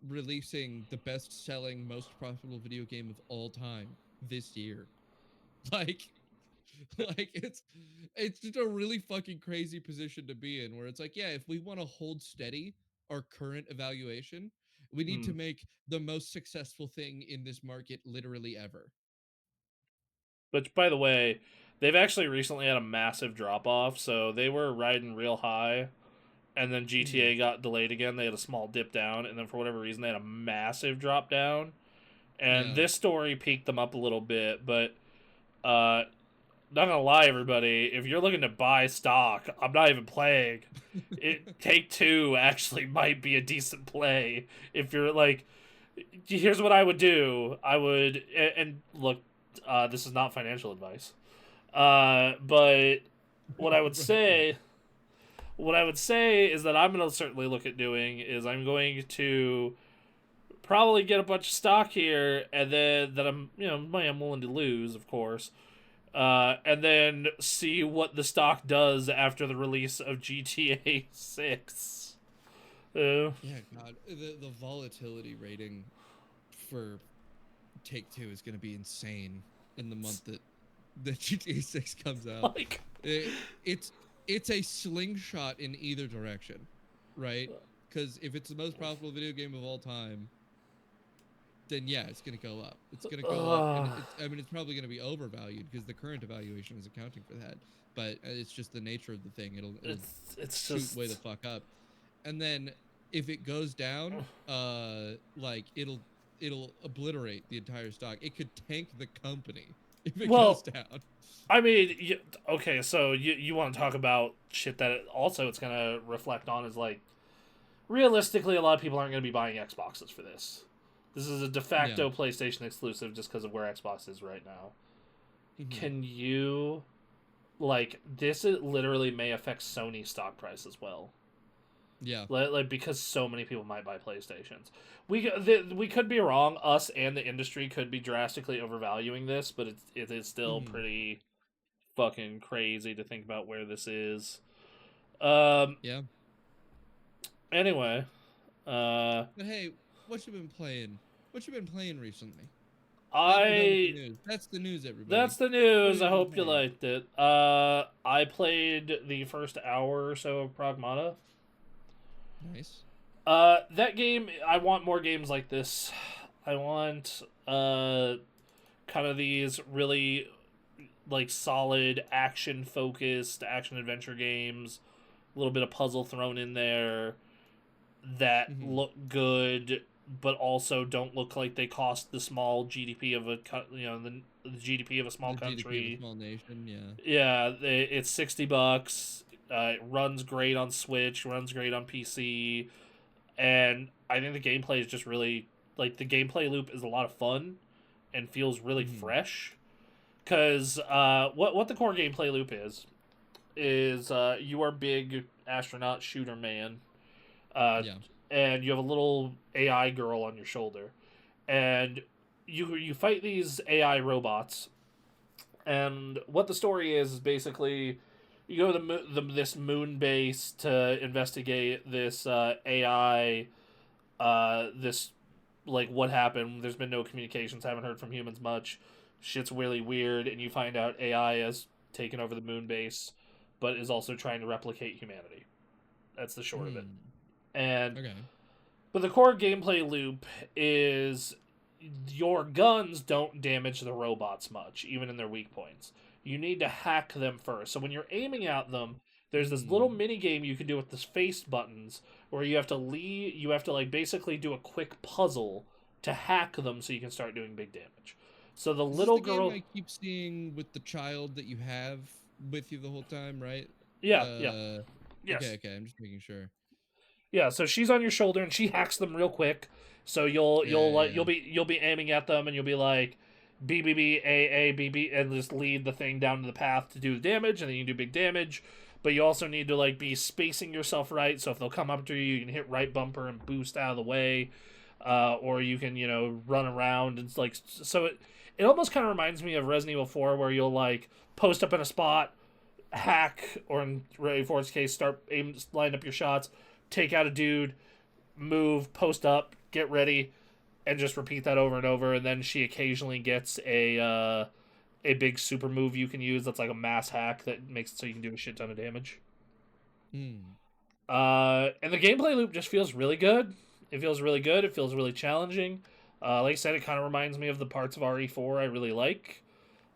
releasing the best-selling, most profitable video game of all time this year. Like, like it's just a really fucking crazy position to be in, where it's like, yeah, if we want to hold steady our current evaluation, we need Hmm. to make the most successful thing in this market literally ever. Which, by the way, they've actually recently had a massive drop off. So they were riding real high, and then Mhm. GTA got delayed again. They had a small dip down, and then for whatever reason, they had a massive drop down. And Yeah. this story peaked them up a little bit, but uh, not gonna lie, everybody, if you're looking to buy stock, I'm not even playing. Take Two actually might be a decent play if you're like. Here's what I would do. I would and look, this is not financial advice. But what I would Right, right. say, what I would say is that I'm gonna certainly look at doing is I'm going to probably get a bunch of stock here, and then that money I'm willing to lose, of course, and then see what the stock does after the release of GTA 6. Yeah, God, the volatility rating for Take Two is going to be insane in the month that GTA 6 comes out. Like, It's a slingshot in either direction, right? Because if it's the most profitable video game of all time, then yeah, it's going to go up. It's going to go up, and uh, it's probably going to be overvalued because the current evaluation is accounting for that. But it's just the nature of the thing. It'll it's shoot way the just fuck up, and then if it goes down, like it'll obliterate the entire stock. It could tank the company if it goes well. down. I mean, okay, so you want to talk about shit that also it's gonna reflect on is like realistically, a lot of people aren't gonna be buying Xboxes for this. This is a de Yeah. facto PlayStation exclusive just because of where Xbox is right now. Hmm. Can you like this? It literally may affect Sony stock price as well. Yeah. Like because so many people might buy PlayStations. We could be wrong. Us and the industry could be drastically overvaluing this, but it is still Hmm. pretty fucking crazy to think about where this is. Um. Yeah. Anyway, uh, But hey, what you been playing? What you been playing recently? Now that we're done with the I news, that's the news, everybody. that's the What news. have I you been hope you playing? liked it. I played the first hour or so of Pragmata. Nice. That game. I want more games like this. I want kind of these really like solid action focused action adventure games. A little bit of puzzle thrown in there that Hmm. look good, but also don't look like they cost the small GDP of the GDP of a small The GDP of a country. small nation. Yeah. Yeah, it's $60. It runs great on Switch, runs great on PC, and I think the gameplay is just really like the gameplay loop is a lot of fun and feels really Hmm. fresh. Because what the core gameplay loop is you are big astronaut shooter man, uh, Yeah. and you have a little AI girl on your shoulder, and you fight these AI robots. And what the story is basically you go to this moon base to investigate this AI, this like what happened. There's been no communications. Haven't heard from humans much. Shit's really weird, and you find out AI has taken over the moon base, but is also trying to replicate humanity. That's the short of it. Hmm. And Okay. but the core gameplay loop is your guns don't damage the robots much, even in their weak points. You need to hack them first. So when you're aiming at them, there's this little Hmm. mini game you can do with the face buttons where you have to like basically do a quick puzzle to hack them so you can start doing big damage. So the Is this little the game girl, I keep seeing with the child that you have with you the whole time, right? yeah, yeah, Uh, okay, yes. okay. I'm just making sure. Yeah, so she's on your shoulder and she hacks them real quick. So Yeah, yeah, yeah. you'll be aiming at them and you'll be like B B B A B B and just lead the thing down to the path to do the damage and then you do big damage. But you also need to like be spacing yourself right. So if they'll come up to you, you can hit right bumper and boost out of the way, or you can run around and it's like so it almost kind of reminds me of Resident Evil 4 where you'll like post up in a spot, hack, or in Ready Force case, start aim, line up your shots, take out a dude, move, post up, get ready, and just repeat that over and over. And then she occasionally gets a big super move you can use that's like a mass hack that makes it so you can do a shit ton of damage. Hmm. And the gameplay loop just feels really good. It feels really good. It feels really challenging. Like I said, it kind of reminds me of the parts of RE4 I really like.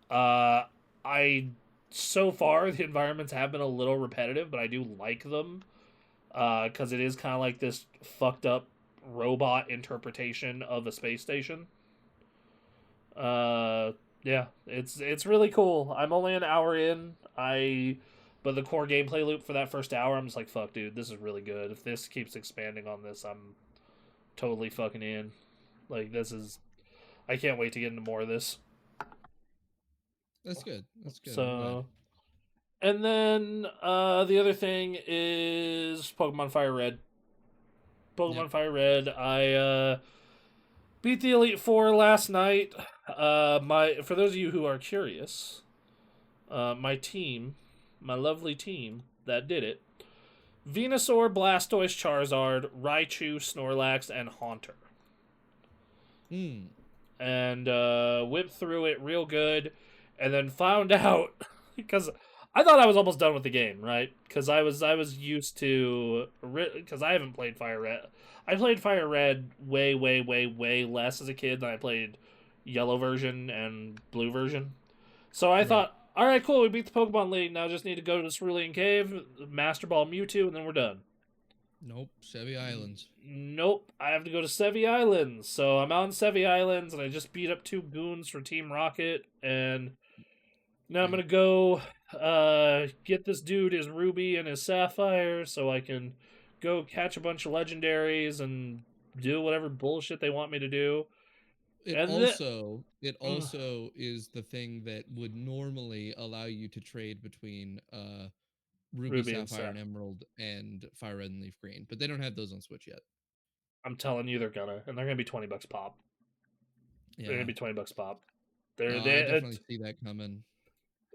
Uh, I so far the environments have been a little repetitive, but I do like them because it is kind of like this fucked up robot interpretation of a space station. Uh, Yeah, it's really cool. I'm only an hour in. But the core gameplay loop for that first hour, I'm just like, fuck, dude, this is really good. If this keeps expanding on this, I'm totally fucking in. Like, this is. I can't wait to get into more of this. That's good. That's good. I'm glad. So, and then the other thing is Pokemon Fire Red. Yep. Pokemon Fire Red. I beat the Elite Four last night. My for those of you who are curious, my team, my lovely team that did it: Venusaur, Blastoise, Charizard, Raichu, Snorlax, and Haunter. Hmm. And whipped through it real good, and then found out because I thought I was almost done with the game, right? Because I was used to because I haven't played Fire Red. I played Fire Red way way way way less as a kid than I played Yellow version and Blue version. So I Right. thought, all right, cool, we beat the Pokemon League. Now just need to go to the Cerulean Cave, Master Ball Mewtwo, and then we're done. Nope. Chevy Islands. Nope, I have to go to Sevi Islands. So I'm on Sevi Islands, and I just beat up two goons for Team Rocket, and now I'm Yeah. gonna go get this dude his ruby and his sapphire, so I can go catch a bunch of legendaries and do whatever bullshit they want me to do. It And then also it also is the thing that would normally allow you to trade between Ruby, ruby and Sapphire, sap. and Emerald and Fire Red and Leaf Green, but they don't have those on Switch yet. I'm telling you, they're gonna, and they're gonna be $20 pop. They're gonna Yeah. be $20 pop. I definitely see that coming,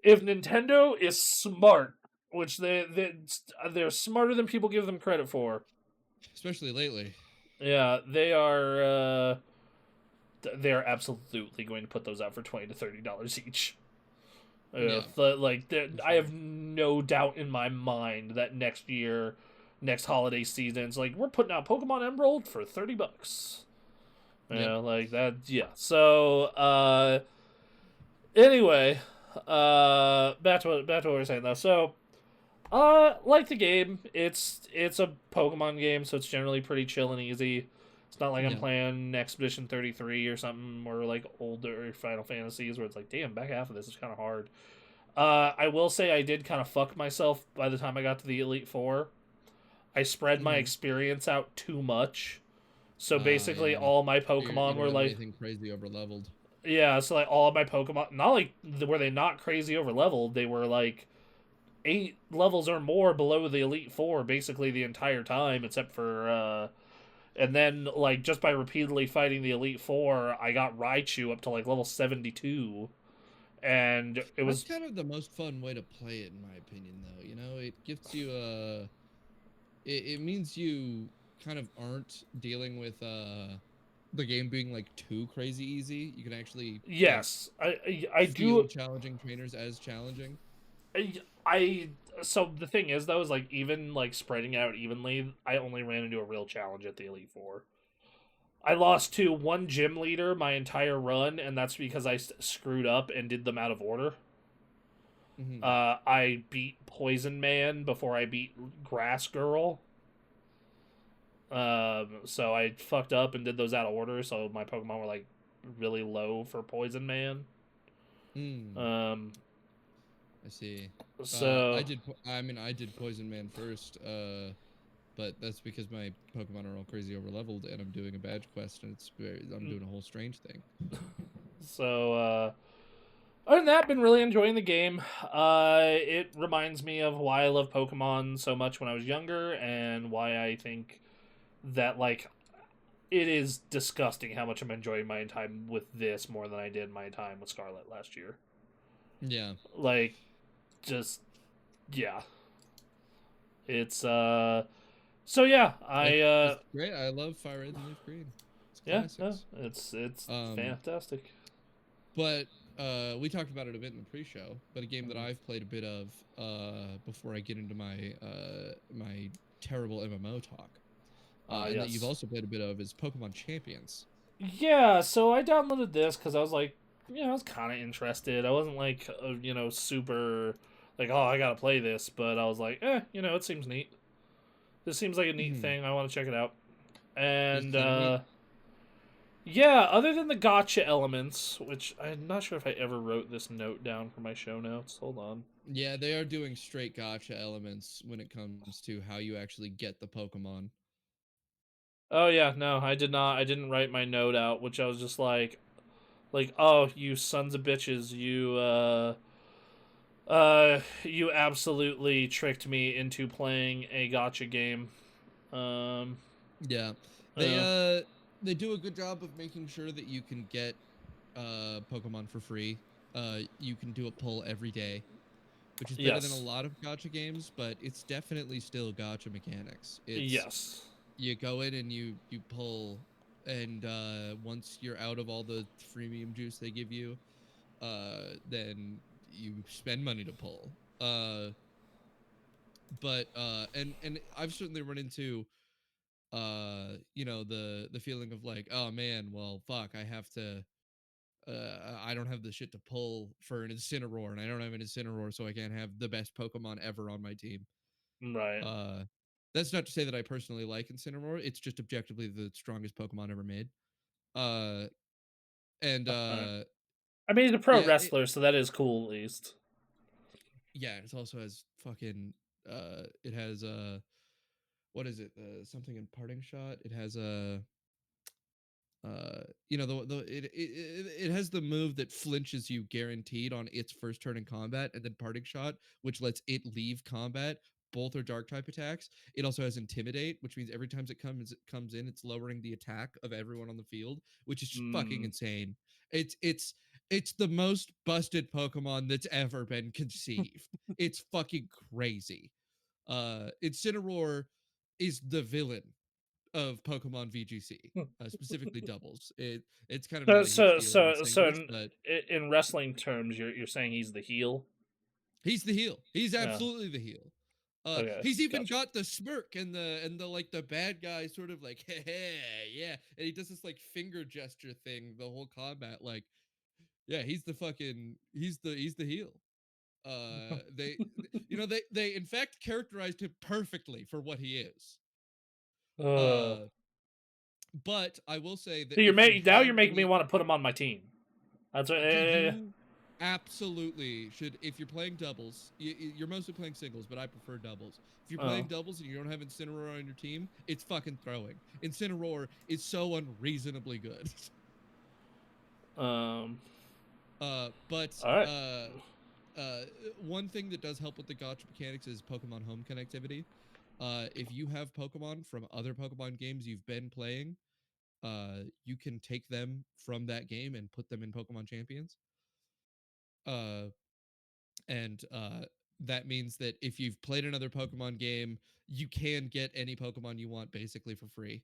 If Nintendo is smart, which they're smarter than people give them credit for. especially lately. Yeah, they are. They're absolutely going to put those out for $20 to $30 each. Yeah, for I sure. have no doubt in my mind that next year, next holiday season, it's like we're putting out Pokemon Emerald for $30. Yep. Yeah, like that. Yeah. So, anyway, back to what we were saying though. So, like the game, it's a Pokemon game, so it's generally pretty chill and easy. It's not like I'm Yeah. playing Expedition 33 or something, or like older Final Fantasies where it's like, damn, back half of this is kind of hard. I will say I did kind of fuck myself by the time I got to the Elite Four. I spread my Hmm. experience out too much, so basically Yeah. all my You Pokemon don't were have like, anything crazy over leveled. yeah, so like all of my Pokemon, not like were they not crazy over leveled, they were like 8 levels or more below the Elite Four basically the entire time, except for and then like just by repeatedly fighting the Elite Four, I got Raichu up to like level 72, and it That's was kind of the most fun way to play it, in my opinion, though. You know, it gives you it means you kind of aren't dealing with the game being like too crazy easy. You can actually like yes, I feel do challenging trainers as challenging. I so the thing is though is like even like spreading out evenly, I only ran into a real challenge at the Elite Four. I lost to one gym leader my entire run, and that's because I screwed up and did them out of order. Hmm. I beat Poison Man before I beat Grass Girl. So I fucked up and did those out of order, so my Pokemon were like really low for Poison Man. Hmm. Um, I see. so I mean, I did Poison Man first. But that's because my Pokemon are all crazy over leveled, and I'm doing a badge quest, and I'm doing a whole strange thing. so other than that, been really enjoying the game. It reminds me of why I love Pokemon so much when I was younger, and why I think that like it is disgusting how much I'm enjoying my time with this more than I did my time with Scarlet last year. Yeah, Like, just yeah, it's So yeah, it's great. I love Fire Red and Leaf Green. It's yeah, no, classics. it's Um, fantastic. but we talked about it a bit in the pre-show. But a game that Mm. I've played a bit of before I get into my terrible MMO talk, and that you've Yes. also played a bit of is Pokemon Champions. Yeah, so I downloaded this because I was like, I was kind of interested. I wasn't like, super like, oh, I gotta play this, but I was like, it seems neat. This seems like a neat Mhm. thing. I want to check it out. It's And kind of neat. Yeah, other than the gotcha elements, which I'm not sure if I ever wrote this note down for my show notes. Hold on. Yeah, they are doing straight gotcha elements when it comes to how you actually get the Pokemon. Oh yeah, no, I did not. I didn't write my note out, which I was just like, oh, you sons of bitches, you absolutely tricked me into playing a gotcha game. Um, Yeah. They uh, uh they do a good job of making sure that you can get Pokemon for free. You can do a pull every day, which is better than a yes, lot of gotcha games, but it's definitely still gotcha mechanics. It's yes. you go in and you pull, and once you're out of all the freemium juice they give you, then you spend money to pull. And I've certainly run into the feeling of like, oh man, well fuck, I don't have the shit to pull for an Incineroar, and I don't have an Incineroar, so I can't have the best Pokemon ever on my team. Right. uh that's not to say that I personally like Incineroar, it's just objectively the strongest Pokemon ever made. uh and Right. I mean, he's a pro Yeah, wrestler, so that is cool at least. yeah, it also has fucking it has what is it, something in Parting Shot, it has a it has the move that flinches you guaranteed on its first turn in combat, and then Parting Shot, which lets it leave combat. Both are dark type attacks. It also has Intimidate, which means every time it comes in, it's lowering the attack of everyone on the field, which is just fucking Mm. insane. It's the most busted Pokemon that's ever been conceived. It's fucking crazy. Incineroar is the villain of Pokemon VGC, specifically doubles. It's kind of So, not a huge so, deal in so, so, singles, in, but in wrestling terms, you're saying he's the heel? he's the heel. He's Yeah. absolutely the heel. Okay. He's even Gotcha. got the smirk and the like the bad guy sort of like hey yeah, and he does this like finger gesture thing the whole combat. Like yeah, he's the heel. They in fact characterized him perfectly for what he is. Uh, Uh, but I will say so that you're if you making now have you're making me any want to put him on my team. That's what. you absolutely should, if you're playing doubles. You're mostly playing singles, but I prefer doubles. If you're uh, playing doubles and you don't have Incineroar on your team, it's fucking throwing. Incineroar is so unreasonably good. um. But All right. uh, one thing that does help with the gotcha mechanics is Pokemon home connectivity. If you have Pokemon from other Pokemon games you've been playing, you can take them from that game and put them in Pokemon Champions. Uh, and that means that if you've played another Pokemon game, you can get any Pokemon you want basically for free.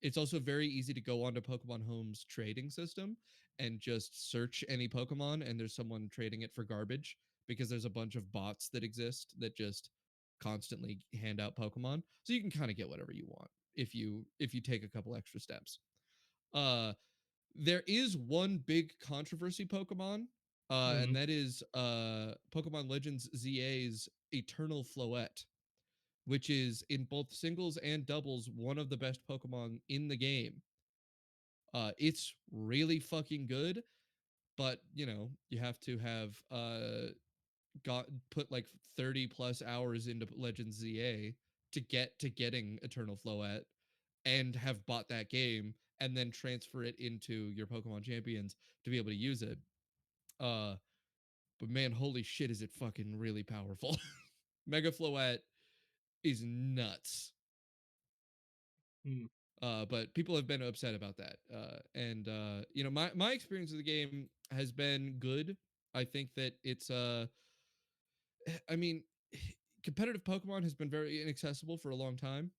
It's also very easy to go onto Pokemon Home's trading system and just search any Pokemon, and there's someone trading it for garbage because there's a bunch of bots that exist that just constantly hand out Pokemon. So you can kind of get whatever you want if you take a couple extra steps. Uh, there is one big controversy Pokemon, and Mhm. that is Pokemon Legends ZA's Eternal Floette, which is in both singles and doubles one of the best Pokemon in the game. It's really fucking good, but you have to have got put like 30 plus hours into Legends ZA to getting Eternal Floette, and have bought that game and then transfer it into your Pokemon Champions to be able to use it. Uh, but man, holy shit, is it fucking really powerful. Mega Floette is nuts. Mm. But people have been upset about that. And my experience of the game has been good. I think that it's I mean, competitive Pokemon has been very inaccessible for a long time,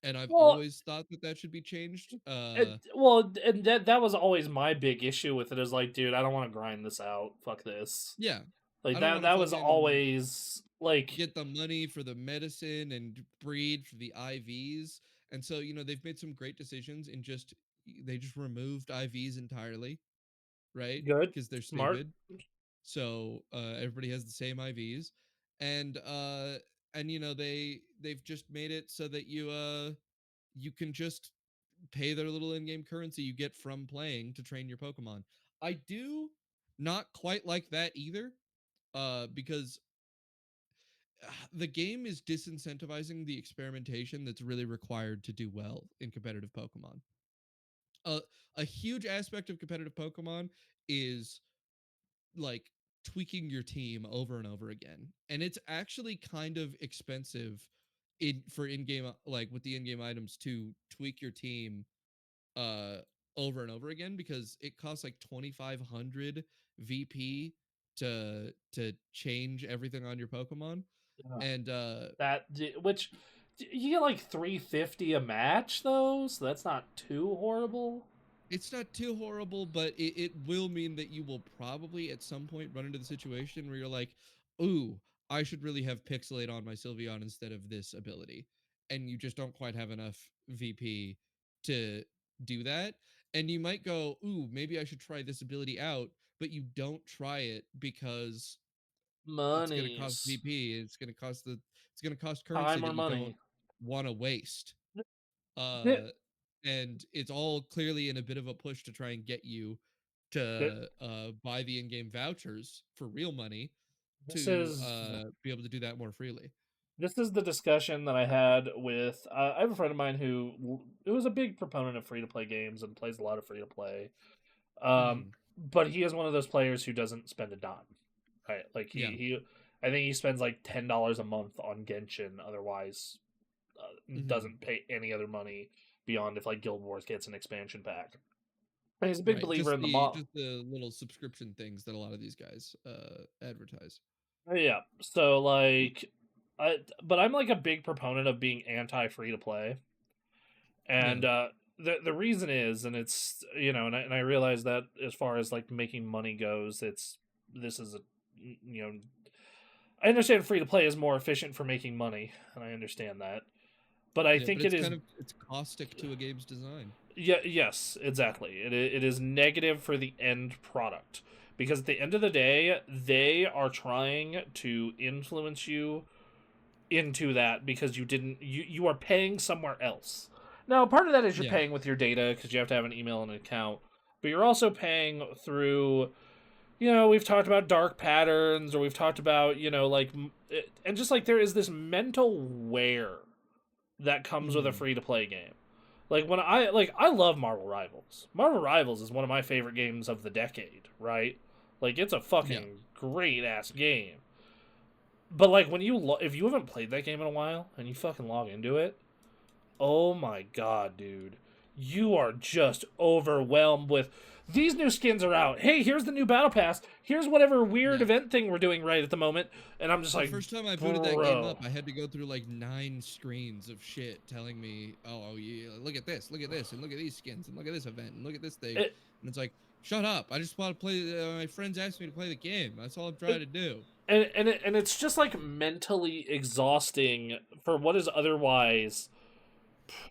and I've Well, always thought that that should be changed. and that was always my big issue with it. Is like, dude, I don't want to grind this out. Fuck this. Yeah, Like I don't that. want to That was fucking always like get the money for the medicine and breed for the IVs. And so, they've made some great decisions in just they just removed IVs entirely, right? good, Because they're smart. stupid. So everybody has the same IVs, and they've just made it so that you can just pay their little in-game currency you get from playing to train your Pokemon. I do not quite like that either, because the game is disincentivizing the experimentation that's really required to do well in competitive Pokemon. Uh, a huge aspect of competitive Pokemon is like tweaking your team over and over again, and it's actually kind of expensive in for in-game like with the in-game items to tweak your team uh over and over again because it costs like 2500 VP to change everything on your Pokemon. Yeah. And Which you get like 350 a match though, so that's not too horrible. it's not too horrible, but it will mean that you will probably at some point run into the situation where you're like, ooh, I should really have Pixelate on my Sylveon instead of this ability. And you just don't quite have enough VP to do that. And you might go, ooh, maybe I should try this ability out, but you don't try it because it's gonna cost Monies. VP, it's gonna cost currency Time that or you don't money. want to waste. Th- Uh and it's all clearly in a bit of a push to try and get you th- to buy the in-game vouchers for real money This to is be able to do that more freely. this is the discussion that I had with. I have a friend of mine who was a big proponent of free to play games and plays a lot of free to play. Hmm. But he is one of those players who doesn't spend a dime. Right, like Yeah. I think he spends like $10 a month on Genshin. Otherwise, Hmm. doesn't pay any other money beyond if like Guild Wars gets an expansion pack. And he's a big Right. believer in the Just mod. the little subscription things that a lot of these guys advertise. Yeah, so like, but I'm like a big proponent of being anti free to play, Yeah. and the reason is, and it's and I realize that as far as like making money goes, this is a you know I understand free to play is more efficient for making money, and I understand that, but I Yeah, but think it it's is. kind of it's caustic to a game's design. Yeah, yes, exactly. It is negative for the end product because at the end of the day, they are trying to influence you into that because you are paying somewhere else. Now, part of that is you're Yeah. paying with your data because you have to have an email and an account, but you're also paying through. We've talked about dark patterns, or we've talked about and just like there is this mental wear that comes with a Hmm. free to play game. I love Marvel Rivals. Marvel Rivals is one of my favorite games of the decade, right? Like it's a Yeah. fucking great ass game. But like if you haven't played that game in a while and you fucking log into it, oh my god, dude. You are just overwhelmed with these new skins are out. Hey, here's the new battle pass. Here's whatever weird Yeah. event thing we're doing right at the moment. And I'm just The like, first time I booted that game up, bro. I had to go through like 9 screens of shit telling me, "Oh, yeah, look at this, and look at these skins, and look at this event, and look at this thing." It, And it's like, shut up! I just want to play. My friends asked me to play the game. That's all I'm trying to do. and it's just like mentally exhausting for what is otherwise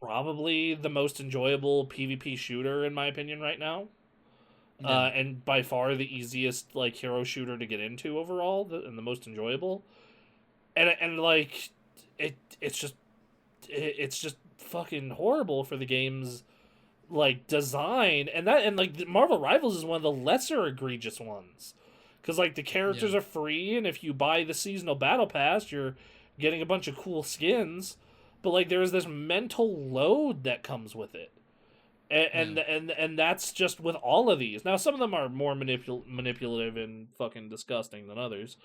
probably the most enjoyable PvP shooter in my opinion right now. Yeah, And by far the easiest like hero shooter to get into overall, and the most enjoyable. And like it's just fucking horrible for the game's like design, and like Marvel Rivals is one of the lesser egregious ones because like the yeah, characters are free, and if you buy the seasonal battle pass, you're getting a bunch of cool skins. But like there's this mental load that comes with it, yeah. and that's just with all of these. Now some of them are more manipulative and fucking disgusting than others,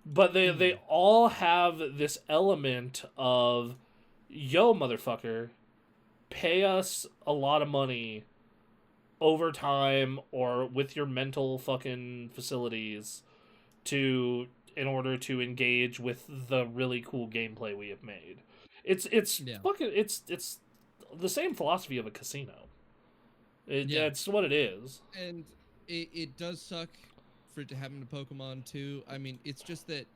but they Hmm. all have this element of yo motherfucker, pay us a lot of money over time or with your mental fucking facilities to in order to engage with the really cool gameplay we have made. It's Yeah, fucking it's the same philosophy of a casino. yeah. That's what it is. And it does suck for it to happen to Pokemon too. I mean, it's just that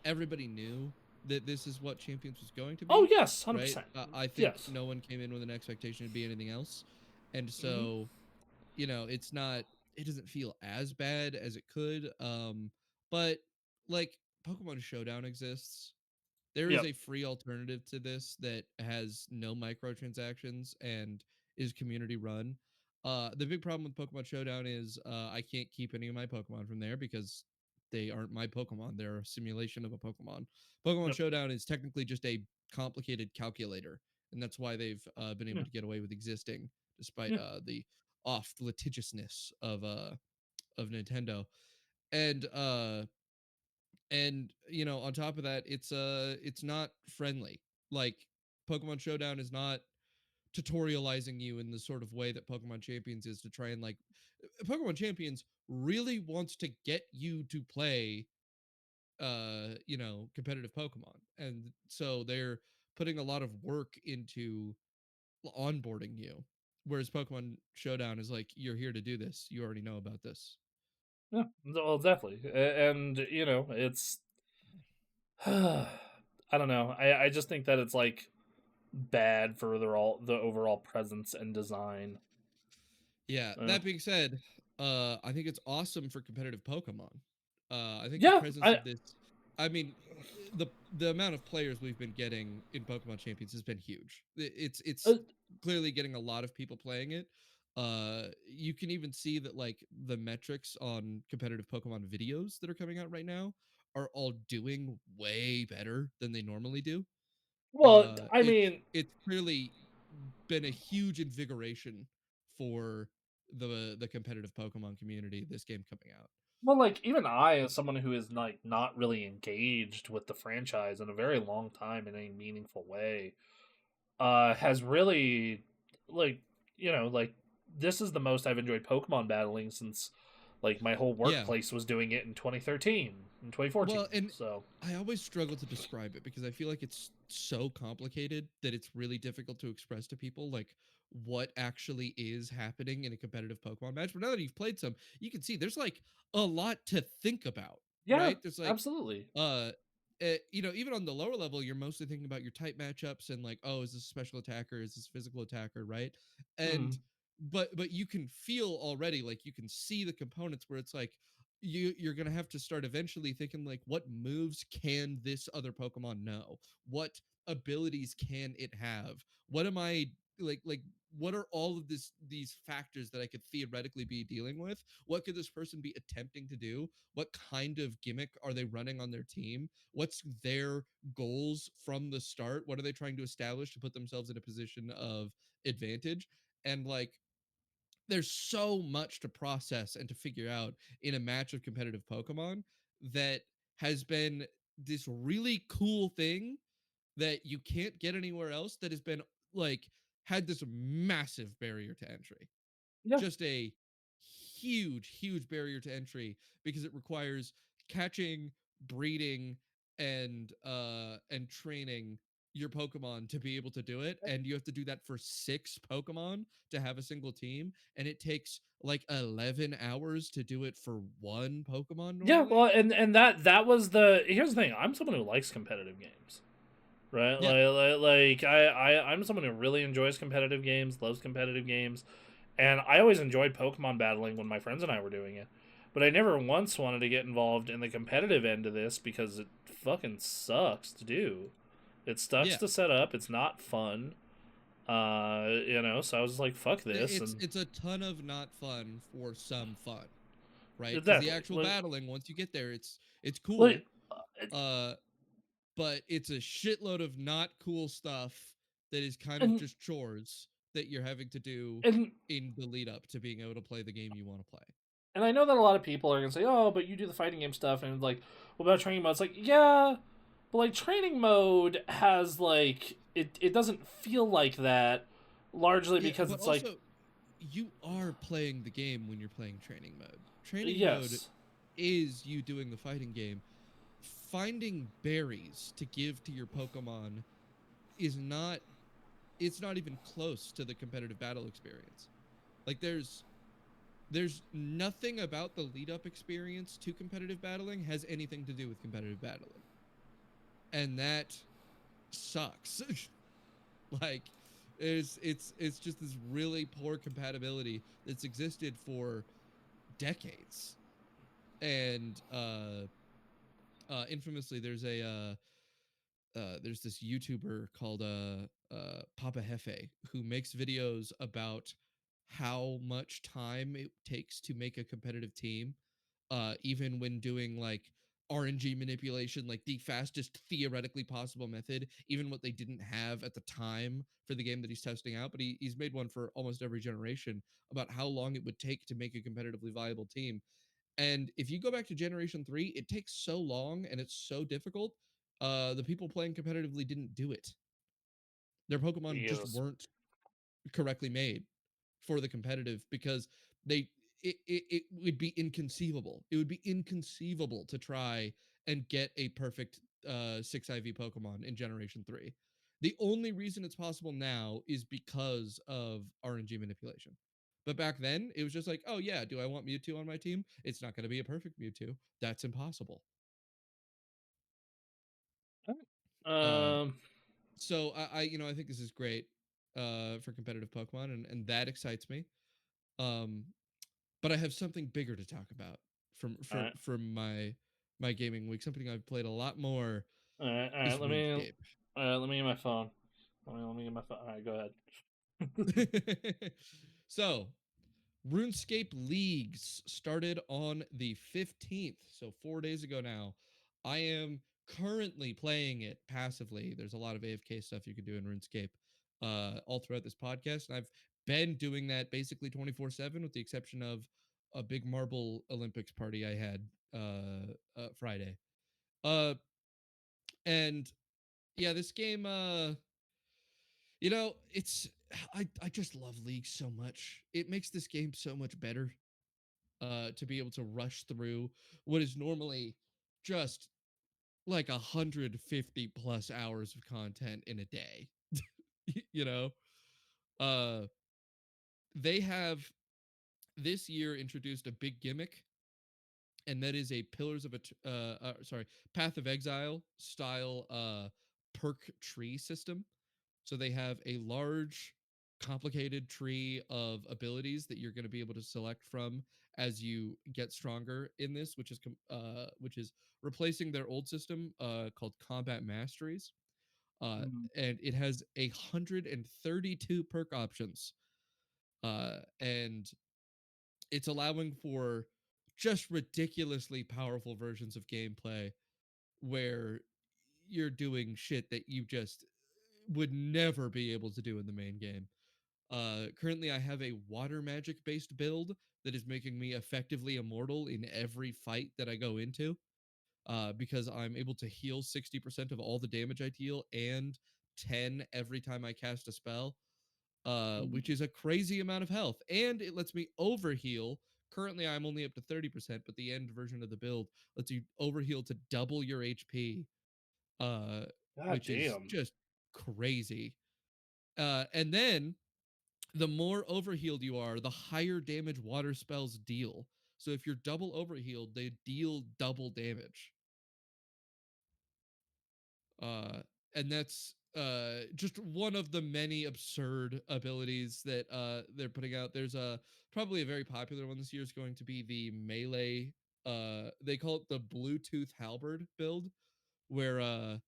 everybody knew that this is what Champions was going to Oh be, yes, 100%. right? I think Yes. no one came in with an expectation to be anything else, and Hmm. so it's not. It doesn't feel as bad as it could. But like Pokemon Showdown exists. There is Yep. a free alternative to this that has no microtransactions and is community run. The big problem with Pokemon Showdown is I can't keep any of my Pokemon from there because they aren't my Pokemon. They're a simulation of a Pokemon. Pokemon Yep. Showdown is technically just a complicated calculator, and that's why they've been able Yeah. to get away with existing despite Yeah. the oft litigiousness of Nintendo. And you know, on top of that, it's not friendly. Like Pokemon Showdown is not tutorializing you in the sort of way that Pokemon Champions is to try and like Pokemon Champions really wants to get you to play you know, competitive Pokemon. And so they're putting a lot of work into onboarding you. Whereas Pokemon Showdown is like, you're here to do this. You already know about this. Yeah. Well, definitely. And you know, it's I don't know. I just think that it's like bad for the overall presence and design. Yeah, Uh, that being said, I think it's awesome for competitive Pokemon. I think the yeah, presence of this, I mean, the amount of players we've been getting in Pokemon Champions has been huge. It's uh, clearly getting a lot of people playing it. You can even see that like the metrics on competitive Pokemon videos that are coming out right now are all doing way better than they normally do. well, I mean, It's clearly been a huge invigoration for the competitive Pokemon community, this game coming out. well, like even I, as someone who is like not really engaged with the franchise in a very long time in any meaningful way, has really like like this is the most I've enjoyed Pokemon battling since like my whole Yeah. workplace was doing it in 2013 and 2014. Well, and So I always struggle to describe it because I feel like it's so complicated that it's really difficult to express to people like what actually is happening in a competitive Pokemon match. But now that you've played some, you can see there's like a lot to think about, yeah, right? There's like absolutely. uh you know, even on the lower level, you're mostly thinking about your type matchups and like, oh, is this a special attacker? Is this physical attacker? Right. And Mm, but you can feel already, like you can see the components where it's like you're gonna have to start eventually thinking like, what moves can this other Pokemon know? What abilities can it have? What am I like what are all of these factors that I could theoretically be dealing with? What could this person be attempting to do? What kind of gimmick are they running on their team? What's their goals from the start? What are they trying to establish to put themselves in a position of advantage? And like there's so much to process and to figure out in a match of competitive Pokemon that has been this really cool thing that you can't get anywhere else, that has been like had this massive barrier to entry. yeah, Just a huge barrier to entry because it requires catching, breeding, and training your Pokemon to be able to do it. And you have to do that for 6 Pokemon to have a single team. And it takes like 11 hours to do it for one Pokemon yeah. normally. Well, and that was the here's the thing. I'm someone who likes competitive games. Right, Yeah. like I'm someone who really enjoys competitive games, loves competitive games, and I always enjoyed Pokemon battling when my friends and I were doing it. But I never once wanted to get involved in the competitive end of this because it fucking sucks to do. It sucks Yeah. to set up. It's not fun. So I was like, fuck this, and It's a ton of not fun for some fun, right? Because the exactly, actual battling, once you get there, it's like, cool. Uh but it's a shitload of not cool stuff that is kind of and just chores that you're having to do and in the lead up to being able to play the game you want to play. and I know that a lot of people are gonna say, "Oh, but you do the fighting game stuff," and like, what about training mode? It's like, yeah, but like training mode has like it doesn't feel like that, largely Yeah, because but it's like, also you are playing the game when you're playing training mode. Training mode yes, is you doing the fighting game. Finding berries to give to your Pokemon is not it's not even close to the competitive battle experience. Like there's nothing about the lead up experience to competitive battling has anything to do with competitive battling. And that sucks. Like it's just this really poor compatibility that's existed for decades. And infamously there's there's this YouTuber called Papa Hefe who makes videos about how much time it takes to make a competitive team, even when doing like RNG manipulation, like the fastest theoretically possible method, even what they didn't have at the time for the game that he's testing out. But he's made one for almost every generation about how long it would take to make a competitively viable team. And if you go back to Generation 3, it takes so long and it's so difficult. The people playing competitively didn't do it. Their Pokemon just Yes. weren't correctly made for the competitive because they it would be inconceivable. It would be inconceivable to try and get a perfect 6 IV Pokemon in Generation 3. The only reason it's possible now is because of RNG manipulation. But back then, it was just like, oh yeah, do I want Mewtwo on my team? It's not going to be a perfect Mewtwo. That's impossible. Uh, Um, so I think this is great for competitive Pokemon, and that excites me. Um, but I have something bigger to talk about all right, from my gaming week. Something I've played a lot more all right, all is right. RuneScape. Let me get my phone. Let me get my phone. All right, go ahead. So RuneScape Leagues started on the 15th, so 4 days ago now. I am currently playing it passively. There's a lot of AFK stuff you can do in RuneScape all throughout this podcast. And I've been doing that basically 24/7, with the exception of a big Marble Olympics party I had Friday. Uh, and yeah, this game, it's I just love League so much. It makes this game so much better to be able to rush through what is normally just like 150 plus hours of content in a day. you know, uh, they have this year introduced a big gimmick, and that is a Pillars of sorry, Path of Exile style perk tree system. So they have a large, complicated tree of abilities that you're going to be able to select from as you get stronger in this, which is replacing their old system called Combat Masteries. Uh, Mm. and it has 132 perk options, and it's allowing for just ridiculously powerful versions of gameplay where you're doing shit that you just would never be able to do in the main game. Currently, I have a water magic based build that is making me effectively immortal in every fight that I go into, because I'm able to heal 60% of all the damage I deal and 10 every time I cast a spell, which Mm. is a crazy amount of health. And it lets me overheal. Currently, I'm only up to 30%, but the end version of the build lets you overheal to double your HP, uh, God which is damn. just crazy. And then the more overhealed you are, the higher damage water spells deal. So if you're double overhealed, they deal double damage. Uh, and that's just one of the many absurd abilities that they're putting out. There's probably a very popular one this year is going to be the melee. They call it the Bluetooth halberd build, where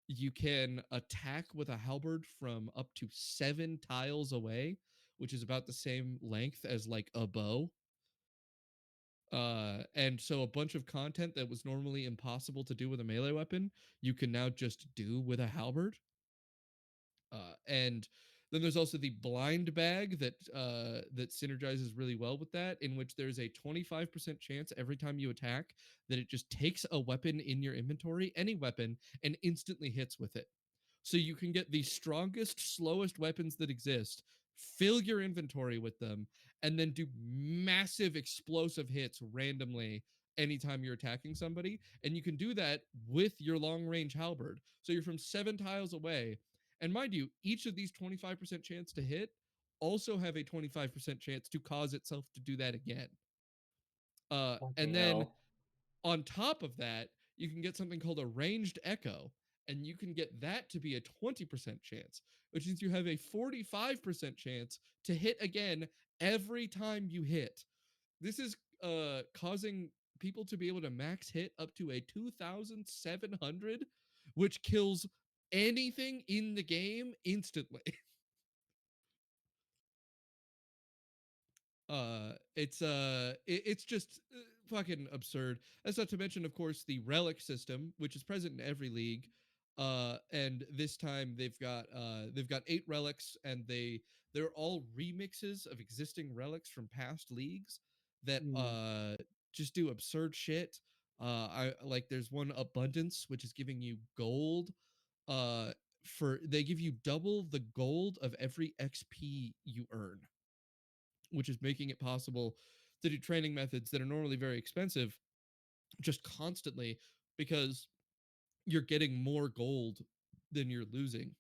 you can attack with a halberd from up to 7 tiles away, which is about the same length as like a bow. And so a bunch of content that was normally impossible to do with a melee weapon, you can now just do with a halberd. And then there's also the blind bag that synergizes really well with that, in which there's a 25% chance every time you attack that it just takes a weapon in your inventory, any weapon, and instantly hits with it. So you can get the strongest, slowest weapons that exist, fill your inventory with them, and then do massive explosive hits randomly anytime you're attacking somebody. And you can do that with your long range halberd. So you're from 7 tiles away. And mind you, each of these 25% chance to hit also have a 25% chance to cause itself to do that again. And Fucking then hell. on top of that, you can get something called a ranged echo, and you can get that to be a 20% chance, which means you have a 45% chance to hit again every time you hit. This is causing people to be able to max hit up to a 2,700, which kills anything in the game instantly. It's just fucking absurd. That's not to mention, of course, the relic system, which is present in every league. And this time they've got 8 relics, and they're all remixes of existing relics from past leagues that Mm. just do absurd shit. I like there's one abundance which is giving you gold. Uh, for they give you double the gold of every XP you earn, which is making it possible to do training methods that are normally very expensive just constantly, because you're getting more gold than you're losing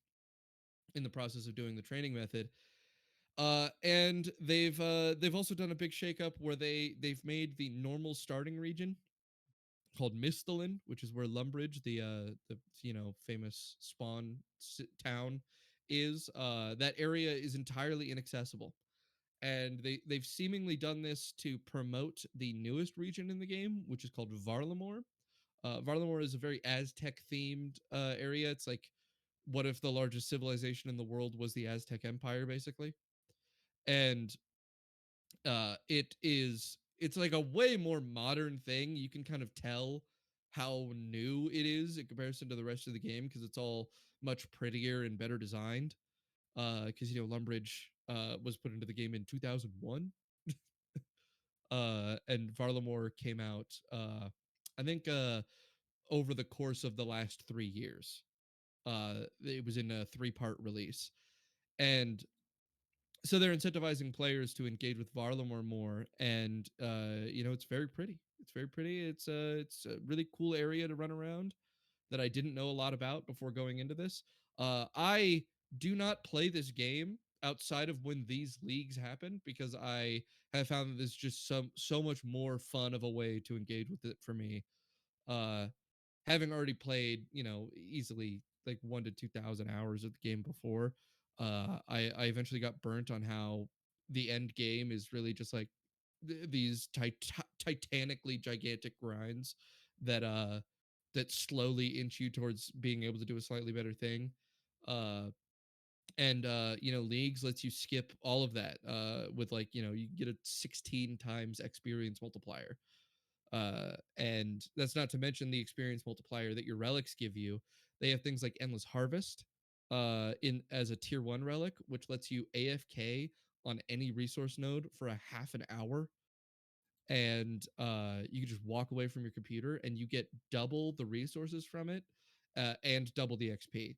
in the process of doing the training method. And they've also done a big shakeup where they've made the normal starting region called Mistalin, which is where Lumbridge, the famous spawn town, is. That area is entirely inaccessible, and they've seemingly done this to promote the newest region in the game, which is called Varlamore. Varlamore is a very Aztec themed area. It's like, what if the largest civilization in the world was the Aztec Empire, basically? And it's like a way more modern thing. You can kind of tell how new it is in comparison to the rest of the game, because it's all much prettier and better designed. Because Lumbridge was put into the game in 2001, and Varlamore came out, I think, over the course of the last 3 years. It was in a 3-part release, and so they're incentivizing players to engage with Varlamore more, and it's very pretty. It's very pretty. It's a really cool area to run around that I didn't know a lot about before going into this. I do not play this game outside of when these leagues happen, because I have found that there's just so much more fun of a way to engage with it for me. Uh, Having already played, easily like 1 to 2,000 hours of the game before, I eventually got burnt on how the end game is really just like these titanically gigantic grinds that slowly inch you towards being able to do a slightly better thing. Uh, and Leagues lets you skip all of that with, like, you get a 16 times experience multiplier. And that's not to mention the experience multiplier that your relics give you. They have things like endless harvest in as a tier 1 relic, which lets you AFK on any resource node for a half an hour, and you can just walk away from your computer and you get double the resources from it, and double the XP.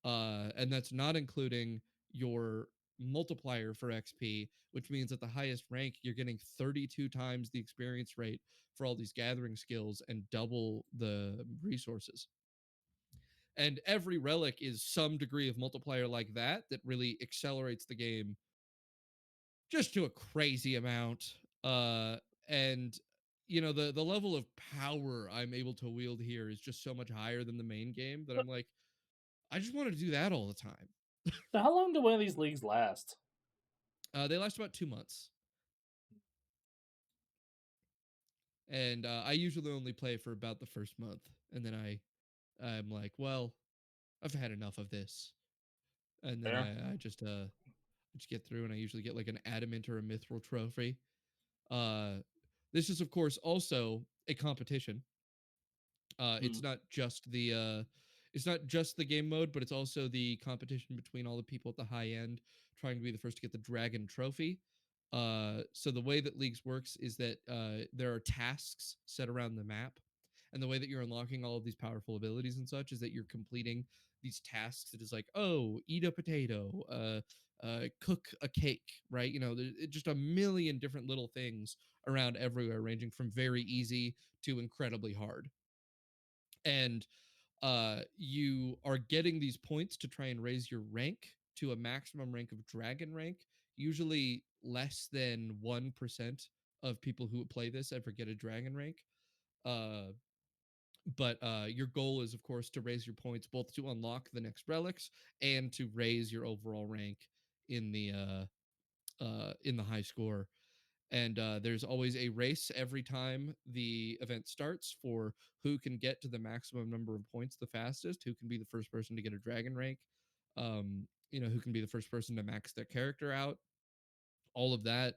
And that's not including your multiplier for XP, which means at the highest rank, you're getting 32 times the experience rate for all these gathering skills and double the resources. And every relic is some degree of multiplier like that really accelerates the game just to a crazy amount. And the level of power I'm able to wield here is just so much higher than the main game that I'm like, I just want to do that all the time. So how long do one of these leagues last? They last about 2 months, and I usually only play for about the first month, and then I'm like, well, I've had enough of this, and then Fair. I just get through, and I usually get like an adamant or a mithril trophy. Uh, this is, of course, also a competition. Hmm. It's not just the game mode, but it's also the competition between all the people at the high end trying to be the first to get the dragon trophy. So the way that leagues works is that there are tasks set around the map, and the way that you're unlocking all of these powerful abilities and such is that you're completing these tasks. It is like, oh, eat a potato, cook a cake, right? There's just a million different little things around everywhere, ranging from very easy to incredibly hard. And you are getting these points to try and raise your rank to a maximum rank of dragon rank. Usually less than 1% of people who play this ever get a dragon rank. uh but your goal is, of course, to raise your points both to unlock the next relics and to raise your overall rank in the high score. and there's always a race every time the event starts for who can get to the maximum number of points the fastest, who can be the first person to get a dragon rank, who can be the first person to max their character out, all of that.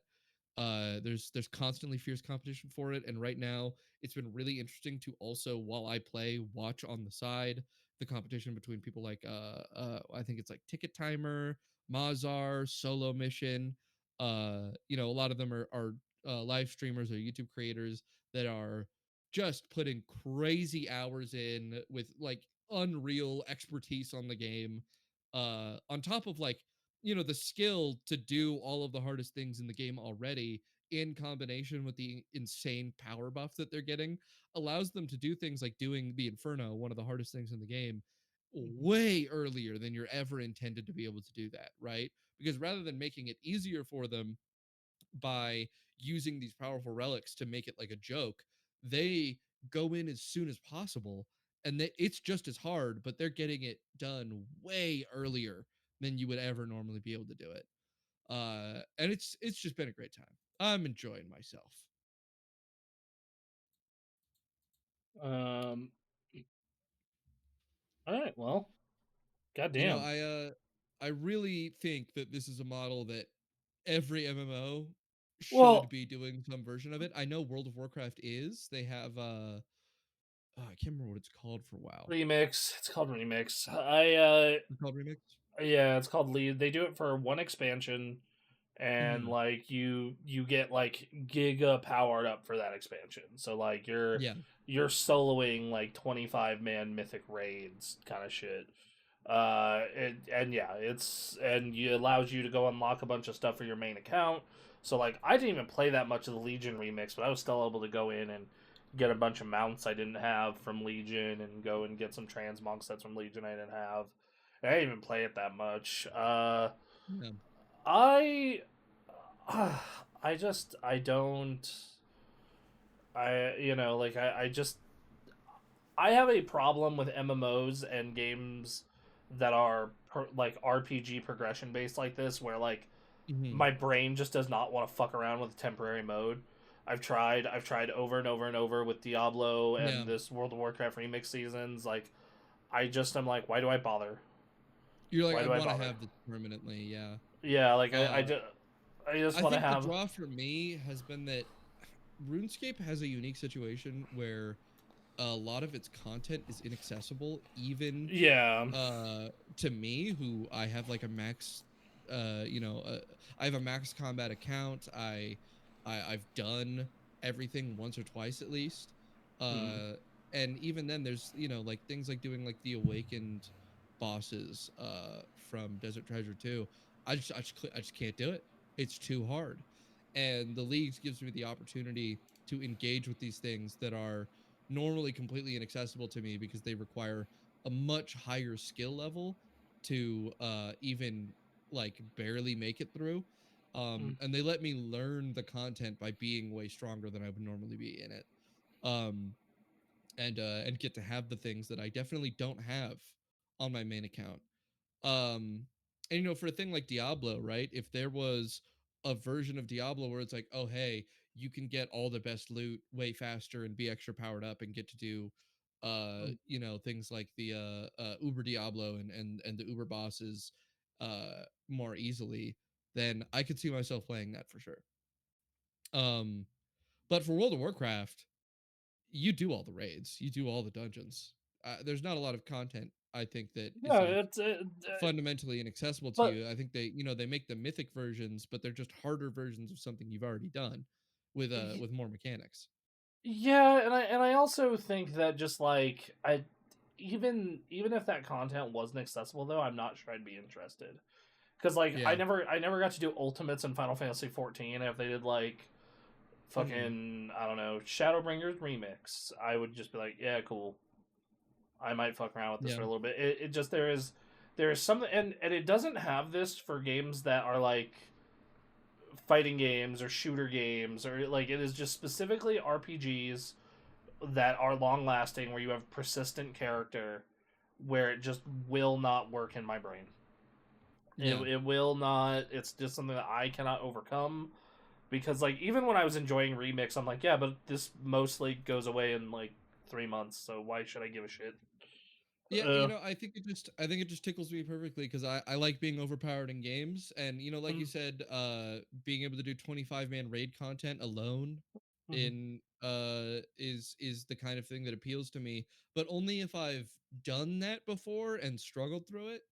There's constantly fierce competition for it, and right now it's been really interesting to also, while I play, watch on the side the competition between people like I think it's like Ticket Timer, Mazar, Solo Mission. A lot of them are live streamers or YouTube creators that are just putting crazy hours in with like unreal expertise on the game, on top of like the skill to do all of the hardest things in the game already, in combination with the insane power buff that they're getting, allows them to do things like doing the Inferno, one of the hardest things in the game, Mhm. way earlier than you're ever intended to be able to do that, right? Because rather than making it easier for them by using these powerful relics to make it like a joke, they go in as soon as possible, and it's just as hard, but they're getting it done way earlier than you would ever normally be able to do it. And it's just been a great time. I'm enjoying myself. Um, all right, well, You know, goddamn. I really think that this is a model that every MMO should Well, be doing some version of it. I know World of Warcraft is. They have I can't remember what it's called for a while. remix. It's called remix. I It's called Remix. Yeah, it's called lead. They do it for one expansion, and Hmm. like you get like giga powered up for that expansion. So like Yeah. you're soloing like 25-man mythic raids kind of shit. And yeah, it allows you to go unlock a bunch of stuff for your main account. So like I didn't even play that much of the Legion remix, but I was still able to go in and get a bunch of mounts I didn't have from Legion, and go and get some transmog sets from Legion I didn't have. I didn't even play it that much. Yeah. I I don't I just I have a problem with MMOs and games that are like RPG progression based like this, where like Hmm. my brain just does not want to fuck around with temporary mode. I've tried over and over and over with Diablo Yeah. and this World of Warcraft remix seasons. Like I just am like, why do I bother? You're like, Why I do I want to bother? have this permanently. Yeah. Yeah, like Uh, I just I want to think the have. draw for me has been that RuneScape has a unique situation where a lot of its content is inaccessible, even Yeah. uh to me, who I have like a max I have a max combat account. I've done everything once or twice at least. Hmm. uh and even then there's like things like doing like the awakened bosses from Desert Treasure 2. I just can't do it. It's too hard. And the leagues gives me the opportunity to engage with these things that are normally completely inaccessible to me because they require a much higher skill level to even like barely make it through. Hmm. And they let me learn the content by being way stronger than I would normally be in it. Um, and get to have the things that I definitely don't have on my main account. And for a thing like Diablo, right? If there was a version of Diablo where it's like, oh hey, you can get all the best loot way faster and be extra powered up and get to do things like the Uber Diablo and the Uber bosses more easily, then I could see myself playing that for sure. Um but for World of Warcraft, you do all the raids, you do all the dungeons. There's not a lot of content I think that is Yeah, like it's fundamentally inaccessible to but you. I think they make the mythic versions, but they're just harder versions of something you've already done with more mechanics. yeah, and I also think that just like I even if that content wasn't accessible though, I'm not sure I'd be interested. Because like Yeah. I never got to do ultimates in Final Fantasy 14. If they did like Hmm. fucking I don't know Shadowbringers remix, I would just be like, yeah, cool. I might fuck around with this Yeah. for a little bit. It just there is something, and it doesn't have this for games that are like fighting games or shooter games, or like it is just specifically RPGs that are long lasting, where you have persistent character, where it just will not work in my brain. Yeah. It will not. It's just something that I cannot overcome. because like even when I was enjoying Remix, I'm like, yeah, but this mostly goes away in like 3 months, so why should I give a shit? Yeah, Uh, I think it just tickles me perfectly because I like being overpowered in games, and like you mm, said, being able to do 25-man raid content alone mhm. in is the kind of thing that appeals to me, but only if I've done that before and struggled through it,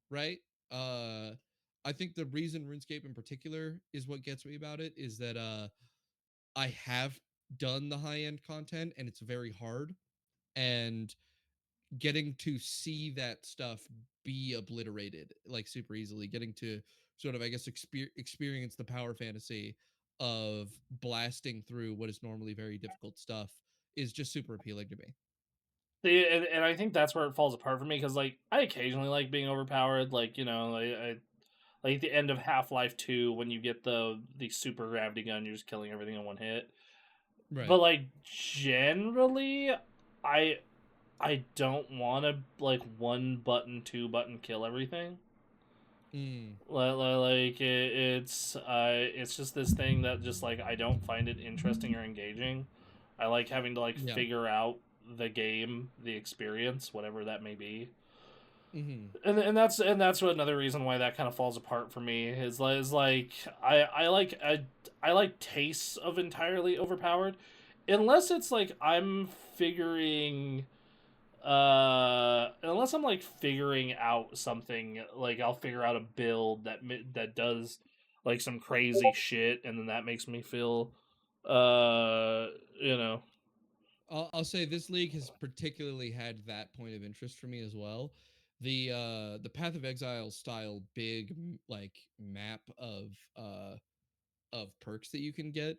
right? Uh I think the reason RuneScape in particular is what gets me about it is that I have done the high end content and it's very hard, and getting to see that stuff be obliterated like super easily, getting to sort of, I guess, experience the power fantasy of blasting through what is normally very difficult stuff is just super appealing to me. See, and I think that's where it falls apart for me because like I occasionally like being overpowered, like I like the end of Half-Life 2 when you get the super gravity gun, you're just killing everything in one hit. Right. But like generally, I I don't want to like one button, two button kill everything. Mm, Like it's just this thing that just like I don't find it interesting or engaging. I like having to like yeah. figure out the game, the experience, whatever that may be. Hmm. And that's what another reason why that kind of falls apart for me is like I like tastes of entirely overpowered, unless it's like I'm figuring unless I'm like figuring out something, like I'll figure out a build that does like some crazy shit, and then that makes me feel, uh, you know, I'll say this league has particularly had that point of interest for me as well. The Path of Exile style big like map of perks that you can get,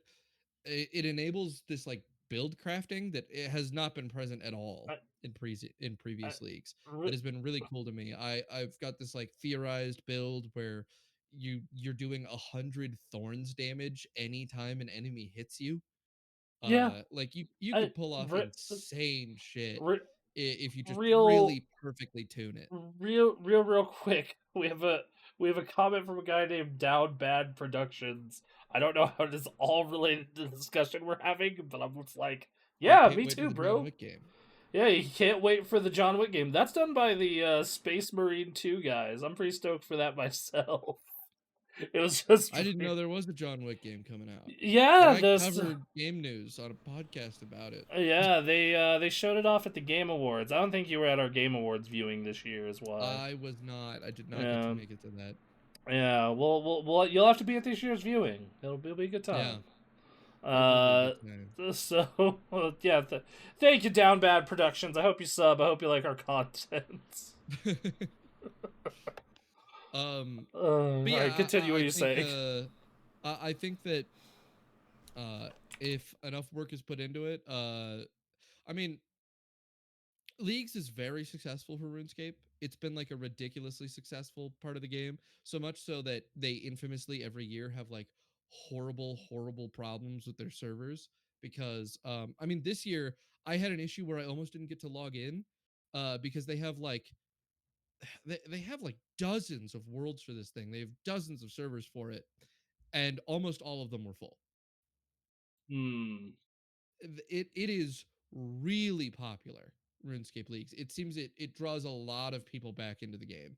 it enables this like build crafting that it has not been present at all I, in I, previous leagues. That re- has been really cool to me. I've got this like theorized build where you're doing 100 thorns damage anytime an enemy hits you. yeah, Like you I could pull off re, insane shit re, if you just real really perfectly tune it. real quick. We have a comment from a guy named Down Bad Productions. I don't know how it is all related to the discussion we're having, but I'm just like, I yeah, can't me wait for too, the John bro. Wick game. Yeah, you can't wait for the John Wick game. That's done by the Space Marine 2 guys. I'm pretty stoked for that myself. It was just I didn't know there was a John Wick game coming out. And yeah, I this covered game news on a podcast about it. yeah, they showed it off at the Game Awards. I don't think you were at our Game Awards viewing this year is why. I was not. I did not get to Yeah. make it to that. Yeah, well, you'll have to be at this year's viewing. It'll be a good Yeah, time. it will be a Uh, good time. so yeah, thank you, Down Bad Productions. I hope you sub. I hope you like our content. But All right, yeah, continue what I you think say. I think that uh if enough work is put into it, I mean, Leagues is very successful for RuneScape. It's been like a ridiculously successful part of the game, so much so that they infamously every year have like horrible problems with their servers because I mean this year I had an issue where I almost didn't get to log in because they have like they have like dozens of worlds for this thing. They have dozens of servers for it and almost all of them were full. Hmm. It is really popular, RuneScape leagues. It seems it draws a lot of people back into the game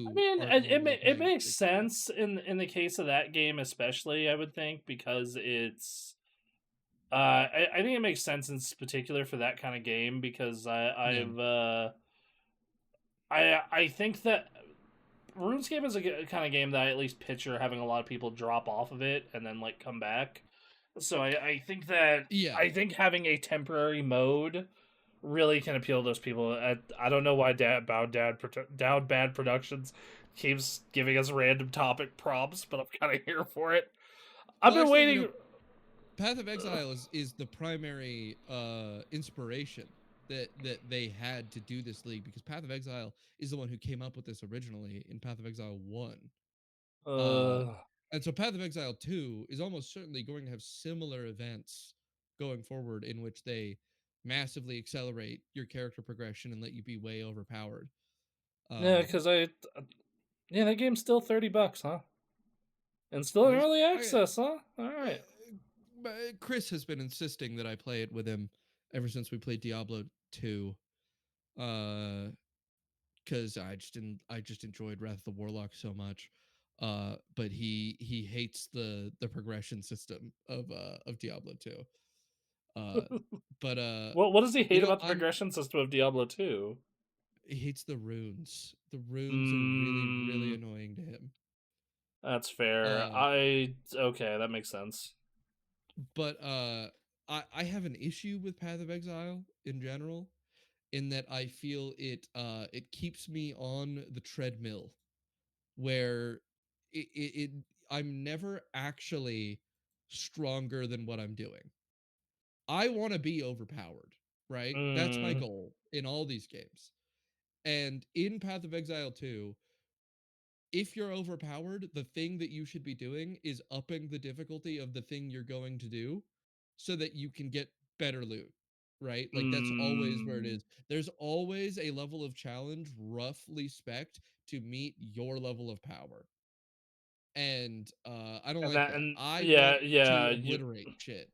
I who mean, aren't normally it playing makes for the experience. sense in the case of that game, especially. I would think because it's. I think it makes sense in particular for that kind of game because Yeah. I think that RuneScape is a kind of game that I at least picture having a lot of people drop off of it and then like come back. So I think that Yeah. I think having a temporary mode really can appeal to those people. I don't know why Down Bad Productions keeps giving us random topic prompts, but I'm kind of here for it. I've Well, been actually, waiting. Path of Exile is the primary inspiration that they had to do this league because Path of Exile is the one who came up with this originally in Path of Exile 1. Uh, Uh, and so Path of Exile 2 is almost certainly going to have similar events going forward in which they massively accelerate your character progression and let you be way overpowered. yeah, Um, because yeah, that game's still $30, huh? And still in There's early I access, huh? All right. Chris has been insisting that I play it with him ever since we played Diablo 2. Uh because I just enjoyed Wrath of the Warlock so much. But he hates the progression system of Diablo 2. Uh but What does he you hate know, about the progression system of Diablo 2? he hates the runes. The runes are really really Mm, annoying to him. that's fair. Uh Okay, that makes sense. but I have an issue with Path of Exile in general, in that I feel it keeps me on the treadmill where it I'm never actually stronger than what I'm doing. I want to be overpowered, right? That's my Mm, goal in all these games. And in Path of Exile 2, if you're overpowered, the thing that you should be doing is upping the difficulty of the thing you're going to do so that you can get better loot, right? Like that's always where it mm. is. There's always a level of challenge roughly spec'd to meet your level of power. And I don't And like that that. and I yeah, want yeah, to obliterate shit.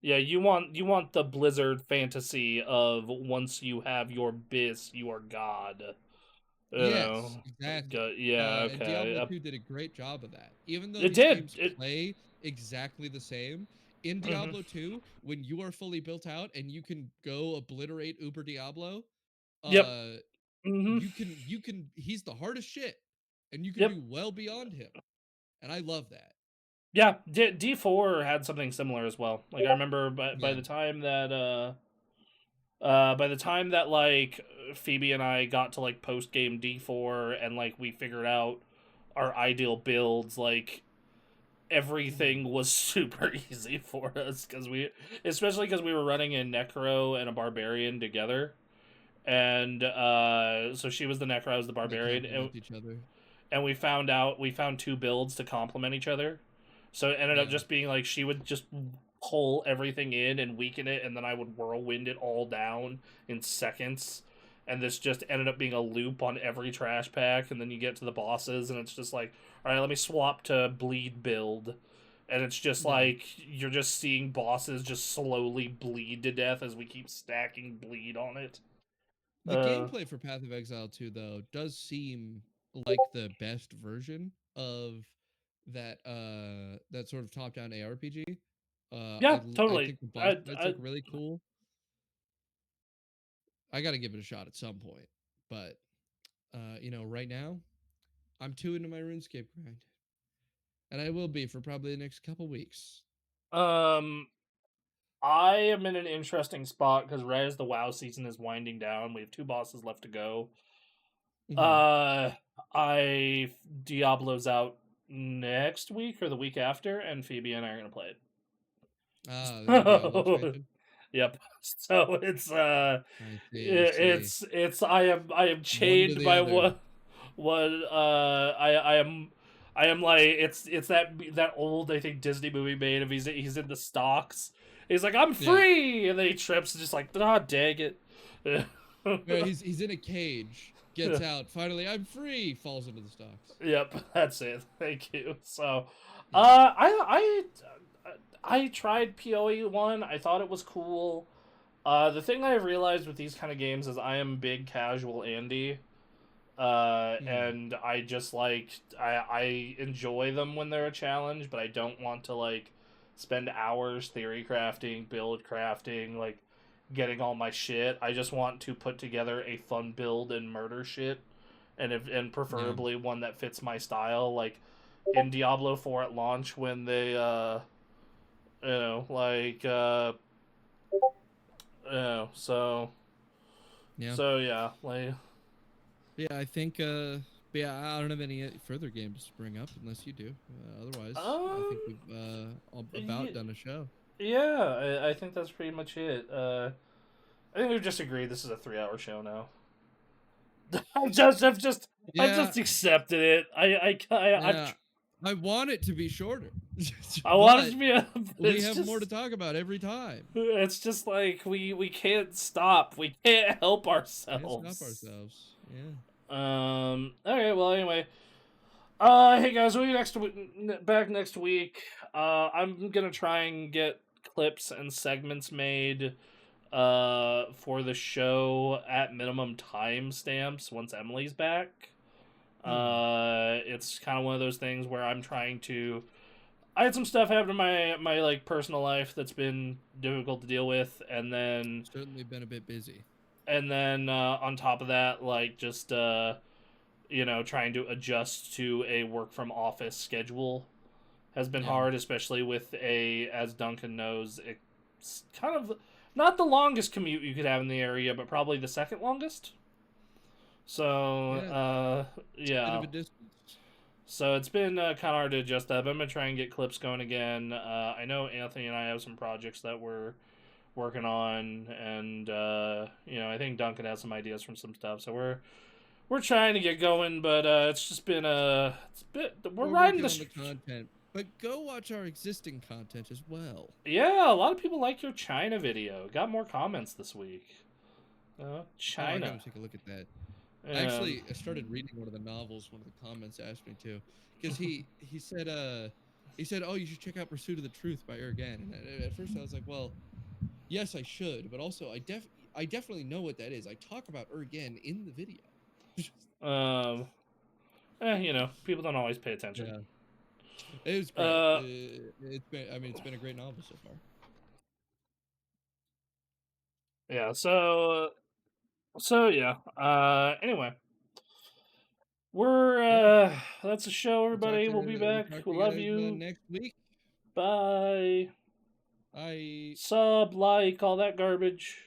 you want the Blizzard fantasy of once you have your bis, you are God. You Yes, know, exactly. yeah, And okay. Diablo 2 did a great job of that. Even though It these did. games It. play exactly the same, in Mhm. Diablo 2, when you are fully built out and you can go obliterate Uber Diablo, Yep. uh Mhm. you can he's the hardest shit and you can Yep. do well beyond him. And I love that. Yeah. D4 had something similar as well. Like I remember, by Yeah. the time that by the time that like Phoebe and I got to like post game D4 and like we figured out our ideal builds, like Mhm. everything was super easy for us because especially because we were running a Necro and a Barbarian together, and so she was the Necro, I was the They Barbarian, complement each other. and we found two builds to complement each other. So it ended up Yeah. just being like she would just pull everything in and weaken it, and then I would whirlwind it all down in seconds. And this just ended up being a loop on every trash pack, and then you get to the bosses, and it's just like, all right, let me swap to bleed build, and it's just Yeah. like you're just seeing bosses just slowly bleed to death as we keep stacking bleed on it. The Uh, gameplay for Path of Exile 2 though does seem like the best version of that sort of top-down ARPG. yeah, I totally. think the boss fights I look really cool. I got to give it a shot at some point. But right now I'm too into my RuneScape grind, and I will be for probably the next couple weeks. um I am in an interesting spot because right as the WoW season is winding down, we have two bosses left to go. Mhm. Uh, I Diablo's out next week or the week after, and Phoebe and I are gonna play Ah, the new Diablo it. expansion. Yep. So it's I see. I see. I am One to chained the by other. what I am like it's that old I think Disney movie made of he's in the stocks. He's like I'm Yeah. free, and then he trips and just like ah dang it. Yeah, he's in a cage, gets out, finally, I'm free, falls into the stocks. Yep, that's it. Thank you. So, Yeah. I tried PoE one. I thought it was cool. The thing I've realized with these kind of games is I am big casual Andy. Mhm. And I just like I enjoy them when they're a challenge, but I don't want to like spend hours theory crafting, build crafting, like getting all my shit. I just want to put together a fun build and murder shit, and Yeah. preferably one that fits my style. Like in Diablo 4 at launch when they you know like Yeah. so yeah like Yeah, I think but yeah, I don't have any further games to bring up unless you do. Otherwise, I think um we've about y- done a show. yeah, I think that's pretty much it. I think we've just agreed this is a 3 hour show now. I've Yeah. just accepted it. Yeah. I want it to be shorter. I want it But to be but we have more to talk about every time. it's just like we can't stop. We can't help Can't stop ourselves. ourselves. Yeah. Okay. Well, anyway, Hey guys, we'll be back next week. I'm gonna try and get clips and segments made for the show at minimum timestamps once Emily's back. Hmm. It's kind of one of those things where I'm trying to. I had some stuff happen in my like personal life that's been difficult to deal with, Certainly been a bit busy. on top of that, like just trying to adjust to a work from office schedule has been Yeah. hard, especially with as Duncan knows, it's kind of not the longest commute you could have in the area, but probably the second longest. So, Yeah. It's a bit yeah. of a distance. So it's been kind of hard to adjust that. But I'm gonna try and get clips going again. I know Anthony and I have some projects that we're working on, and I think Duncan has some ideas from some stuff. So we're trying to get going, but it's just been it's a bit we're We're riding working this. on the content, but go watch our existing content as well. Yeah, a lot of people like your China video. Got more comments this week. Oh, I gotta China. take a look at that. Um, I started reading one of the novels. One of the comments asked me to, because he said, "Oh, you should check out Pursuit of the Truth by Ergan." And at first I was like, "Well, yes, I should," but also I definitely know what that is. I talk about Ergan in the video. um, people don't always pay attention. Yeah, it was great. Uh, It's been a great novel so far. yeah. So yeah. Anyway, we're Yeah, that's a show. Everybody, we'll be we'll back. talk We to you love guys you. next week. Bye. I Sub, like, all that garbage.